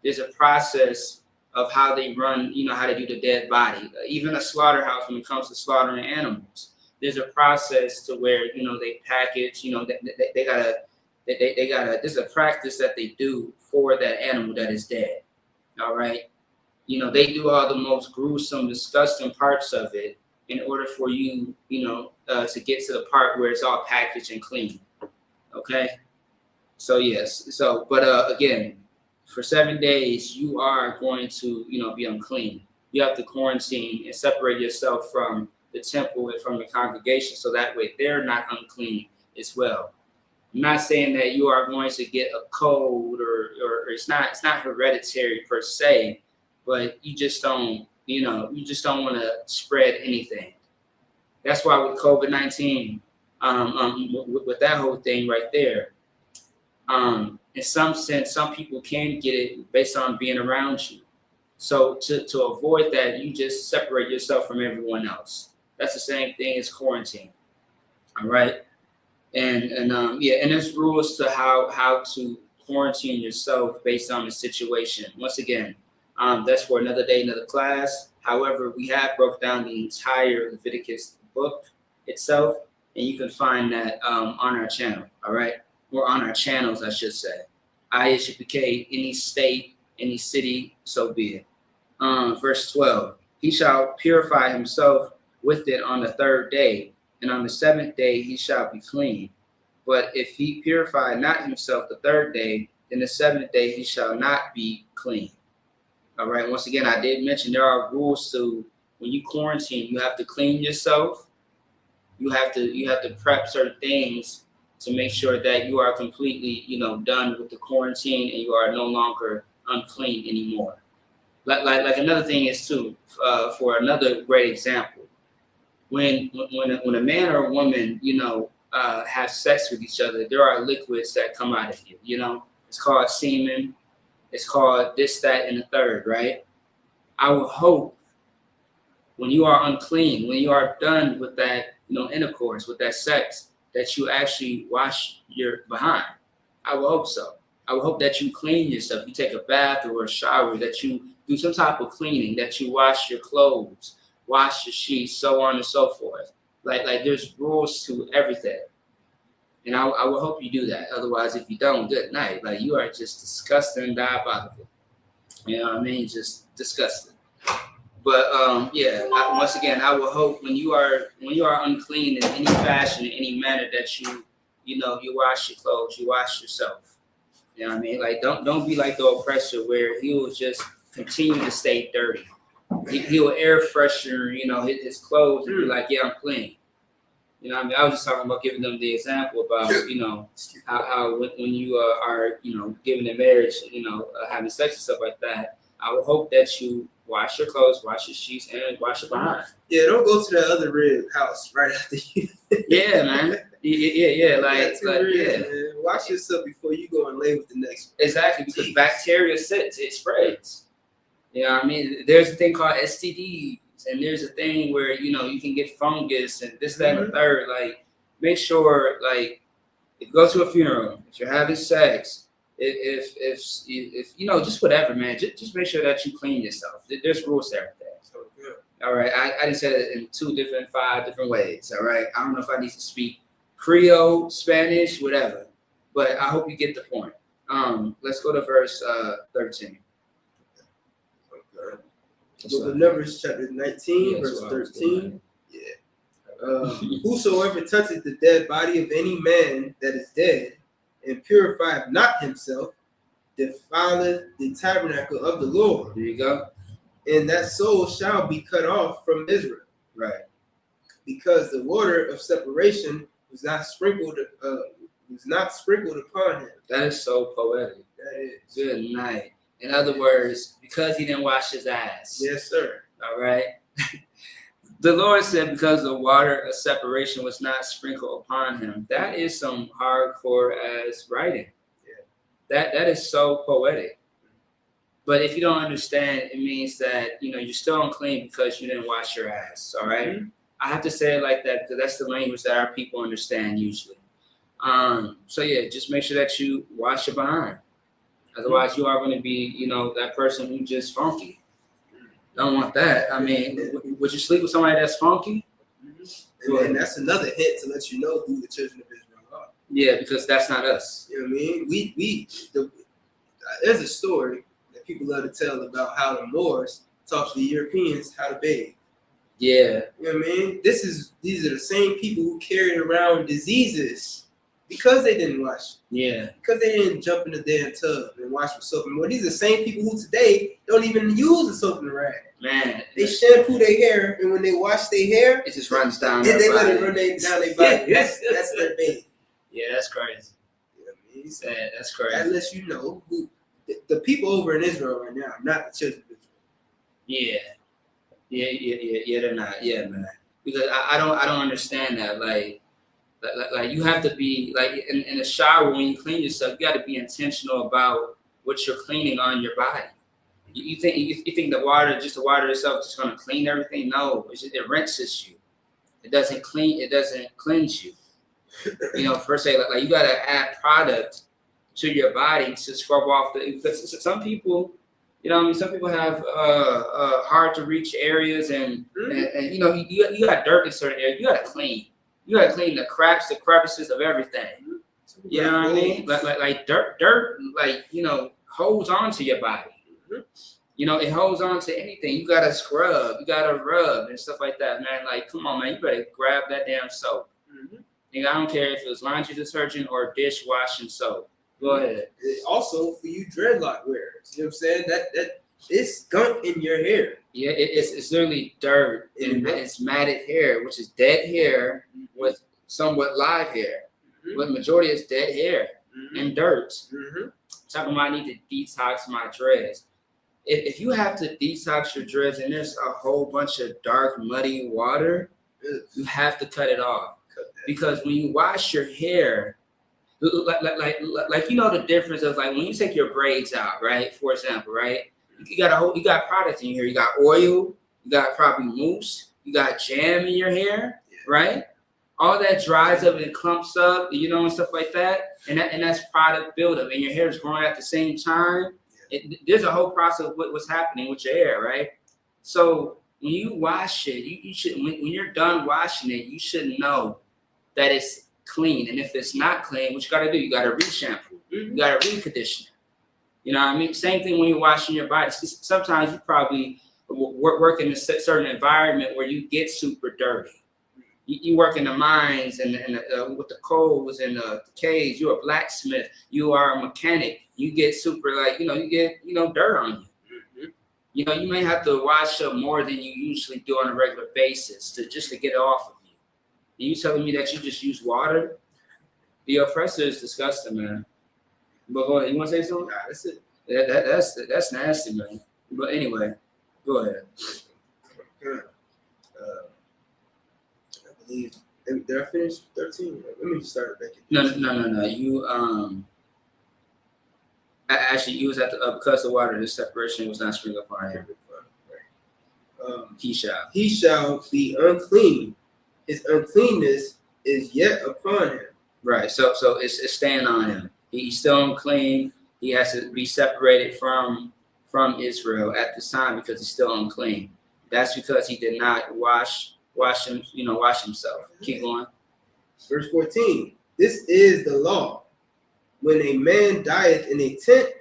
there's a process of how they run, you know, how they do the dead body. Even a slaughterhouse, when it comes to slaughtering animals, there's a process to where, you know, they package, you know, they gotta, there's a practice that they do for that animal that is dead. All right. You know, they do all the most gruesome, disgusting parts of it in order for you, you know, to get to the part where it's all packaged and clean. Okay. So yes. So, but again, for 7 days, you are going to, you know, be unclean. You have to quarantine and separate yourself from the temple and from the congregation, so that way they're not unclean as well. I'm not saying that you are going to get a cold or it's not hereditary per se, but you just don't, you know, you just don't want to spread anything. That's why with COVID-19, with that whole thing right there, in some sense, some people can get it based on being around you. So to avoid that, you just separate yourself from everyone else. That's the same thing as quarantine. All right. And there's rules to how to quarantine yourself based on the situation. Once again, that's for another day, another class. However, we have broke down the entire Leviticus book itself, and you can find that on our channel. All right. Or on our channels, I should say. I.S.U.P.K, any state, any city, so be it. Verse 12, he shall purify himself with it on the 3rd day, and on the 7th day he shall be clean. But if he purify not himself the 3rd day, then the 7th day he shall not be clean. All right, once again, I did mention there are rules to when you quarantine, you have to clean yourself. You have to prep certain things to make sure that you are completely, you know, done with the quarantine and you are no longer unclean anymore. Like another thing is too, for another great example, when a man or a woman, you know, have sex with each other, there are liquids that come out of you. You know, it's called semen. It's called this, that, and the third, right? I would hope when you are unclean, when you are done with that, you know, intercourse, with that sex, that you actually wash your behind. I would hope so. I would hope that you clean yourself. You take a bath or a shower, that you do some type of cleaning, that you wash your clothes, wash your sheets, so on and so forth. Like there's rules to everything. And I would hope you do that. Otherwise, if you don't, good night. Like, you are just disgusting and diabolical. You know what I mean? Just disgusting. But once again, I will hope when you are unclean in any fashion, in any manner, that you wash your clothes, you wash yourself. You know what I mean? Like, don't be like the oppressor, where he will just continue to stay dirty. He will air freshener, you know, his clothes and be like, yeah, I'm clean. You know what I mean? I was just talking about giving them the example about, you know, how when you are, you know, giving in marriage, you know, having sex and stuff like that, I would hope that you wash your clothes, wash your sheets, and wash your behind. Yeah, don't go to that other red house right after you. Yeah, man. Yeah. Man. Wash yourself before you go and lay with the next one. Exactly, because bacteria sits, it spreads. You know what I mean? There's a thing called STDs, and there's a thing where, you know, you can get fungus and this, that, and the third. Like, make sure, like, if you go to a funeral, if you're having sex, if you know, just whatever, man, just make sure that you clean yourself. There's rules to everything. So good. All right, I just said it in 5 different ways. All right, I don't know if I need to speak Creole, Spanish, whatever, but I hope you get the point. Let's go to verse 13. Okay. Book of Numbers, chapter 19, verse 13. Whosoever toucheth the dead body of any man that is dead, and purifieth not himself, defileth the tabernacle of the Lord. There you go. And that soul shall be cut off from Israel. Right. Because the water of separation was not sprinkled upon him. That is so poetic. That is. Good night. In other words, because he didn't wash his ass. Yes, sir. All right. The Lord said, because the water of separation was not sprinkled upon him. That is some hardcore ass writing. Yeah. That is so poetic. But if you don't understand, it means that, you know, you're still unclean because you didn't wash your ass. All right. Mm-hmm. I have to say it like that because that's the language that our people understand usually. So yeah, just make sure that you wash your behind. Otherwise, you are going to be, you know, that person who just funky. Don't want that. I mean, would you sleep with somebody that's funky? Mm-hmm. And that's another hint to let you know who the children of Israel are. Yeah, because that's not us. You know what I mean? There's a story that people love to tell about how the Moors taught the Europeans how to bathe. Yeah. You know what I mean? These are the same people who carried around diseases because they didn't wash. Yeah. Because they didn't jump in the damn tub and wash with soap and water. These are the same people who today don't even use the soap and rag. Man. They shampoo their hair, and when they wash their hair, it just runs down their their body. Let it run down their body. That's their bath. Yeah, that's crazy. You know what I mean? So that's crazy. That lets you know who the people over in Israel right now, not the children of Israel. Yeah. Yeah, they're not. Yeah, man. Because I don't understand that. Like you have to be like in the shower when you clean yourself, you got to be intentional about what you're cleaning on your body. You think the water itself is going to clean everything? No, it rinses you. It doesn't cleanse you. You know, per se, like you got to add product to your body to scrub off because some people. You know what I mean? Some people have hard to reach areas and you know, you got dirt in certain areas. You got to clean. You got to clean the cracks, the crevices of everything. You know what I mean? Like dirt, like, you know, holds on to your body. You know, it holds on to anything. You got to scrub. You got to rub and stuff like that, man. Like, come on, man. You better grab that damn soap. And I don't care if it was laundry detergent or dishwashing soap. Go ahead. Also, for you dreadlock wearers, you know what I'm saying? That it's gunk in your hair. Yeah, it's literally dirt and it's matted hair, which is dead hair with somewhat live hair. But majority is dead hair and dirt. Talking about I need to detox my dreads. If you have to detox your dreads and there's a whole bunch of dark, muddy water, you have to cut it off. Because when you wash your hair, like you know the difference of like when you take your braids out, right? For example, right? You got products in your hair. You got oil, you got probably mousse, you got jam in your hair, right? All that dries up and clumps up, you know, and stuff like that. And that's product buildup. And your hair is growing at the same time. There's a whole process of what's happening with your hair, right? So when you wash it, you should when you're done washing it, you should know that it's clean. And if it's not clean, what you got to do? You got to re-shampoo. You got to re-condition. You know what I mean? Same thing when you're washing your body. Sometimes you probably work in a certain environment where you get super dirty. You work in the mines and with the coals and the caves. You're a blacksmith. You are a mechanic. You get super like, you get dirt on you. You know, you may have to wash up more than you usually do on a regular basis to get it off of you. And you telling me that you just use water? The oppressor is disgusting, man. But go ahead. You want to say something? Nah, that's it. That's nasty, man. But anyway, go ahead. Good. I believe did I finish 13? Let me just start back. No. You actually you was at the because the water, the separation was not sprinkled upon him. He shall be unclean. His uncleanness is yet upon him. Right. So it's staying on him. He's still unclean. He has to be separated from Israel at this time because he's still unclean. That's because he did not wash himself. Keep going. Verse 14. This is the law. When a man dieth in a tent,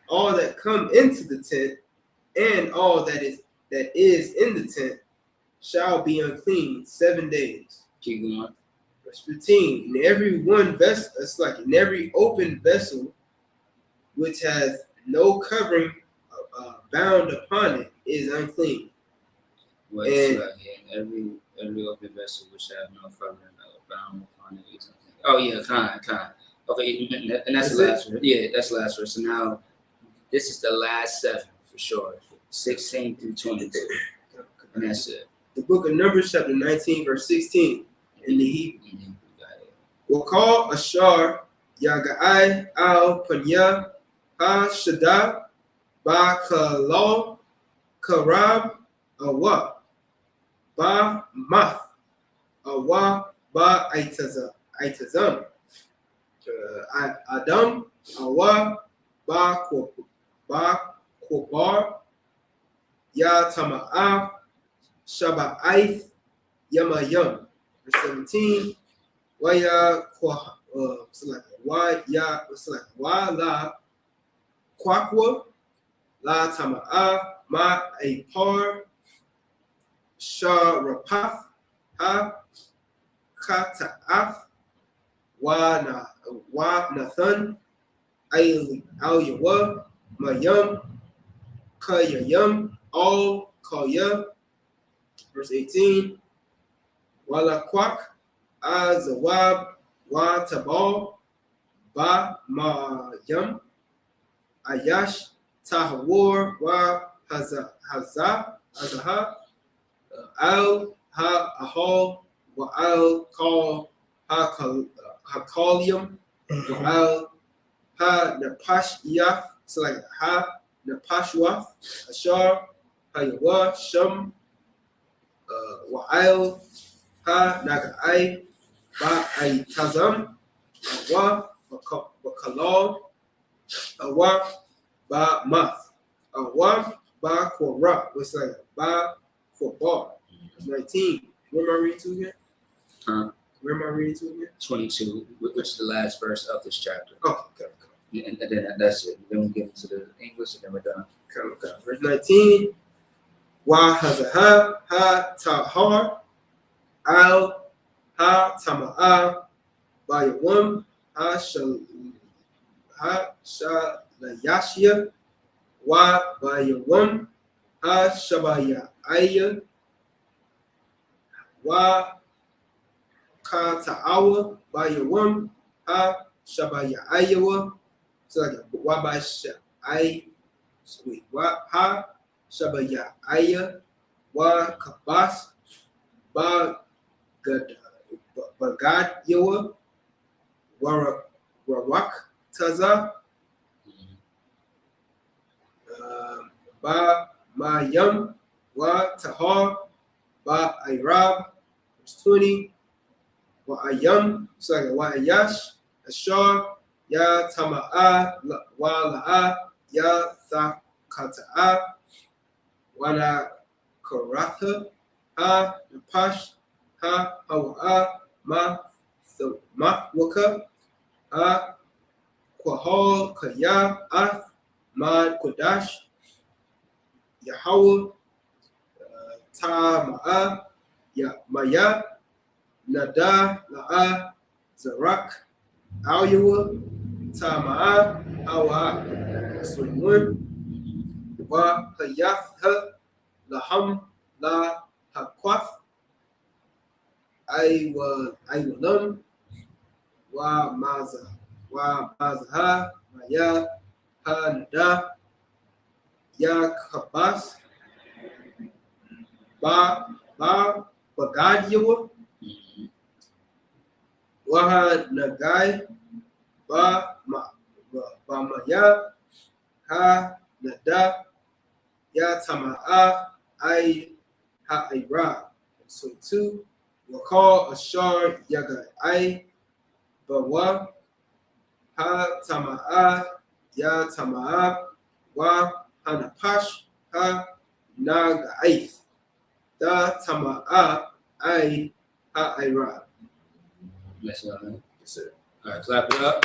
all that come into the tent and all that is in the tent shall be unclean 7 days. Keep going. Verse 15. In every one vessel, it's like in every open vessel which has no covering bound upon it is unclean. Well, and every open vessel which have no covering bound upon it is unclean. Oh yeah, kind. Okay, and that's the last verse. Yeah, that's the last verse. So now this is the last 7 for sure. 16 through 22. And that's it. The book of Numbers, chapter 19, verse 16. In the Hebrew. Wakal Ashar Yagai Al Panya Ha Shada Ba Kalal Karab Awa Ba Math Awa Ba Aitazam Adam Awa Ba Kobar Ya Tama'a Shaba'aith Yamayam. Verse 17. Waya wa la kwakwa la tama'a ma a par sharapath ha kata'af wa nathan al yawa mayam kayayam all kaya. Verse 18. Wala kwak Azawab wa tabal ba mayam ayash tahawar wa hazaha al ha ahal wa al kal hakalium wa al ha napashiyaf. It's like ha napashwaf ashar hayawa sham wa al ha nagai Ba Aitazam Awa Bakalal Awa Ba Math Awa Ba Korah. What's like Ba Kobar. 19. Where am I reading to again? Where am I reading to again? 22, which is the last verse of this chapter. Okay. And then that's it. Then we get into the English and then we're done. Okay. Verse 19. Wa Hazaha Ha Tahar Al Ha Tama'a Bayawam Ha Shalayashia Wa Bayawam Ha Shabayaya Wa Kata'awa Bayawam Ha Shabayayawa. So like Wa by Wa Ha Shabayaya Wa Kabas Ba Gad Bagad Yawa Warak Taza Ba Mayam Wa Tahar Ba Irab. Verse 20. Wa Ayam. So like Wa Ayash Ashar Ya Tama'a Wa La'a Ya Thakata'a Wala Karatha Ha Napash Ha Hawa'a Ma Waka Ha Kwahal Kaya Ath Mad Kodash Yahweh Tama'a Ya Maya Nada La'a Zarak Alyawa Tama'a Hawa 21. Wa Hayath Laham La Hakwaf Aywalam Wa Mazaha Maya Ha Nada Ya Kabas Ba Bagadiyawa Waha Nagai Ba Maya Ha Nada Ya Tama'a ha'irab. So 2, Wakal ashar yagai bawa ha tama'a ya tama'a wa hanapash ha nagaif da tama'a I ha'irab. Yes, sir. Yes, sir. All right, clap it up.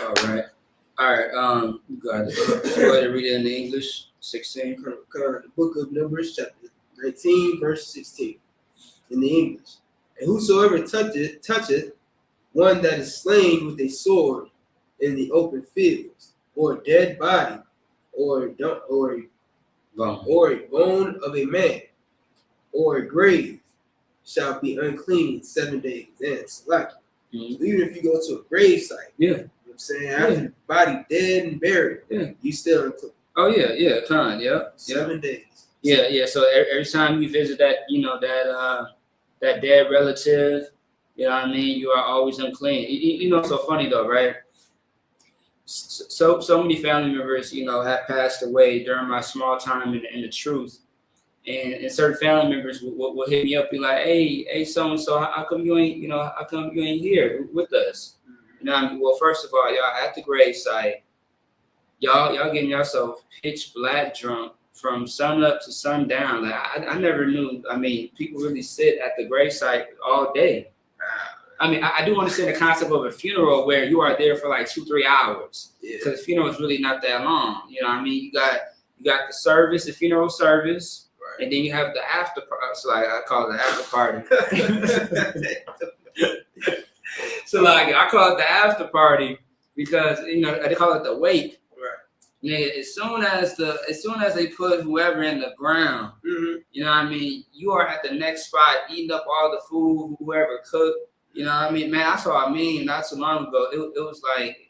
All right. You got it. Let's go ahead and read it in the English. 16. The book of Numbers, chapter 19, verse 16, in the English. And whosoever toucheth one that is slain with a sword in the open fields, or a dead body, or a bone of a man, or a grave, shall be unclean 7 days. And select. Mm-hmm. So even if you go to a grave site, you know what I'm saying, after the body dead and buried, you still unclean. Oh yeah, fine, yeah. 7 days. Yeah. So every time you visit that, that dead relative, you know what I mean, you are always unclean. You know, it's so funny though, right? So many family members, have passed away during my small time in the truth. And certain family members will hit me up, be like, hey, so and so, how come you ain't here with us? You know what I mean? Well, first of all, y'all at the gravesite, y'all getting yourself pitch black drunk from sun up to sundown. Like I never knew. I mean, people really sit at the gravesite all day. I mean, I do understand the concept of a funeral where you are there for like 2-3 hours, because the funeral is really not that long. You know what I mean? You got the service, the funeral service. And then you have the after party. So I call it the after party. So I call it the after party because they call it the wake. Right. Nigga, as soon as they put whoever in the ground, you know what I mean, you are at the next spot eating up all the food whoever cooked. You know what I mean, man. I saw a meme not too long ago. It was like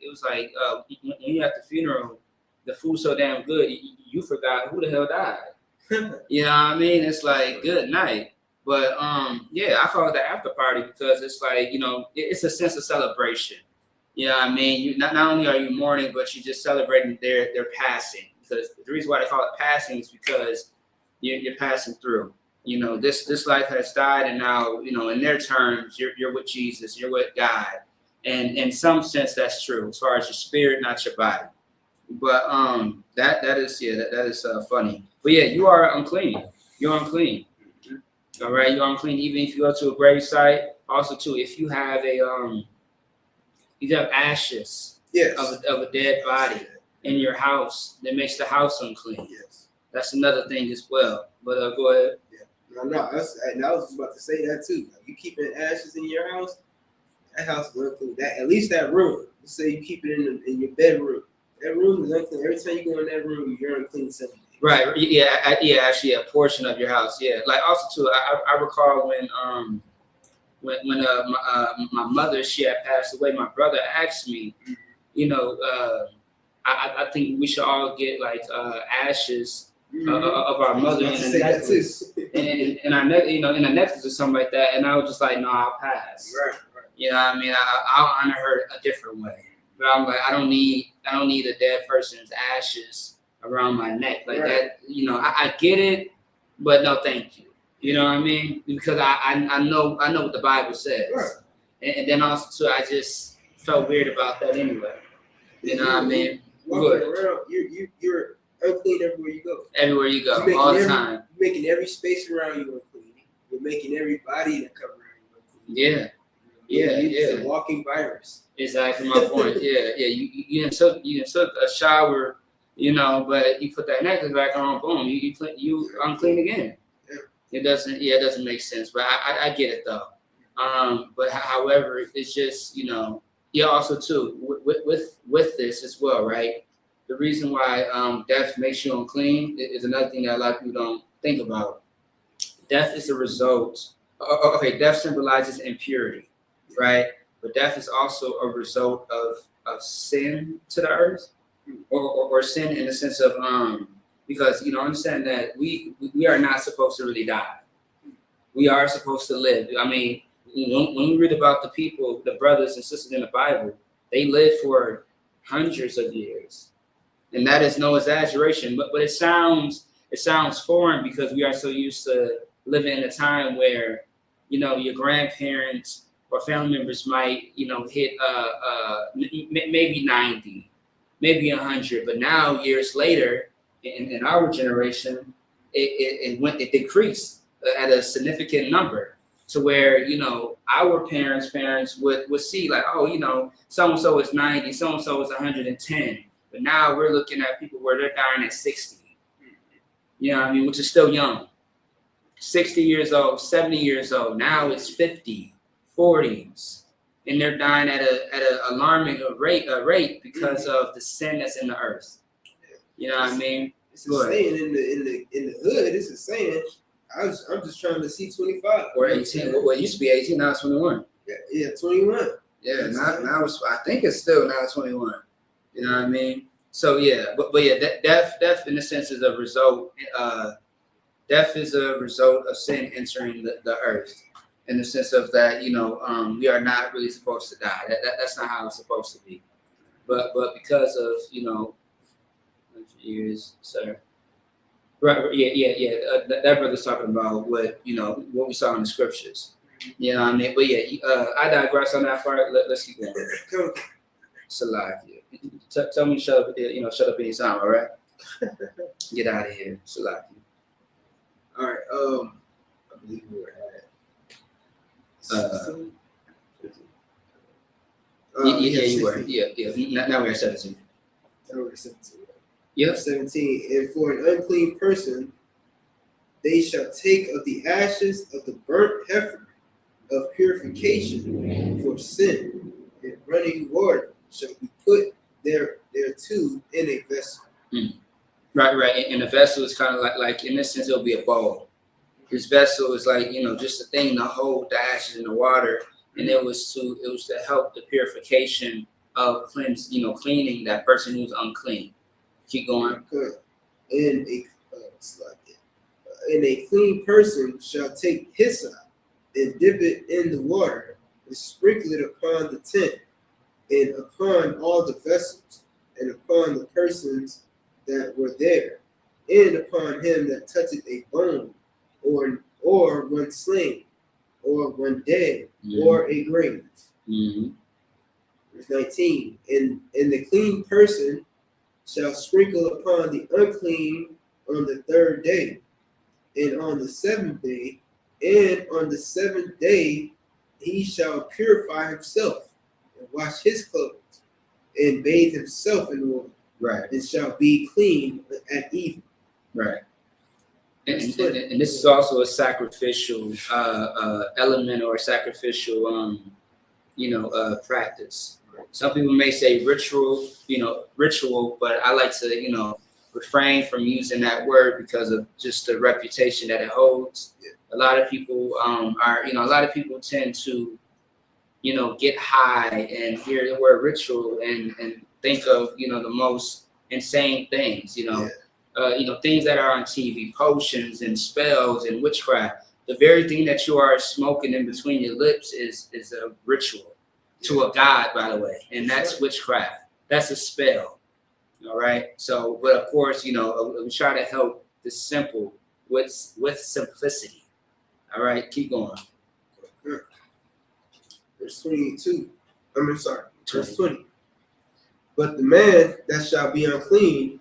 when you at the funeral, the food so damn good, you forgot who the hell died. You know what I mean? It's like good night. But I call it the after party because it's like, it's a sense of celebration. You know what I mean? You not only are you mourning, but you're just celebrating their passing. Because the reason why they call it passing is because you're passing through. This life has died, and now, in their terms, you're with Jesus, you're with God. And in some sense that's true, as far as your spirit, not your body. But that is funny. But yeah, you are unclean. You're unclean. All right, you're unclean. Even if you go to a grave site. Also, too, if you have ashes of a dead body in your house, that makes the house unclean. Yes, that's another thing as well. But go ahead. Yeah, no, I was just about to say that too. Like, you keeping ashes in your house, that house is unclean. That at least that room. Let's say you keep it in your bedroom. That room is unclean. Every time you go in that room, you're unclean 7 days. Right. Yeah. Actually, a portion of your house. Yeah. Like also too, I recall when my mother, she had passed away. My brother asked me, I think we should all get like ashes of our mother in a necklace, and our in a necklace or something like that. And I was just like, no, I'll pass. Right. You know what I mean? I'll honor her a different way. But I'm like, I don't need a dead person's ashes around my neck like that. I get it, but no, thank you. You know what I mean? Because I know what the Bible says, right. And then also too, I just felt weird about that anyway. You know what I mean? Walking around, you're unclean everywhere you go. Everywhere you go, all the time. You're making every space around you unclean. You're making every body that comes around you unclean. Yeah. It's a walking virus. Exactly my point. Yeah. You took a shower, but you put that necklace back on, boom, you unclean again. Yeah. It doesn't make sense, but I get it though. But however, it's just also too with this as well, right? The reason why death makes you unclean is another thing that a lot of people don't think about. Death is a result. Okay, death symbolizes impurity. Right, but death is also a result of sin to the earth, or sin in the sense of because understand that we are not supposed to really die. We are supposed to live. I mean, when we read about the people, the brothers and sisters in the Bible, they live for hundreds of years, and that is no exaggeration. But it sounds it sounds foreign because we are so used to living in a time where, your grandparents or family members might, hit maybe 90, maybe 100, but now years later, in our generation, it decreased at a significant number to where, our parents would see like, oh, so-and-so is 90, so-and-so is 110. But now we're looking at people where they're dying at 60. You know what I mean? Which is still young. 60 years old, 70 years old. Now it's 50, 40s. And they're dying at an alarming rate because of the sin that's in the earth. You know what I mean? It's a saying in the hood. It's a saying. I'm just trying to see 25 or 18. Well, it used to be 18. Now it's 21. Yeah, 21. Yeah, now it's. I think it's still now 21. You know what I mean? So yeah, but yeah, death in a sense is a result. Death is a result of sin entering the earth. In the sense of that, we are not really supposed to die. That's not how it's supposed to be. But because of years, sir. Right, yeah. That brother's talking about what we saw in the scriptures. You know what I mean? But yeah, I digress on that part. Let's keep going. Salaki. Tell me to shut up. Shut up anytime. All right. Get out of here, Salaki. All right. I believe we were at. You were. Yeah. Now we're at 17. Now we're at 17. Yep. 17. And for an unclean person, they shall take of the ashes of the burnt heifer of purification for sin, and running water shall be put thereto in a vessel. Right. And the vessel is kind of like in this sense, it'll be a bowl. This vessel is like, just a thing to hold the ashes in the water. And it was to help the purification of cleaning that person who's unclean. Keep going. And a clean person shall take hyssop and dip it in the water and sprinkle it upon the tent and upon all the vessels and upon the persons that were there and upon him that toucheth a bone or one slain or one dead or a grave. Verse 19. And the clean person shall sprinkle upon the unclean on the 3rd day, and on the 7th day, and on the 7th day he shall purify himself and wash his clothes and bathe himself in water. Right. And shall be clean at even. Right. And this is also a sacrificial element or a sacrificial practice. Some people may say ritual, but I like to, refrain from using that word because of just the reputation that it holds. Yeah. A lot of people a lot of people tend to, get high and hear the word ritual and think of, the most insane things, things that are on TV, potions and spells and witchcraft. The very thing that you are smoking in between your lips is a ritual to a god, by the way, and that's witchcraft. That's a spell. All right. So, but of course, we try to help the simple with simplicity. All right. Keep going. Verse 22. Verse 20. But the man that shall be unclean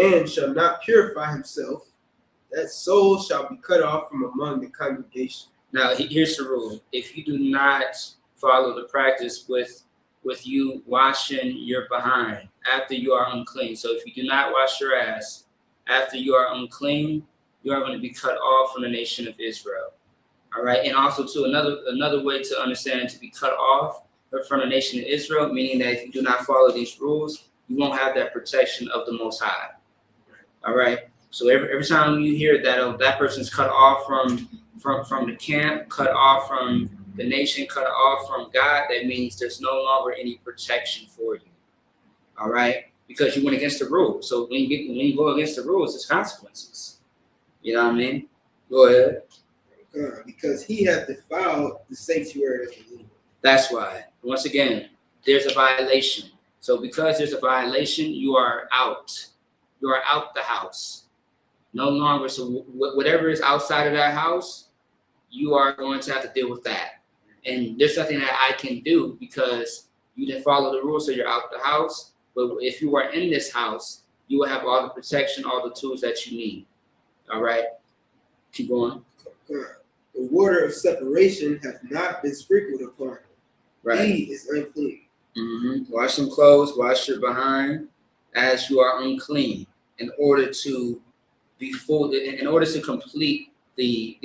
and shall not purify himself, that soul shall be cut off from among the congregation. Now, here's the rule. If you do not follow the practice with you washing your behind after you are unclean. So if you do not wash your ass after you are unclean, you are going to be cut off from the nation of Israel. All right. And also too, another way to understand to be cut off from the nation of Israel, meaning that if you do not follow these rules, you won't have that protection of the Most High. All right. So every time you hear that that person's cut off from the camp, cut off from the nation, cut off from God, that means there's no longer any protection for you. All right, because you went against the rules. So when you go against the rules, there's consequences. You know what I mean? Go ahead. Because he hath defiled the sanctuary of the Lord. That's why. Once again, there's a violation. So because there's a violation, you are out. You are out the house. No longer. So whatever is outside of that house, you are going to have to deal with that. And there's nothing that I can do because you didn't follow the rules, so you're out the house. But if you are in this house, you will have all the protection, all the tools that you need. All right? Keep going. The water of separation hath not been sprinkled upon him. Right. He is unclean. Mm-hmm. Wash some clothes, wash your behind, as you are unclean, in order to be full, in order to complete the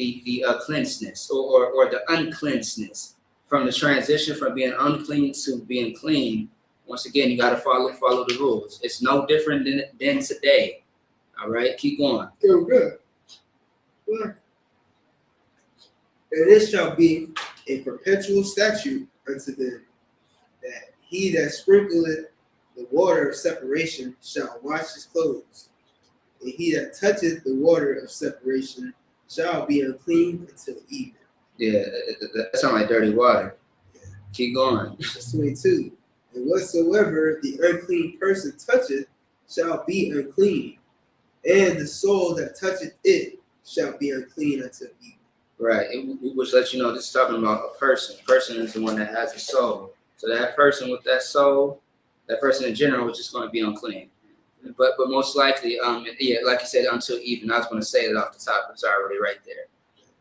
cleanseness or the uncleanseness from the transition from being unclean to being clean. Once again, you got to follow the rules. It's no different than today. All right, keep going. Good. And it shall be a perpetual statute unto them, that he that sprinkleth the water of separation shall wash his clothes, and he that toucheth the water of separation shall be unclean until evening. Yeah, that sounds like dirty water. Yeah. Keep going. Verse 22. And whatsoever the unclean person toucheth shall be unclean, and the soul that toucheth it shall be unclean until evening. Right, which lets you know this is talking about a person. A person is the one that has a soul. So that person with that soul, that person in general is just going to be unclean. But most likely, yeah, like you said, until evening. I was going to say it off the top. It's already right there.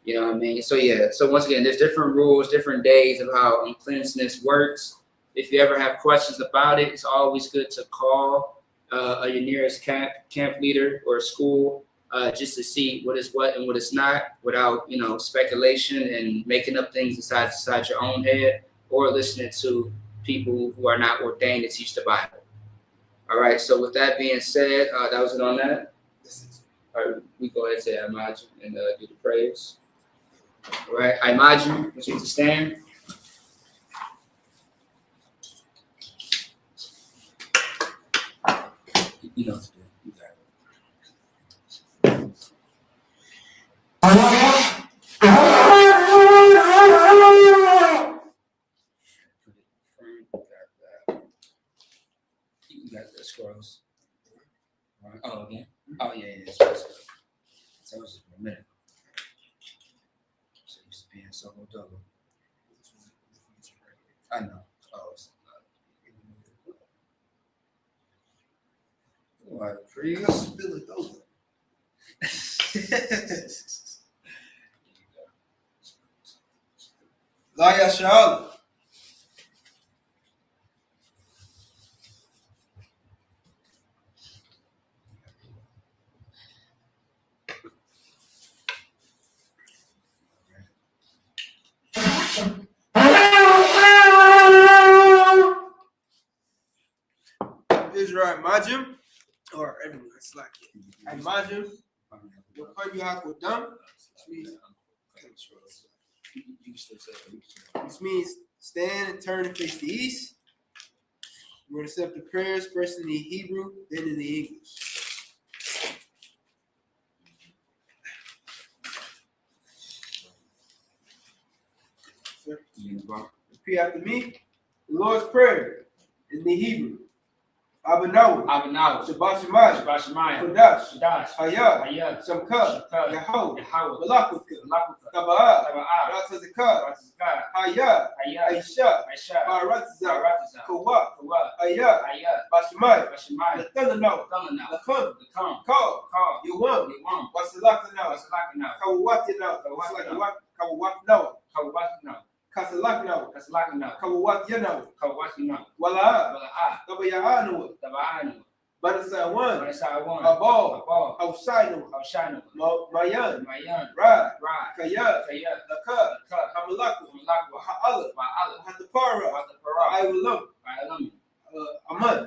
You know what I mean? So yeah. So once again, there's different rules, different days of how uncleanness works. If you ever have questions about it, it's always good to call your nearest camp leader or school. Just to see what is what and what is not, without speculation and making up things inside your own head, or listening to people who are not ordained to teach the Bible. All right. So with that being said, that was it on that. All right, we go ahead and say I.M.A.J. and do the prayers. All right, I.M.A.J., which is to stand. You know what to do. You got it. You got the scrolls. Oh, again? Oh, yeah. So that was just for a minute. So it used to be in Solo Double. I know. Oh, it's what? Freeze? Spill it over. SHALAM. Israelite Majim, or everyone that's like it. And Majim, what you have to done, which means stand and turn and face the east. We're going to set up the prayers first in the Hebrew, then in the English. Repeat after me. The Lord's Prayer in the Hebrew. Abanawu, Shabbat Shemayim, Kodash, I.S.U.P.K, Yahweh, Malakut, Taba'ah, Ratzazikah, I.S.U.P.K, Baratzah, Kawah, Bashemayim, Lathananaw, Lakum, Call, Yawam, Wasalakanaw, Kawatinaw, Kasalaknaw, Kawatinaw, Wala, Tabayahanu, Banasawan, Abal, Haushinu, Mayan, Ra, Kaya, Laka, Hamalaku, Ha'ala, Hatapara, I Aman.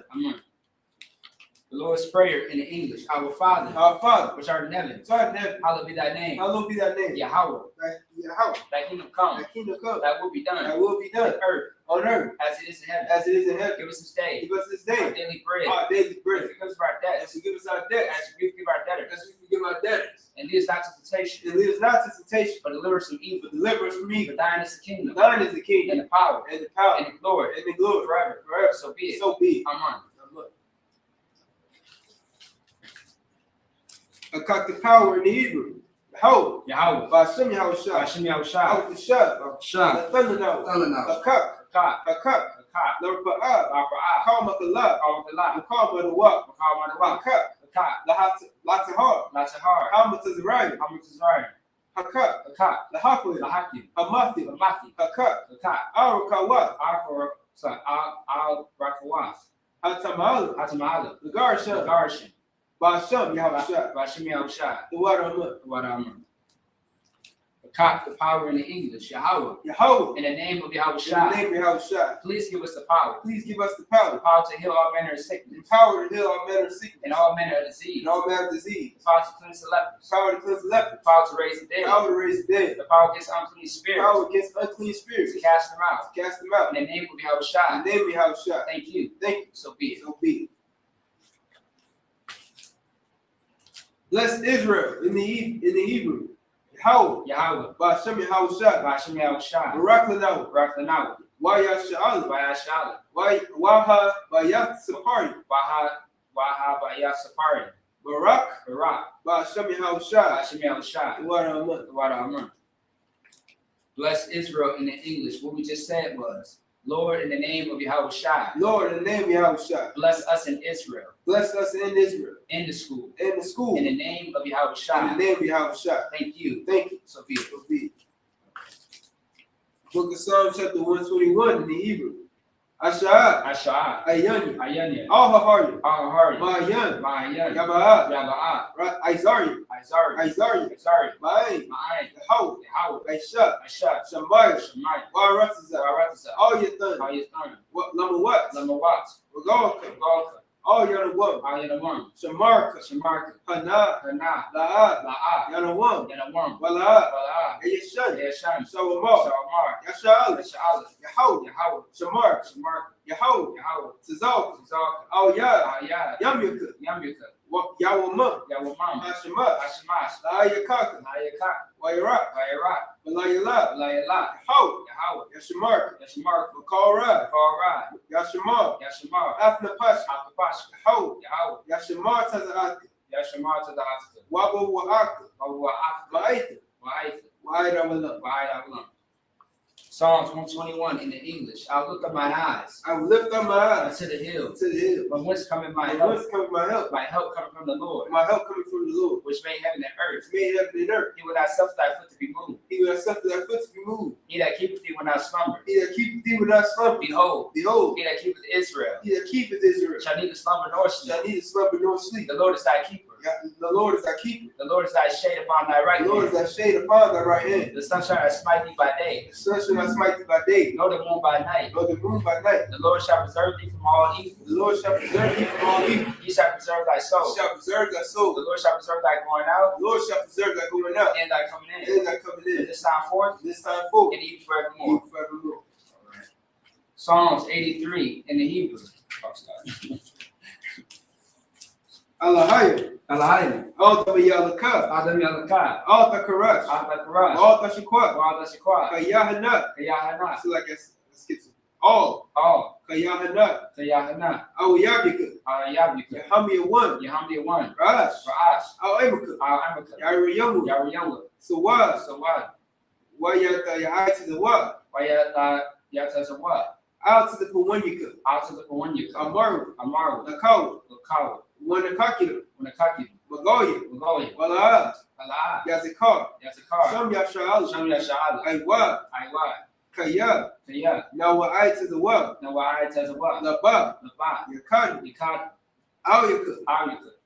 The Lord's Prayer in the English. Our Father, which art in heaven, hallowed be thy name. Yahweh. Thy kingdom come. Thy will be done. On earth. As it is in heaven. Give us this day. Our daily bread. Forgive us our debts. As we forgive our debtors. And lead us not to temptation. But deliver us from evil. For thine is the kingdom. And the power. And the glory. Forever. So be it. Amen. Hakak the power in the Hebrew. Yahweh. Yahweh. By Yahushua. Hashem Yahushua. Out the shut. Shah. The thunder now. Hakak. Hakak. The Ra'ah. Call Makallah. Call Madawak. Hakak. Latahar. Hamat Azariah. Hakak. The Hakim. Hamathi. Hakak. Arakawat. Al-Rakawas. Hatamala. The Garshan. Basham Yahushua. The water. The power in the English, Yahweh. Yahweh. In the name of Yahushua. Please give us the power. The power to heal all manner of sickness. The power to heal all manner of sickness. And all manner of disease. The power to cleanse the lepers. The power to raise the dead. The power against unclean spirits. To cast them out. In the name of Yahushua. Thank you. So be it. Bless Israel in the Hebrew. Yahweh. Ba'ashem Yahushua. Barak Wayashala. Waha Bayat Sapari. Barak. Ba'ashem Yahushua. Bless Israel in the English. What we just said was, Lord, in the name of Yahushua. Bless us in Israel. In the school. In the name of Yahushua. Thank you. So be it. Book of Psalms chapter 121 in the Hebrew. Asha'ah. Ayanya. Ahahari. Ma'ayan. Yaba'ah. Isariah. Ma'ayin. Yahweh. Aisha. Shamaya. Waratazah. All your thunder. Number what? Wagalka. All Yanawam. Shamarka. Hana. La'ah. Yanawam. Wala'ah. Yeshan. Shawamar. Yasha'ala. Yahweh. Shamarka. Yahweh. Tzazalka. Oh yeah. Yamyuka. Yawamam. Hashemas. La'ayakaka. Wayarak. Walayala. Yahweh. Yashamarka. Makalra. Yashamar. Afnapash. Yahweh. Yashamar Taza'aka. Wabu Wa'aka. Wa'aita. Psalms 121 in the English. I will lift up mine eyes. Unto the hills. From whence cometh my help? My help coming from the Lord. Which made heaven and earth. He will not suffer thy foot to be moved. He that keepeth thee when thou slumber. Behold. He that keepeth Israel. Shall neither slumber nor sleep. The Lord is thy keeper. The Lord is thy shade upon thy right hand. The sun shall not smite thee by day. Nor the moon by night. The Lord shall preserve thee from all evil. He shall preserve thy soul. The Lord shall preserve thy going out. And thy coming in. From this time forth. And even forevermore. Right. Psalms 83 in the Hebrew. Alahaya. Alta Yalaka. Alta Karash. Alta Shakwa. Kayahanna. So like let's skip some. All. Kayahanna. Oh Yabika. Yahamia one. Rash. Al-Amaka. Yariyamu. So what? Why yata to the what? Why yata to what? Out to the Pawanyaka. Amaru. Nakawa. Wanakakira. Magoya. Wala'ah. Yazikar. Sham Yasha'ala. Aywa. Kaya. Now what I to the what? Laba. Yakani. Awyaka.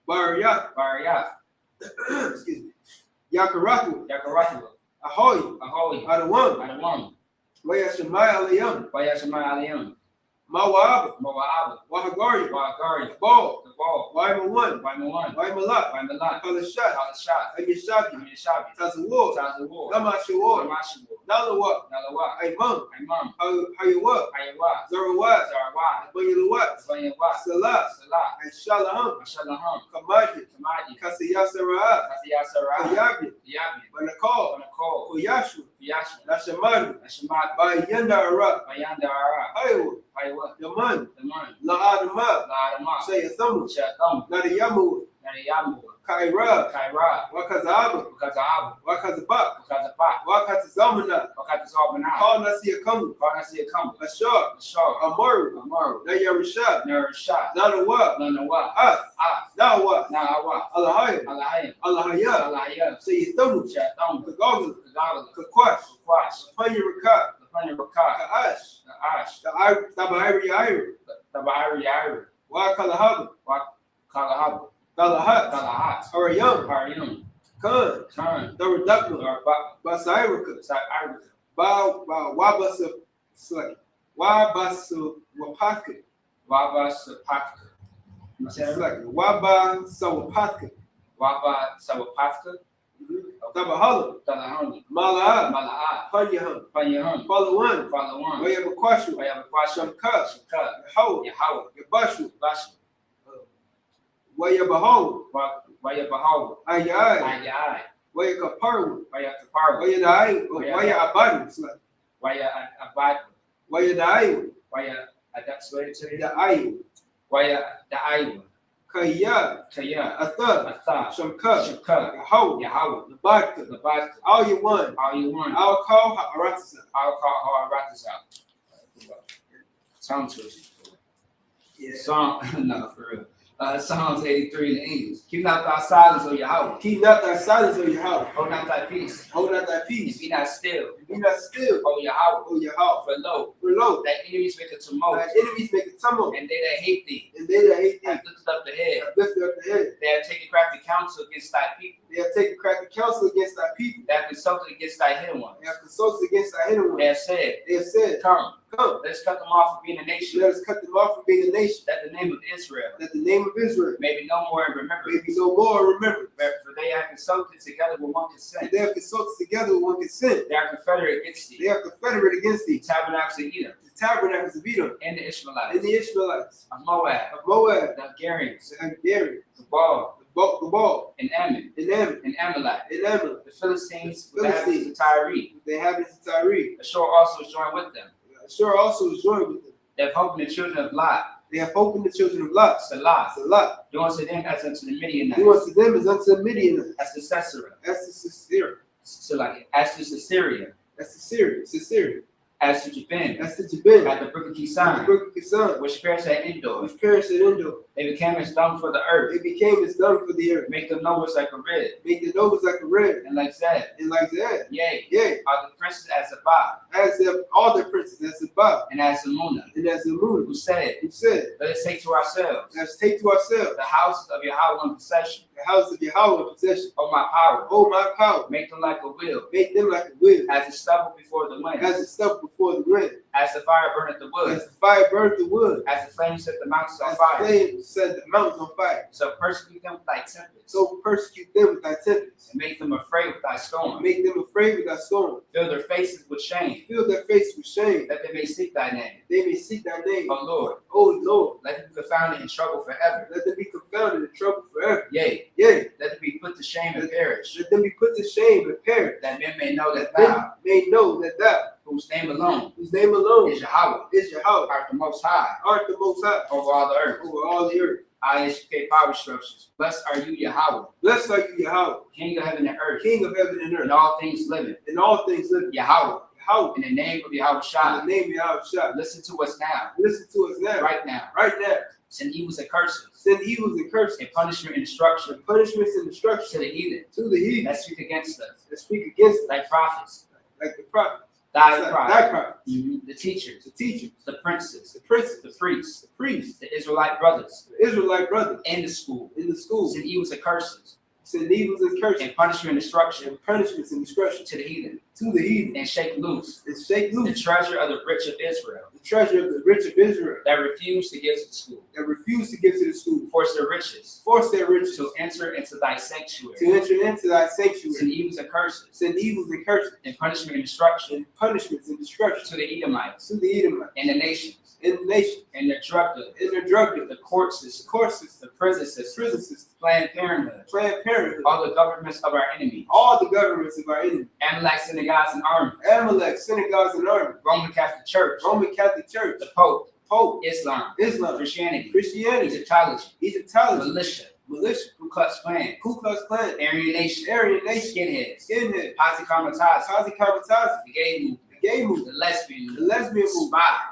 Bariyat. Excuse me. Yakaraku. Ahoy. Adawam. Wayashamai Alayam. Mawab. Wahagari. Ball. Waimawan. Waimalak. Kalashat. Ayashabi. Tazawar. Namashawar. Nalawak. Aimam. Hayawak. Zarawat. Bayilawat. Salah. Shalaham. Kamadi. Kasiyasara. Ayabi. Banakal. Kuyashu. Nashamadu. Bayandara. Yaman. La'adama. Sayathamu. Nadiyamu. Kaira, Wakazaba, Wakazabak, Wakazamana, Call Nasia Kamu, Ashar, Amaru, Nayarusha, Nanawa, Us, Nawa, Allahaya, say you Thamu, Kagogla, Kakwash, Panyaraka, Kaash, Tabairi, Wakalahaba, Galahat, Harayam, Khan, Daradakla, Basairaka, Wabasa, Wapaka, Wabasa, Tabahala, Malaha, Panyaham, Palawan, Wayabakwashu, Shamka, Yahweh, Yabashu, Wayabaho, Ayai, Wayakaparu, Wayadai, Wayabadu, Wayadai, Wayadai, Kaya, Atha, Shamka, Yahweh, Nabaka, all you want, I'll call Haratasa. No, for real. Psalms 83 in the English. Keep not thy silence, O Yahweh. Keep not thy silence, O Yahweh. Hold not thy peace. Hold not thy peace. And be not still. O Yahweh. For lo, thy enemies make a tumult. And they that hate thee. Have lifted up the head. They have taken crafty counsel against thy people. They have consulted against thy hidden ones. They have said, Come, let us cut them off from being a nation. That the name of Israel may be no more in remembrance. For they have consulted together with one consent. They are confederate against thee. Tabernacles of Edom. And the Ishmaelites. Of Moab. The Hungarians. The Ball. And Ammon. And Amalek. The Philistines. The inhabitants of Tyre. Ashur also is joined with them. They have hope in the children of Lot. Salah. Do unto them as unto the Midianites. As to Sisera. As to Syria. As to Jabin. At the brook of Kison. Which perished at Endor. They became as dung for the earth. Make them nobles like a red. And like that. Yea. Are the princes as Abba. All the princes as Abba. And as Zamuna. Who said, let us take to ourselves. The houses of Yahweh in possession. Oh my power. Make them like a wheel. As the stubble before the wind. As the fire burneth the wood. As the flame set the mountains on fire. So persecute them with thy tempest. And make them afraid with thy storm. Fill their faces with shame. That they may seek thy name. Oh Lord. Let them be confounded in trouble forever. Yea. Let them be put to shame and perish. That men may know that thou, whose name alone is Yahweh, art the most high over all the earth. I.S.U.K. power structures. Blessed are you, Yahweh. King of heaven and earth. And all things living. Yahweh. In the name of Yahweh Shah. Listen to us now. Right now. Send evils and curses. And punishment and destruction. To the heathen. That speak against us. Like prophets. Thy prophets. The teachers. The princes. The priests. The Israelite brothers. In the school. Send evils and curses. And punishment and destruction. To the heathen. And shake loose. The treasure of the rich of Israel. That refuse to give to the school. Force their riches. To enter into thy sanctuary. Send evils and curses. And punishment and destruction. To the Edomites. And the nations. And their drug dealers. The courts, the prison system. Planned Parenthood. All the governments of our enemies. Amalek synagogues and armies. Roman Catholic Church. The Pope. Islam. Christianity. Egyptology. Militia. militia, Ku Klux Klan, Aryan Nation, skinheads, Posse Comitatus, the gay movement, the lesbian movement,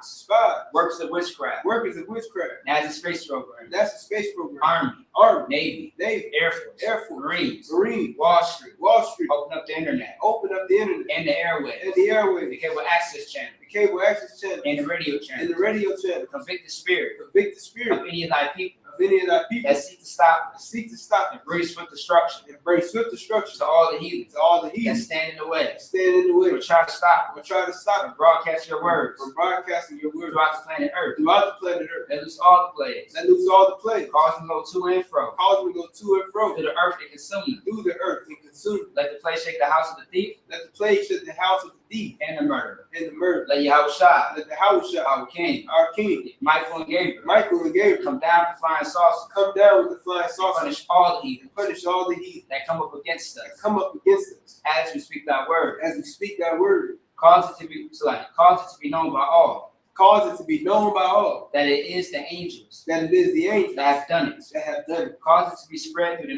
spies, workers of witchcraft, NASA space program, Army, Navy, Air Force, Marines, Wall Street, open up the internet, and the airwaves, the cable access channel, and the radio channel, convict the spirit of any of thy people that seek to stop and bring swift destruction to all the heathens that stand in the way, or try to stop and broadcast your words throughout the planet Earth. Let loose all the plagues, cause them to go to and fro, to the earth and consume them. Let the plague shake the house of the thief, and the murderer. Let Yahawashi, our King, Michael and Gabriel, come down with flying saucers, punish all the heathen that come up against us, as we speak thy word, cause it to be known by all, that it is the angels that have done it, cause it to be spread through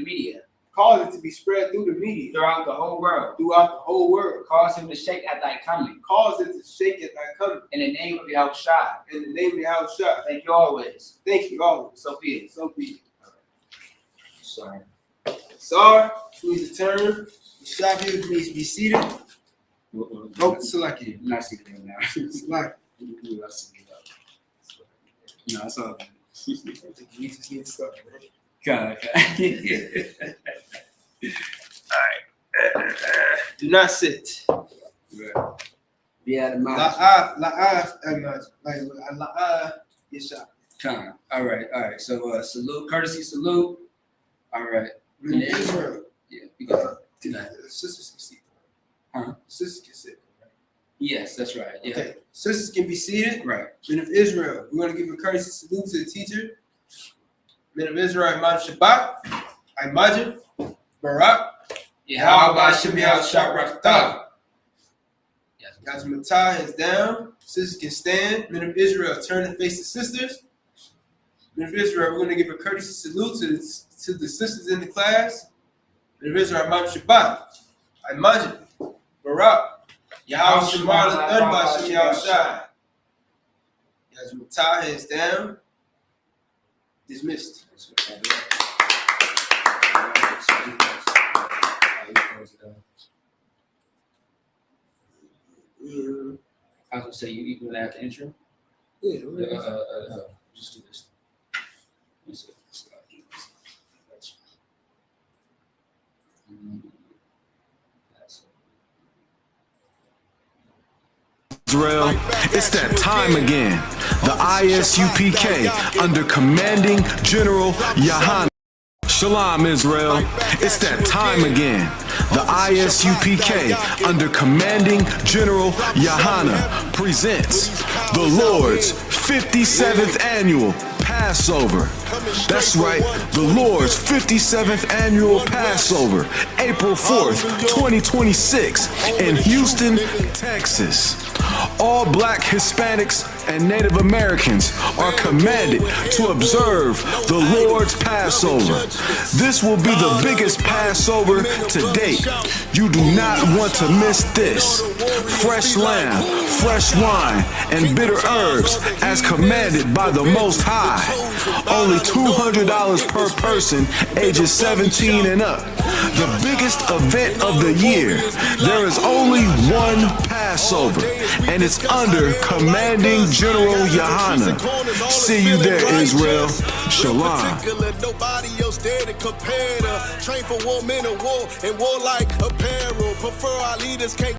the media, throughout the whole world, cause him to shake at thy coming, in the name of Yahawashi. Thank you always. So be it. Sorry, please return. Shafi, please be seated. Oh, select it. I'm not seated now. Select. No, it's all good. We just need to start. Okay. Alright. Do not sit. Be out of mind. All right. So salute, courtesy salute. All right. In Israel. Yeah, we got tonight. Sisters can sit. Huh? Sisters can sit. Yes, that's right. Yeah. Okay. Sisters can be seated. Right. Men of Israel. We're going to give a courtesy salute to the teacher. Men of Israel, Imam Shabbat, Imajim, Barak, Yahweh Shemiel Shabbat. Gazmatah is down. Sisters can stand. Men of Israel, turn and face the sisters. Men of Israel, we're going to give a courtesy salute to the sisters in the class. Men of Israel, Imam Shabbat, Imajim, Barak, Yahweh Shemiel Shabbat. Gazmatah is down. Dismissed. I was gonna say you equal that the intro. Yeah. Just do this. Israel, it's that time again. The I.S.U.P.K under commanding General YAHANNA. Shalom, Israel. It's that time again. The I.S.U.P.K under commanding General YAHANNA presents the Lord's 57th annual Passover. That's right, the Lord's 57th annual Passover, April 4th, 2026 in Houston, Texas. All Black, Hispanics, and Native Americans are commanded to observe the Lord's Passover. This will be the biggest Passover to date. You do not want to miss this. Fresh lamb, fresh wine, and bitter herbs as commanded by the Most High. Only $200 per person, ages 17 and up. The biggest event of the year. There is only one Passover, and it's under commanding General YAHANNA. See you there, Israel. Shalom. Nobody else there to compare to. Train for war, men of war, and warlike apparel. Prefer our leaders can't